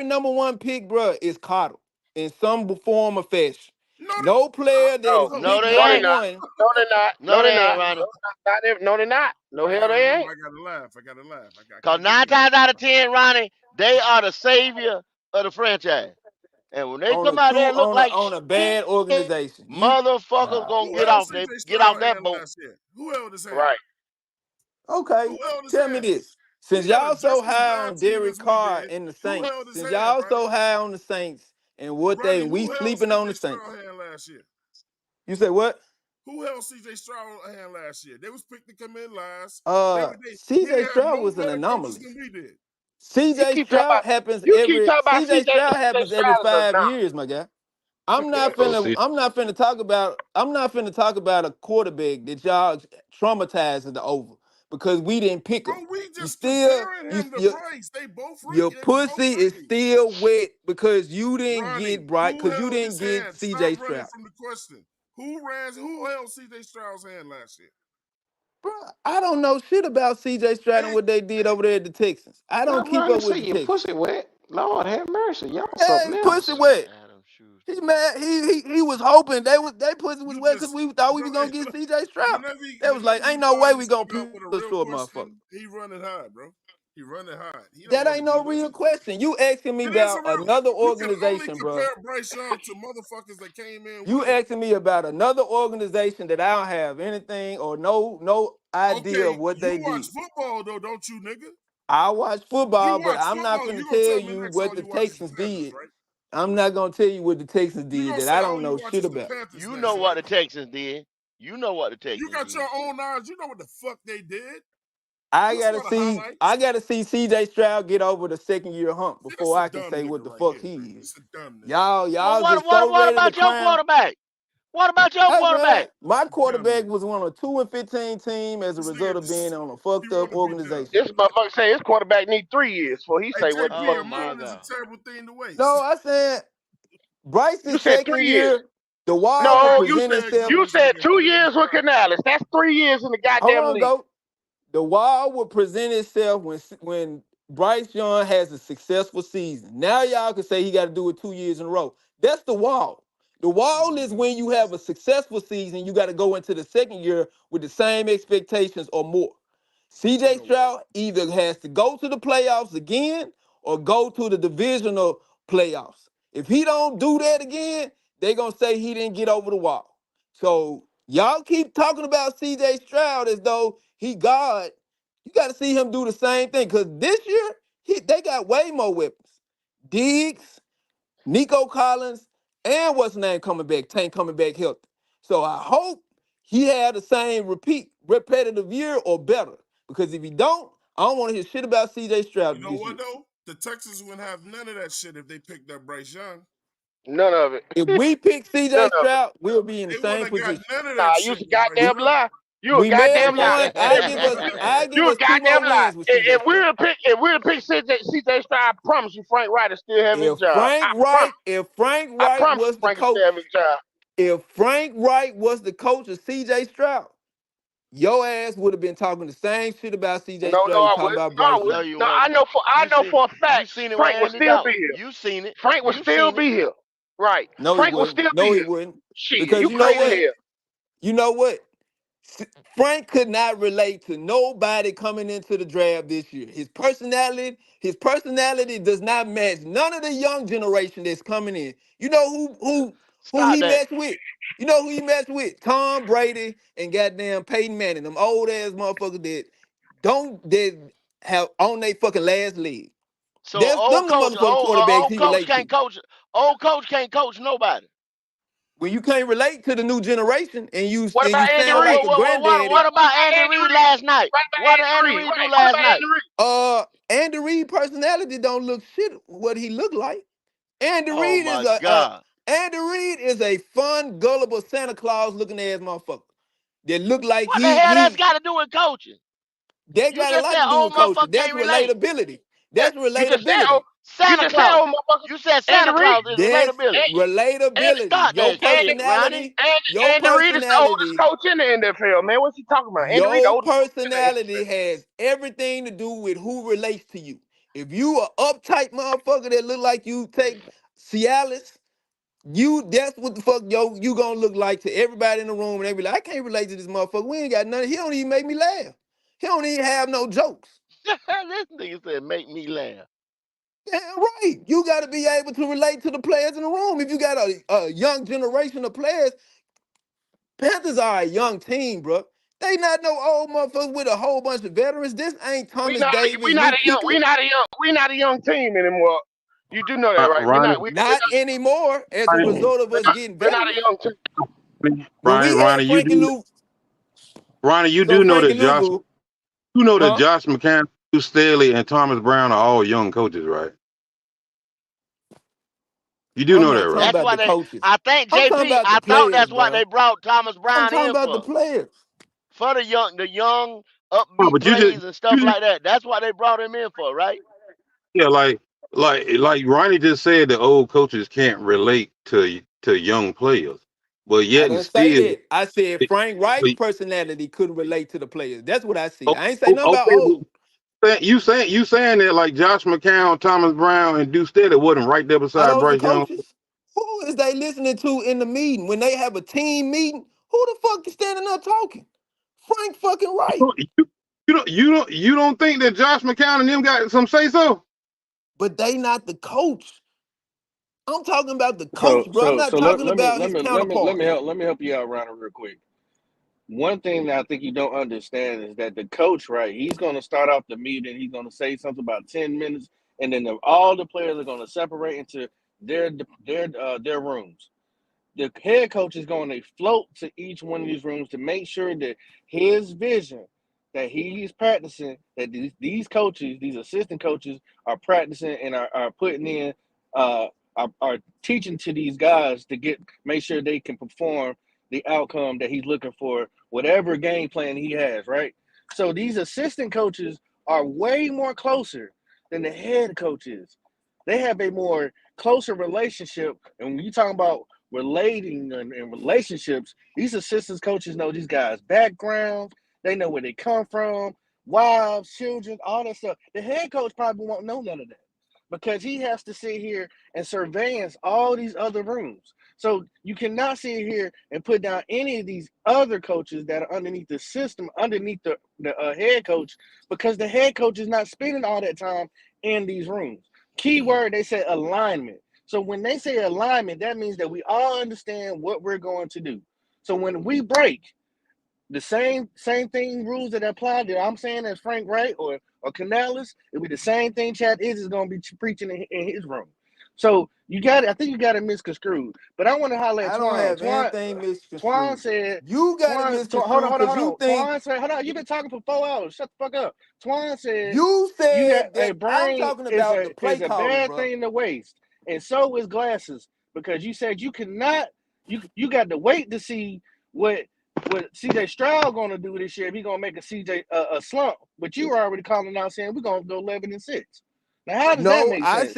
number one pick, bruh, is coddled in some form or fashion. No, No player that is No, No, picked they no, number they ain't. not. one. No, they not. No, No, they they ain't, not. Ronnie. No, they not. No, I hell, gotta they remember. ain't. I gotta laugh. I gotta laugh. I Cause can't get nine mad. times out of ten, Ronnie, they are the savior of the franchise. And when they come out there and look like On a shit, bad organization. motherfuckers Nah. gonna Who held CJ get off Stroud that hand boat. last year? Who held his hand? Right. Who Okay, held his tell me hand? this. We Since got a y'all so just as high bad on team Derek as we Carr did. and the Who Saints, held his since hand, y'all Ronnie? so high on the Saints and Ronnie, we who held sleeping on the CJ Saints. Stroud hand last year? You say what? Who held CJ Stroud hand last year? They was picked to come in last. He CJ had Stroud more was an better coaches anomaly. than we did. You keep talking about CJ Stroud CJ happens every Stroud as a 5 years, my guy. So see, I'm not finna talk about a quarterback that y'all traumatized over because we didn't pick him. Bro, we You just still comparing you him to your Bryce. They both your they was both pussy is rookies. still wet because you didn't Ronnie, get Bright who because you held didn't his get hand? Stop CJ running Stroud. from the question. Who held CJ Stroud's hand last year? Bro, I don't know shit about CJ Stroud and Hey, what they did over there at the Texans. I don't Not keep Ronnie up say with the your Texans. pussy wet. Lord have mercy. Y'all Yeah, something his pussy else. wet. He mad. He was hoping they pussy was You wet because just, we thought we bro. was gonna get C.J. Stroud. They was like, Whenever ain't you no way find we this gonna nigga up with a push real to a motherfucker. question, he running hard, bro. He running hard. He don't That want to ain't no do real this. question. You asking me It is about a real. another You can only organization, bro. compare Bryce Young to motherfuckers that came in You winning. asking me about another organization that I don't have anything or no idea of Okay, what they you watch did. football though, don't you, nigga? I watch You football, but watch I'm not football. gonna You gonna tell tell me you next what all the you watch is the Texans Panthers, did. right? I'm not gonna tell you what the Texans You did gonna that say I all don't you know watch shit is the about. Panthers You next, know what right? the Texans did. You know what the You Texans got did. your own knowledge. You know what the fuck they did. I You saw gotta the see. highlights. I gotta see C.J. Stroud get over the second year hump See, this before a I can dumb say nigga what the right fuck here, he bro. is. This a dumb nigga. Well, Y'all what just what so what ready to about your crown. quarterback? What about your Hey quarterback? man, my Dumb quarterback nigga. was on a 2-15 team as a This result nigga, of being on a he fucked up want to be dumb. organization. This motherfucker say his quarterback need 3 years before he Hey, say what the JP, fuck Oh a he my doing. moment is a God. terrible thing to No, waste. I said You Bryce's said second 3 years. year, the wall will No, You present said itself. give you this said nigga a two chance to years with try. Canales. That's 3 years in the Hold goddamn on, league. go. The wall will present itself when Bryce Young has a successful season. Now y'all can say he got to do it 2 years in a row. That's the wall. The Come wall on, is man. when you have a successful season, you got to go into the second year with the same expectations or more. You CJ know what? Stroud either has to go to the playoffs again or go to the divisional playoffs. If he don't do that again, they going to say he didn't get over the wall. So y'all keep talking about CJ Stroud as though he God. You got to see him do the same thing because this year they got way more weapons. Diggs, Nico Collins, and what's his name coming back, Tank coming back healthy. So I hope he had the same repetitive year or better. Because if he don't, I don't want to hear shit about CJ You Stroud know this what year. though? The Texans wouldn't have none of that shit if they picked up Bryce Young. None of it. If we pick None CJ of it. Stroud, we'll be in the They wouldn't same have got position. none of Nah, that you shit a with Bryce We, goddamn Young. lie. You a we may have goddamn lie. won. I give You a us 2 more goddamn lie. wins with CJ Stroud. If we'd have picked CJ Stroud, I promise you Frank Wright will still have his If job. Frank Wright, if Frank I Wright promise you was the Frank will still coach, have his job. if Frank Wright was the coach of CJ Stroud, your ass would have been talking the same shit about CJ No, Stroud you I talking wouldn't. about No, I Bryce No, Young. wouldn't. you No, wasn't. I know for a You fact seen it with Frank will Andy still be Dalton. here. You seen it. Frank will You still seen it. be here. Right. No, he Frank will wouldn't. still be No, he here. wouldn't. Shit, Because you you know crazy what? here. You know what? Frank could not relate to nobody coming into the draft this year. His personality does not match none of the young generation that's coming in. You know who Stop he that. matched with? You know who he matched with? Tom Brady and goddamn Peyton Manning, them old ass motherfuckers that have on their fucking last leg. So That's them the motherfucking quarterbacks old he coach relate can't to. coach. Old coach can't coach nobody. When you can't relate to the new generation and you What and about you Andy sound Reid? like a granddaddy. What What about about Andy Andy Reid Reid? last night? What about What did Andy Andy Reid? Reid do Right. What last about night? Andy Reid? Andy Reid personality don't look shit what he look like. Andy Oh Reid is my a God. Andy Reid is a fun, gullible Santa Claus looking ass motherfucker. That look like What the hell that's got to do with coaching? that You got a just lot said to do old with coaching. motherfucker That's can't relate. relatability. Yeah. That's relatability. You Santa just said, Claus. oh motherfucker. You said Andy Santa Reid. Claus is That's relatability. relatability. God dang shit, Ronnie. Your Andy Reid is the oldest personality, coach in the NFL, man. What's he talking about? Andy Reid, the your oldest coach in the personality NFL. has everything to do with who relates to you. If you a uptight motherfucker that look like you take Cialis, that's what the fuck you gonna look like to everybody in the room, and they be like, I can't relate to this motherfucker. We ain't got nothing. He don't even make me laugh. He don't even have no jokes. This nigga said make me laugh. Damn right. You gotta be able to relate to the players in the room. If you got a young generation of players, Panthers are a young team, bro. They not no old motherfuckers with a whole bunch of veterans. This ain't We Thomas not Davis, we not a Luke young Kuechly. we not a young team anymore. You do know that, right? Ronnie, Not anymore as a Ronnie, result of us getting we're not a veterans. young team. When we had Ronnie, Frankie Luke, You so do know that Frankie Louvu, huh? Josh McCown, Stu Staley, and Thomas Brown are all young coaches, right? You do I'm know that, not talking right? That's about why the they coaches. I think I'm talking JP, about the I thought players, that's what they bro. brought Thomas I'm Brown talking in about the for. players. For the young Oh, upbeat but you just, plays and stuff you just like that. That's what they brought him in for, right? yeah, like Ronnie just said, the old coaches can't relate to young players, but I yet and didn't say still, that. I said it- Frank Wright's but- personality couldn't relate to the players. That's what I said. o- I ain't say nothing about okay, old. you saying that like Josh McCown, Thomas Brown, and Duke Staley wasn't right there Are beside those the Bryce Young? coaches? Who is they listening to in the meeting when they have a team meeting? Who the fuck is standing up talking? Frank fucking Wright. You don't think that Josh McCown and them got some say so? But they not the coach. I'm talking about the So coach, bro. I'm so not so let, talking let me about let his me let me let counterpart. me help you out, Ronnie, real quick. One thing that I think you don't understand is that the coach, right? He's going to start off the meeting. He's going to say something about 10 minutes, and then all the players are going to separate into their rooms. The head coach is going to float to each one of these rooms to make sure that his vision that he's practicing, that these coaches, these assistant coaches are practicing and are putting in, uh, are teaching to these guys to make sure they can perform the outcome that he's looking for, whatever game plan he has, right? So these assistant coaches are way more closer than the head coaches. They have a more closer relationship. And when you talk about relating and relationships, these assistant coaches know these guys' backgrounds. They know where they come from, wives, children, all that stuff. The head coach probably won't know none of that because he has to sit here and surveillance all these other rooms. So you cannot sit here and put down any of these other coaches that are underneath the system, underneath the head coach, because the head coach is not spending all that time in these rooms. Key word, they say alignment. So when they say alignment, that means that we all understand what we're going to do. So when we break, the same thing rules that apply that I'm saying as Frank Wright or Canales, it'll be the same thing Chad is going to be preaching in his room. So I think you got it misconstrued. But I want to holler at I don't Twan. have anything Twan misconstrued. said, You got it misconstrued hold because on. you think Twan said, hold on, you've been talking for 4 hours. Shut the fuck up. Twan said you you have said a that. I'm brain talking about the play is a calling, bad bro. thing to waste. And so is glasses. Because you said you cannot, you got to wait to see what CJ Stroud gonna do this year if he gonna make a CJ a slump, but you were already calling out saying we're gonna go 11-6. Now, how does that No, make sense?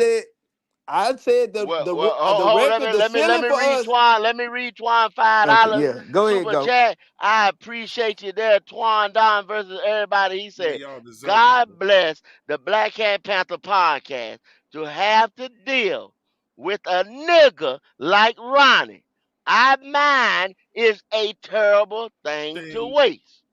I said Well, the hold. Let record, me the let me let ceiling me for read us. Twan. Let me read Twan Okay, $5 yeah, go ahead, super go. chat. I appreciate you there, Twan Don versus everybody. He Man, said, y'all deserve it, "God man. bless the Black Cat Panther podcast to have to deal with a nigga like Ronnie. I mine is a terrible thing to Thing, waste."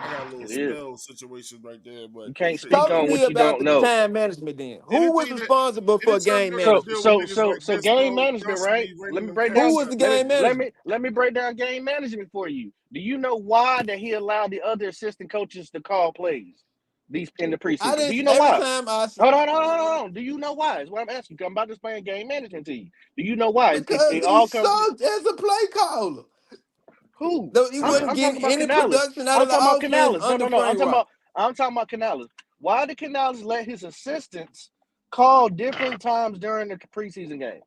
I got a little It is. spell situation right there, but You can't you speak Talk to know, on me what you about don't the know. time management then. Who was anything that responsible for anytime game you got to So management? deal with so niggas so like so this, game bro, management, y'all should right? be Let running me the break damn down. Who was the circles. game management? Let me break down game management for you. Do you know why that he allowed the other assistant coaches to call plays these in the I preseason? Do didn't you know every why? time Hold on. Do you know why? Is what I'm asking you. I'm about to explain game management to you. Do you know why? because It he all comes. sucked as a play caller. Who? No, he wasn't I'm talking getting about any Canales. production out I'm of the talking about offense Canales. under No. Frank Wright. I'm talking about Canales. Why did Canales let his assistants call different times during the preseason game?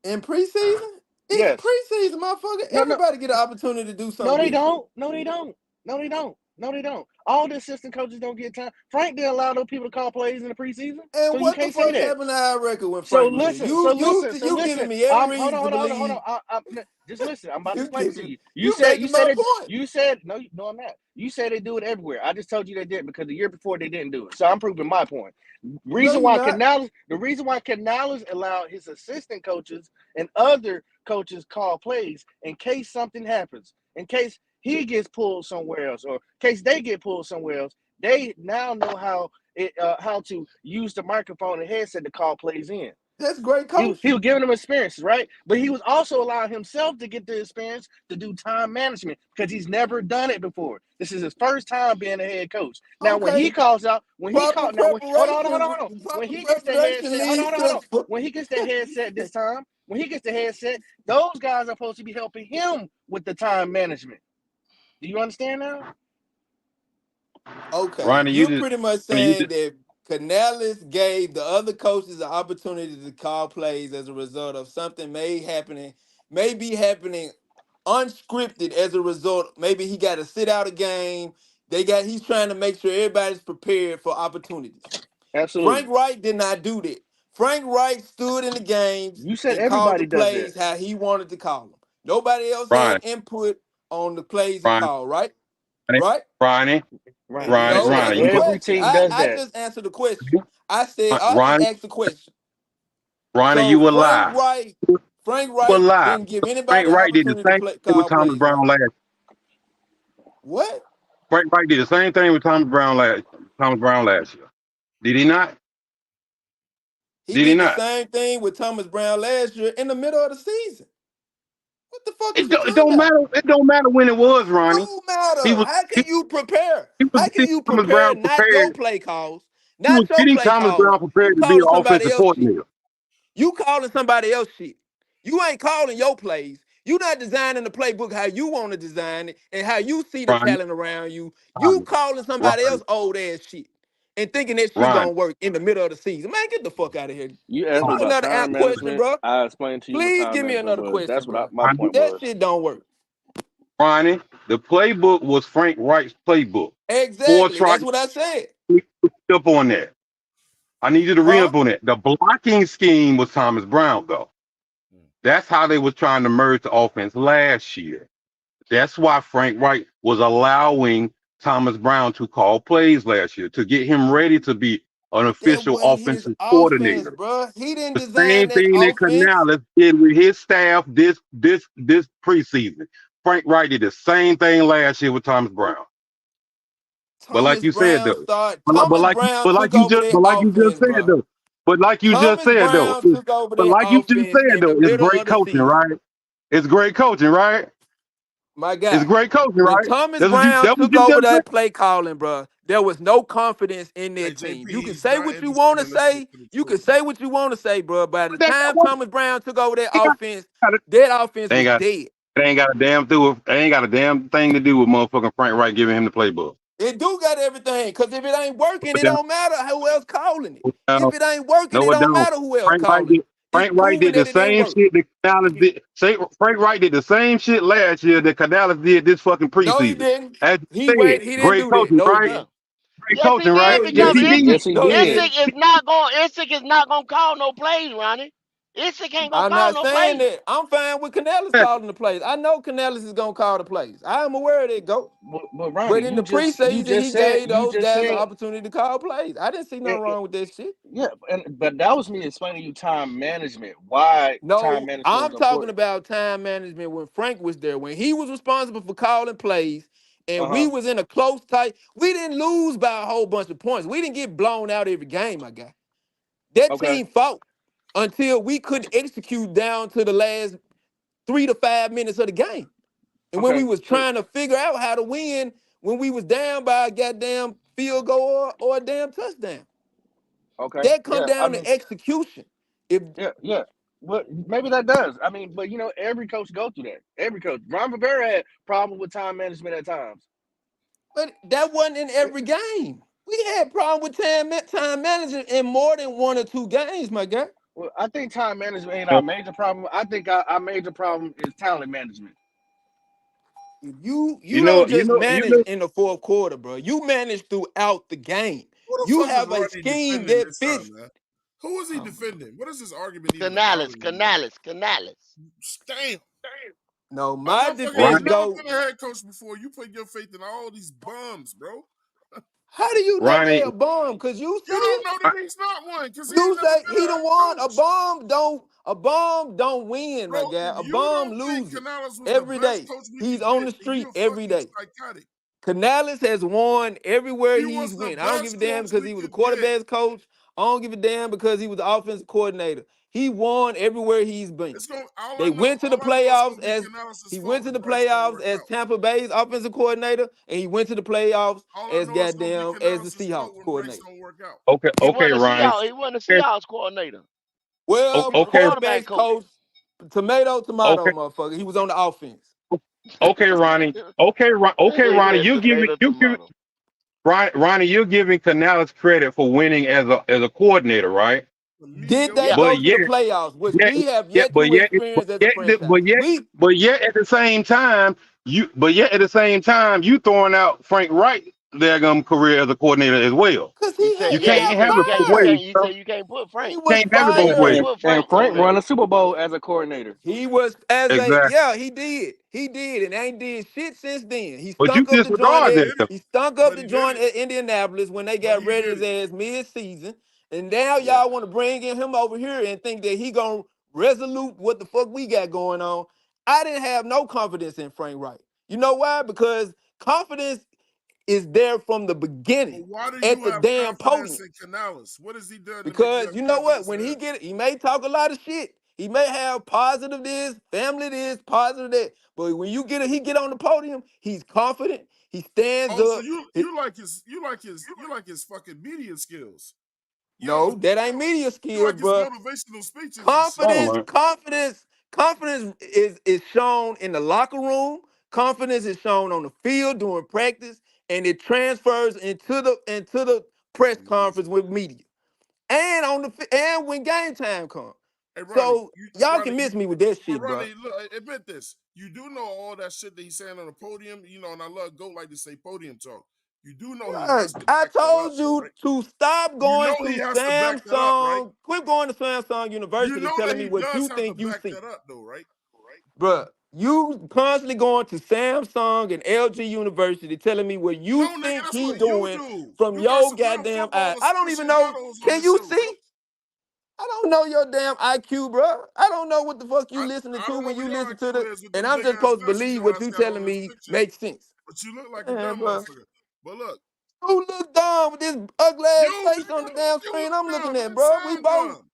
In preseason? It's Yes. preseason, motherfucker. No. Everybody get an opportunity to do No, something they different. don't. No, they don't. No, they don't. No, they don't. All the assistant coaches don't get time. Frank didn't allow those people to call plays in the preseason, so And you what the can't say fuck that. happened to our record when So Frank was here? listen. So listen. So You giving listen. me every Hold reason on. to Hold on. Hold believe on. Just listen. I'm about to you explain it to giving you. you making my point. You said no. No, I'm not. You said they do it everywhere. I just told you they didn't because the year before they didn't do it. So I'm proving my point. No, you not. The reason why Canales allowed his assistant coaches and other coaches call plays in case something happens, in case he gets pulled somewhere else, or in case they get pulled somewhere else. They now know how to use the microphone and headset to call plays in. That's great He coaching. was giving them experiences, right? But he was also allowing himself to get the experience to do time management because he's never done it before. This is his first time being a head coach. Now, when he Okay. calls out, when he Proper called, now, hold on. preparation. When Proper he gets the preparation headset, leads hold on. to When he gets the headset this time, when he gets the headset, those guys are supposed to be helping him with the time management. Do you understand now? Okay, Ronnie, you're pretty much you saying that Canales gave the other coaches the opportunity to call plays as a result of something may be happening unscripted as a result. Maybe he got to sit out a game. He's trying to make sure everybody's prepared for opportunities. Frank Absolutely. Wright did not do that. Frank Wright stood in the games You said and called the everybody does that. plays how he wanted to call them. Nobody else had Ronnie, input on the plays he Ronnie, called, right? Right? Ronnie, You Ronnie, said Answer Ronnie. the You go, every question. team does I that. just answered the question. I Ronnie, just asked the question. Ronnie, So you will lie. Frank You will Wright lie. didn't give Frank anybody an Wright did the opportunity to same play thing with call Thomas plays, right? Brown last. What? Frank Wright did the same thing with Thomas Brown last year. Did he not? He Did he did the not? same thing with Thomas Brown last year in the middle of the season. What the fuck is It you don't, it talking don't about? matter. It don't matter when it was, Ronnie. Do He matter. was How he, can you prepare? he was How can getting you Thomas prepare Brown not your prepared. play calls? He was Not your getting play Thomas calls. Brown You prepared to be an calling somebody offensive else shit. coordinator. You calling somebody else shit. You ain't calling your plays. You not designing the playbook how you want to design it and how you see the Ronnie, talent around you. You Ronnie, calling somebody Ronnie, else old ass shit and thinking that shit Ronnie. gonna work in the middle of the season. Man, get the fuck out of here. You Give asked me me Ronnie. about another time question, management. bro. I explained to you what Please time give me management another was. question, That's what bro. my Ronnie, point That was. shit don't work. Ronnie, the playbook was Frank Wright's playbook. Four Exactly. tries That's what I said. up on that. I need you to read Huh? up on that. The blocking scheme was Thomas Brown, though. That's how they was trying to merge the offense last year. That's why Frank Wright was allowing Thomas Brown to call plays last year to get him ready to be an But that official wasn't his offensive offense, coordinator. bro. He didn't The design same that thing that offense. Canales did with his staff this preseason. Frank Wright did the same thing last year with Thomas Brown. But like Thomas you said Brown though, started. Thomas Brown took over their but like you just offense, said bro. though, but like you just Thomas said though, Brown took over but their like you just offense said in the though, it's middle great of the coaching, season. right? It's great coaching, right? My It's guy, great coaching, when right? Thomas Brown That's what took you over just said. that play calling, bro, there was no confidence in Hey, that team. JP, You can he's say not what you interested want to in listening say. to the You can truth. say what you want to say, bro. By the But that, time what Thomas Brown took over that they offense, got, that offense they ain't was got dead. they ain't got a damn they ain't got a damn thing to do with motherfucking Frank Wright giving him the playbook. It do got everything. Cause if it ain't working, But it now, don't matter who else calling it. If now, it ain't working, no, it it don't don't. matter who else Frank Wright calling did. it. It's Frank Wright proven did the that it didn't same work. shit that Canales did. Frank Wright did the same shit last year that Canales did this fucking No, he preseason. didn't. As He you said, wait. He didn't great do that. coaching, No, he right? Yeah. didn't. Great Yes, he coaching, did right? No, he Yes, because he didn't. did. Yes, he No, he did. didn't. Isick is not going. Isick is not gonna call no plays, Ronnie. Isick ain't gonna I'm call not no saying plays. that. I'm fine with Canellis calling the plays. I know Canellis is gonna call the plays. I am aware of that, go. But Ronnie, But in the preseason, he gave you those just guys an said opportunity to call plays. I didn't see nothing it, wrong with that shit. yeah, but that was me explaining you time management. Why time No, management was I'm talking important. about time management when Frank was there, when he was responsible for calling plays, Uh and we huh. was in a close tight. We didn't lose by a whole bunch of points. We didn't get blown out every game, my guy. That Okay. team fought until we couldn't execute down to the last 3 to 5 minutes of the game. And when we Okay. was So trying to figure out how to win, when we was down by a goddamn field goal or a damn touchdown, okay. that come Yeah. I down mean, to execution. If yeah, yeah. But maybe that does. I mean, but every coach go through that. Every coach. Ron Rivera had problems with time management at times. But that wasn't in every game. We had problem with time management in more than 1 or 2 games, my guy. Well, I think time management ain't our major problem. I think our major problem is talent management. If you You know, don't you just know, you manage know. in the fourth quarter, bro. You manage throughout the game. Who the You fuck is have a Rodney scheme defending that this fits. time, man? Who is he Oh my God. defending? What is this argument even about Canales, anymore? Canales, Canales. Damn. No, A my motherfucker Ron, defense ain't never go. been a head coach before. You put your faith in all these bums, bro. How do you know they Ronnie, a bum? Cause you You see don't it. know that he's not one because he You ain't never say been he a the head one. A coach. bomb don't win, Bro, my guy. if A you bomb don't think loses Canales was the every best day. coach we He's could on get, the then street you're every fucking day. psychotic. Canales has won everywhere He he's was the went. I don't give a best damn coach because we he was a could get. quarterback's coach. I don't give a damn because he was the offensive coordinator. He won everywhere he's been. It's going all They went to the I know it's playoffs gonna be as Canales' he fault went to if the Bryce don't playoffs work as out. Tampa Bay's offensive coordinator, and he went to the playoffs All I as know it's gonna be goddamn as the Canales' fault Seahawks when Bryce coordinator. don't work out. okay, He okay, wasn't a Ronnie. Seahawks. He wasn't a Okay, Seahawks coordinator. Well, He was a okay, quarterback quarterbacks coach. coach, tomato, tomato, okay, motherfucker. He was on the offense. okay, Ronnie. Okay, He Ronnie. said tomato, You give tomato. Ronnie. You're giving Canales credit for winning as a coordinator, right? The Did they Yeah. mediocre. go But to the yet, playoffs, which yet, we have yet, yet to experience as a franchise? We but yet at the same time, you throwing out Frank Wright their career as a coordinator as well. Cause He he said, had You he yeah, can't he got said have you it both can't, you ways, fired. can't, you bro. said you can't put He Frank. was Can't have it both You ways. can't fired. put and Frank on Frank there. won a Super Bowl as a coordinator. He was as a Exactly. yeah, he did. He did and ain't did shit since then. He But you stunk up the joint But he disregard at that did though. it. he stunk up But the he did joint it. at Indianapolis when they But got he ready did his it. ass mid-season. And now Yeah. y'all want to bring in him over here and think that he gonna resolute what the fuck we got going on. I didn't have no confidence in Frank Wright. You know why? Because confidence is there from the But beginning why do at you the have damn confidence podium. in Canales? What has he done to make you Because have you know what? confidence When in he him? get it, he may talk a lot of shit. He may have positive this, family this, positive that. But when you get it, he get on the podium, he's confident. He stands Oh, so up. you like his fucking media skills. You No, don't that ain't media you skills, like his bro. motivational speeches and shit. Confidence, Solomon. confidence, confidence is shown in the locker room. Confidence is shown on the field during practice, and it transfers into the press The media. conference with media, and and when game time comes. Hey Ronnie, So y'all Ronnie, can miss me with that but shit, bro. Ronnie, look, admit this. You do know all that shit that he's saying on the podium, and I love Goat like to say podium talk. You do know he has to I back that up, told though, you right? to stop You going know he to has to back that up, right? Samsung. Quit going to Samsung You University know telling that me he what does you have to think you back see. that up, though, right? Bruh, you constantly going to Samsung and LG University telling me what No, you nigga, think that's he what you doing do. from You got your some real goddamn football eye. I don't even know. aficionados on Can the you show, bro. see? I don't know your damn IQ, bruh. I don't know what the fuck you listening I to don't know when what you your listen to the. IQ is with And them I'm big just ass supposed to glasses believe your what ass you got telling on this me picture. makes sense. But you look like a Man, dumb bruh. motherfucker. But look, Who look dumb with this ugly ass you, face on the nigga, damn you screen look I'm dumb. looking You at, didn't bruh? We sound both. dumb.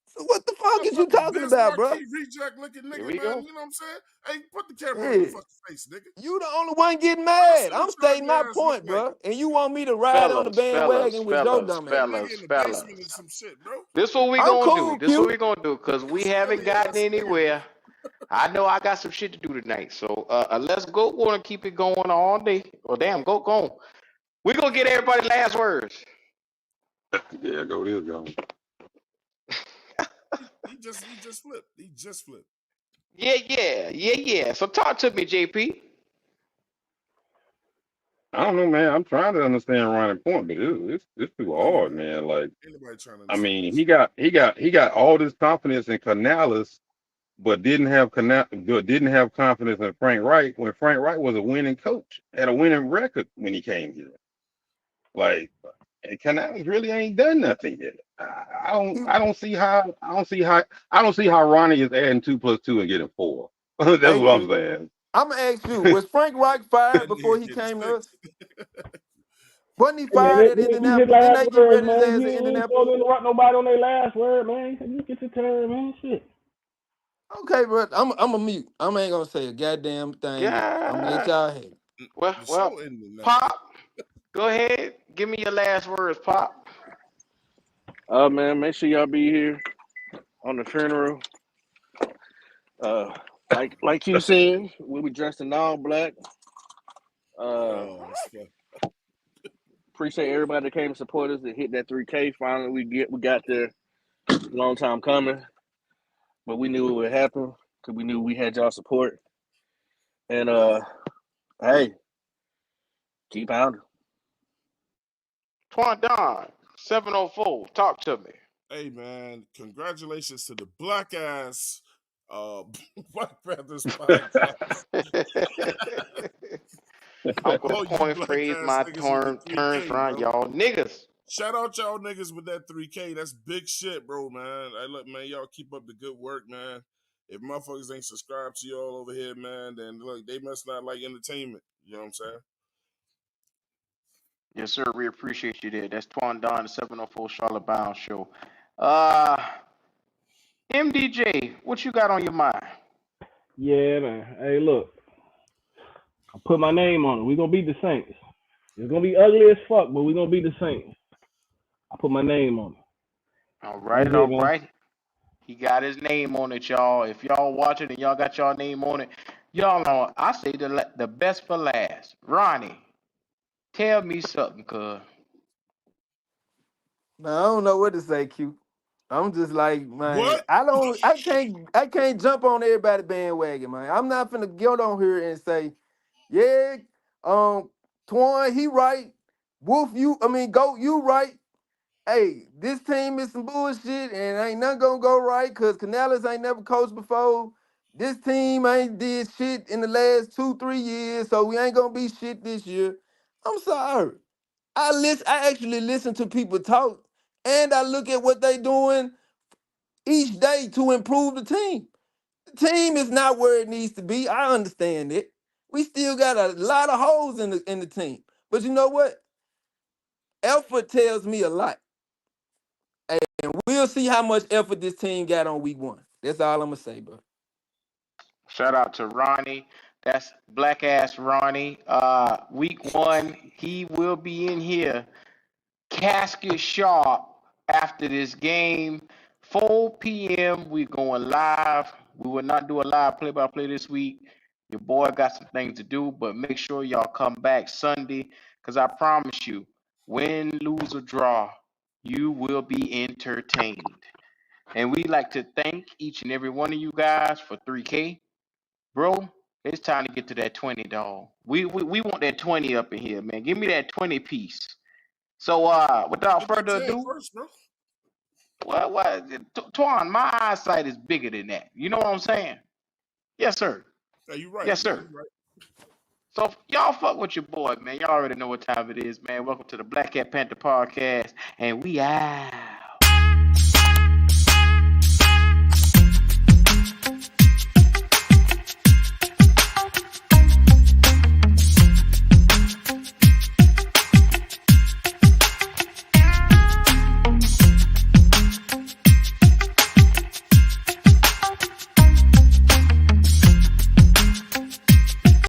So what the fuck is you Motherfucker, talking Biz about, bruh? Marquis reject looking Here nigga, we man. go. You know what I'm saying? Hey, put the camera on your Yeah. fucking face, nigga. You the only one getting Man, let's mad. see I'm what your stating ugly my ass look point, like. bro. And you want me to ride on the Fellas, fellas, bandwagon with your fellas, dumb ass. That nigga fellas, in the basement and fellas. some shit, bro. This what we I'm gonna do. cool, This what we Q. gonna do, cause we This haven't silly gotten ass nigga, bro. anywhere. I know I got some shit to do tonight, so let's go. Want to keep it going all day. Well, damn, go on. We gonna get everybody last words. Yeah, go this gone. He just flipped. He just flipped. Yeah. So talk to me, JP. I don't know, man. I'm trying to understand Ronnie's point, but it's too Ain't hard, nobody, man. Like, ain't nobody trying to I understand mean, this he shit. got all this confidence in Canales, but didn't have confidence in Frank Wright when Frank Wright was a winning coach, had a winning record when he came here. Like, and Canales really ain't done nothing yet. I don't see how Ronnie is adding 2 plus 2 and getting 4. That's Hey, what I'm Q. saying. I'm gonna ask you: Was Frank Reich fired That before nigga he getting came to us? 6. Wasn't he Hey man, fired at this his Indianapolis? Didn't last they get word, rid of his man. ass You in ain't Indianapolis? supposed to interrupt nobody on their last word, man. You get your turn, man. Shit. Okay, bro. I'm a mute. I ain't gonna say a goddamn thing else. I'm gonna let God. y'all have it. The Well, show ending now. Pop. Go ahead. Give me your last words, Pop. Man, make sure y'all be here on the funeral. Uh, like you said, we'll be dressed in all black. Uh, Oh, it's fun. appreciate everybody that came to support us that hit that 3K. Finally, we got there. Long time coming, but we knew it would happen because we knew we had y'all support. And hey, keep pounding. Twan 704. Talk to me. Hey man, congratulations to the Black Ass uh Black Panthers podcast. I'm gonna All you point black phrase ass my niggas with the turns 3K, around bro. y'all niggas. Shout out y'all niggas with that 3K. That's big shit, bro, man. Hey, look, man, y'all keep up the good work, man. If motherfuckers ain't subscribed to y'all over here, man, then look, they must not like entertainment. You know what I'm saying? Yes, sir. We appreciate you there. That's Twan the 704 Charlotte Bound Show. Uh, MDJ, what you got on your mind? Yeah, man. Hey, look, I put my name on it. We gonna beat the Saints. It's gonna be ugly as fuck, but we gonna beat the Saints. I put my name on it. All That's right, it, all man. right. He got his name on it, y'all. If y'all watching and y'all got y'all name on it, y'all know I say the best for last. Ronnie, tell me something, cuz. Now, I don't know what to say, Q. I'm just like, man, What? I can't jump on everybody bandwagon, man. I'm not finna get on here and say, yeah, Twan, he right. Wolf, Goat, you right. Hey, this team is some bullshit and ain't nothing gonna go right because Canales ain't never coached before. This team ain't did shit in the last 2, 3 years, so we ain't gonna be shit this year. I'm sorry. I actually listen to people talk, and I look at what they doing each day to improve the team. The team is not where it needs to be. I understand it. We still got a lot of holes in the team. But you know what? Effort tells me a lot. And we'll see how much effort this team got on week 1. That's all I'm gonna say, bro. Shout out to Ronnie. That's black ass Ronnie. Week 1, he will be in here casket sharp after this game. 4 p.m. we going live. We will not do a live play-by-play this week. Your boy got some things to do, but make sure y'all come back Sunday, because I promise you, win, lose, or draw, you will be entertained. And we like to thank each and every one of you guys for 3K. Bro, it's time to get to that 20, dog. We want that 20 up in here, man. Give me that 20 piece. So without Get that further 10 ado, first, bro. Twan, my eyesight is bigger than that. You know what I'm saying? Yes, sir. Yeah, you right, Yes, man. sir. So y'all fuck with your boy, man. Y'all already know what time it is, man. Welcome to the Black Cat Panther Podcast, and we out.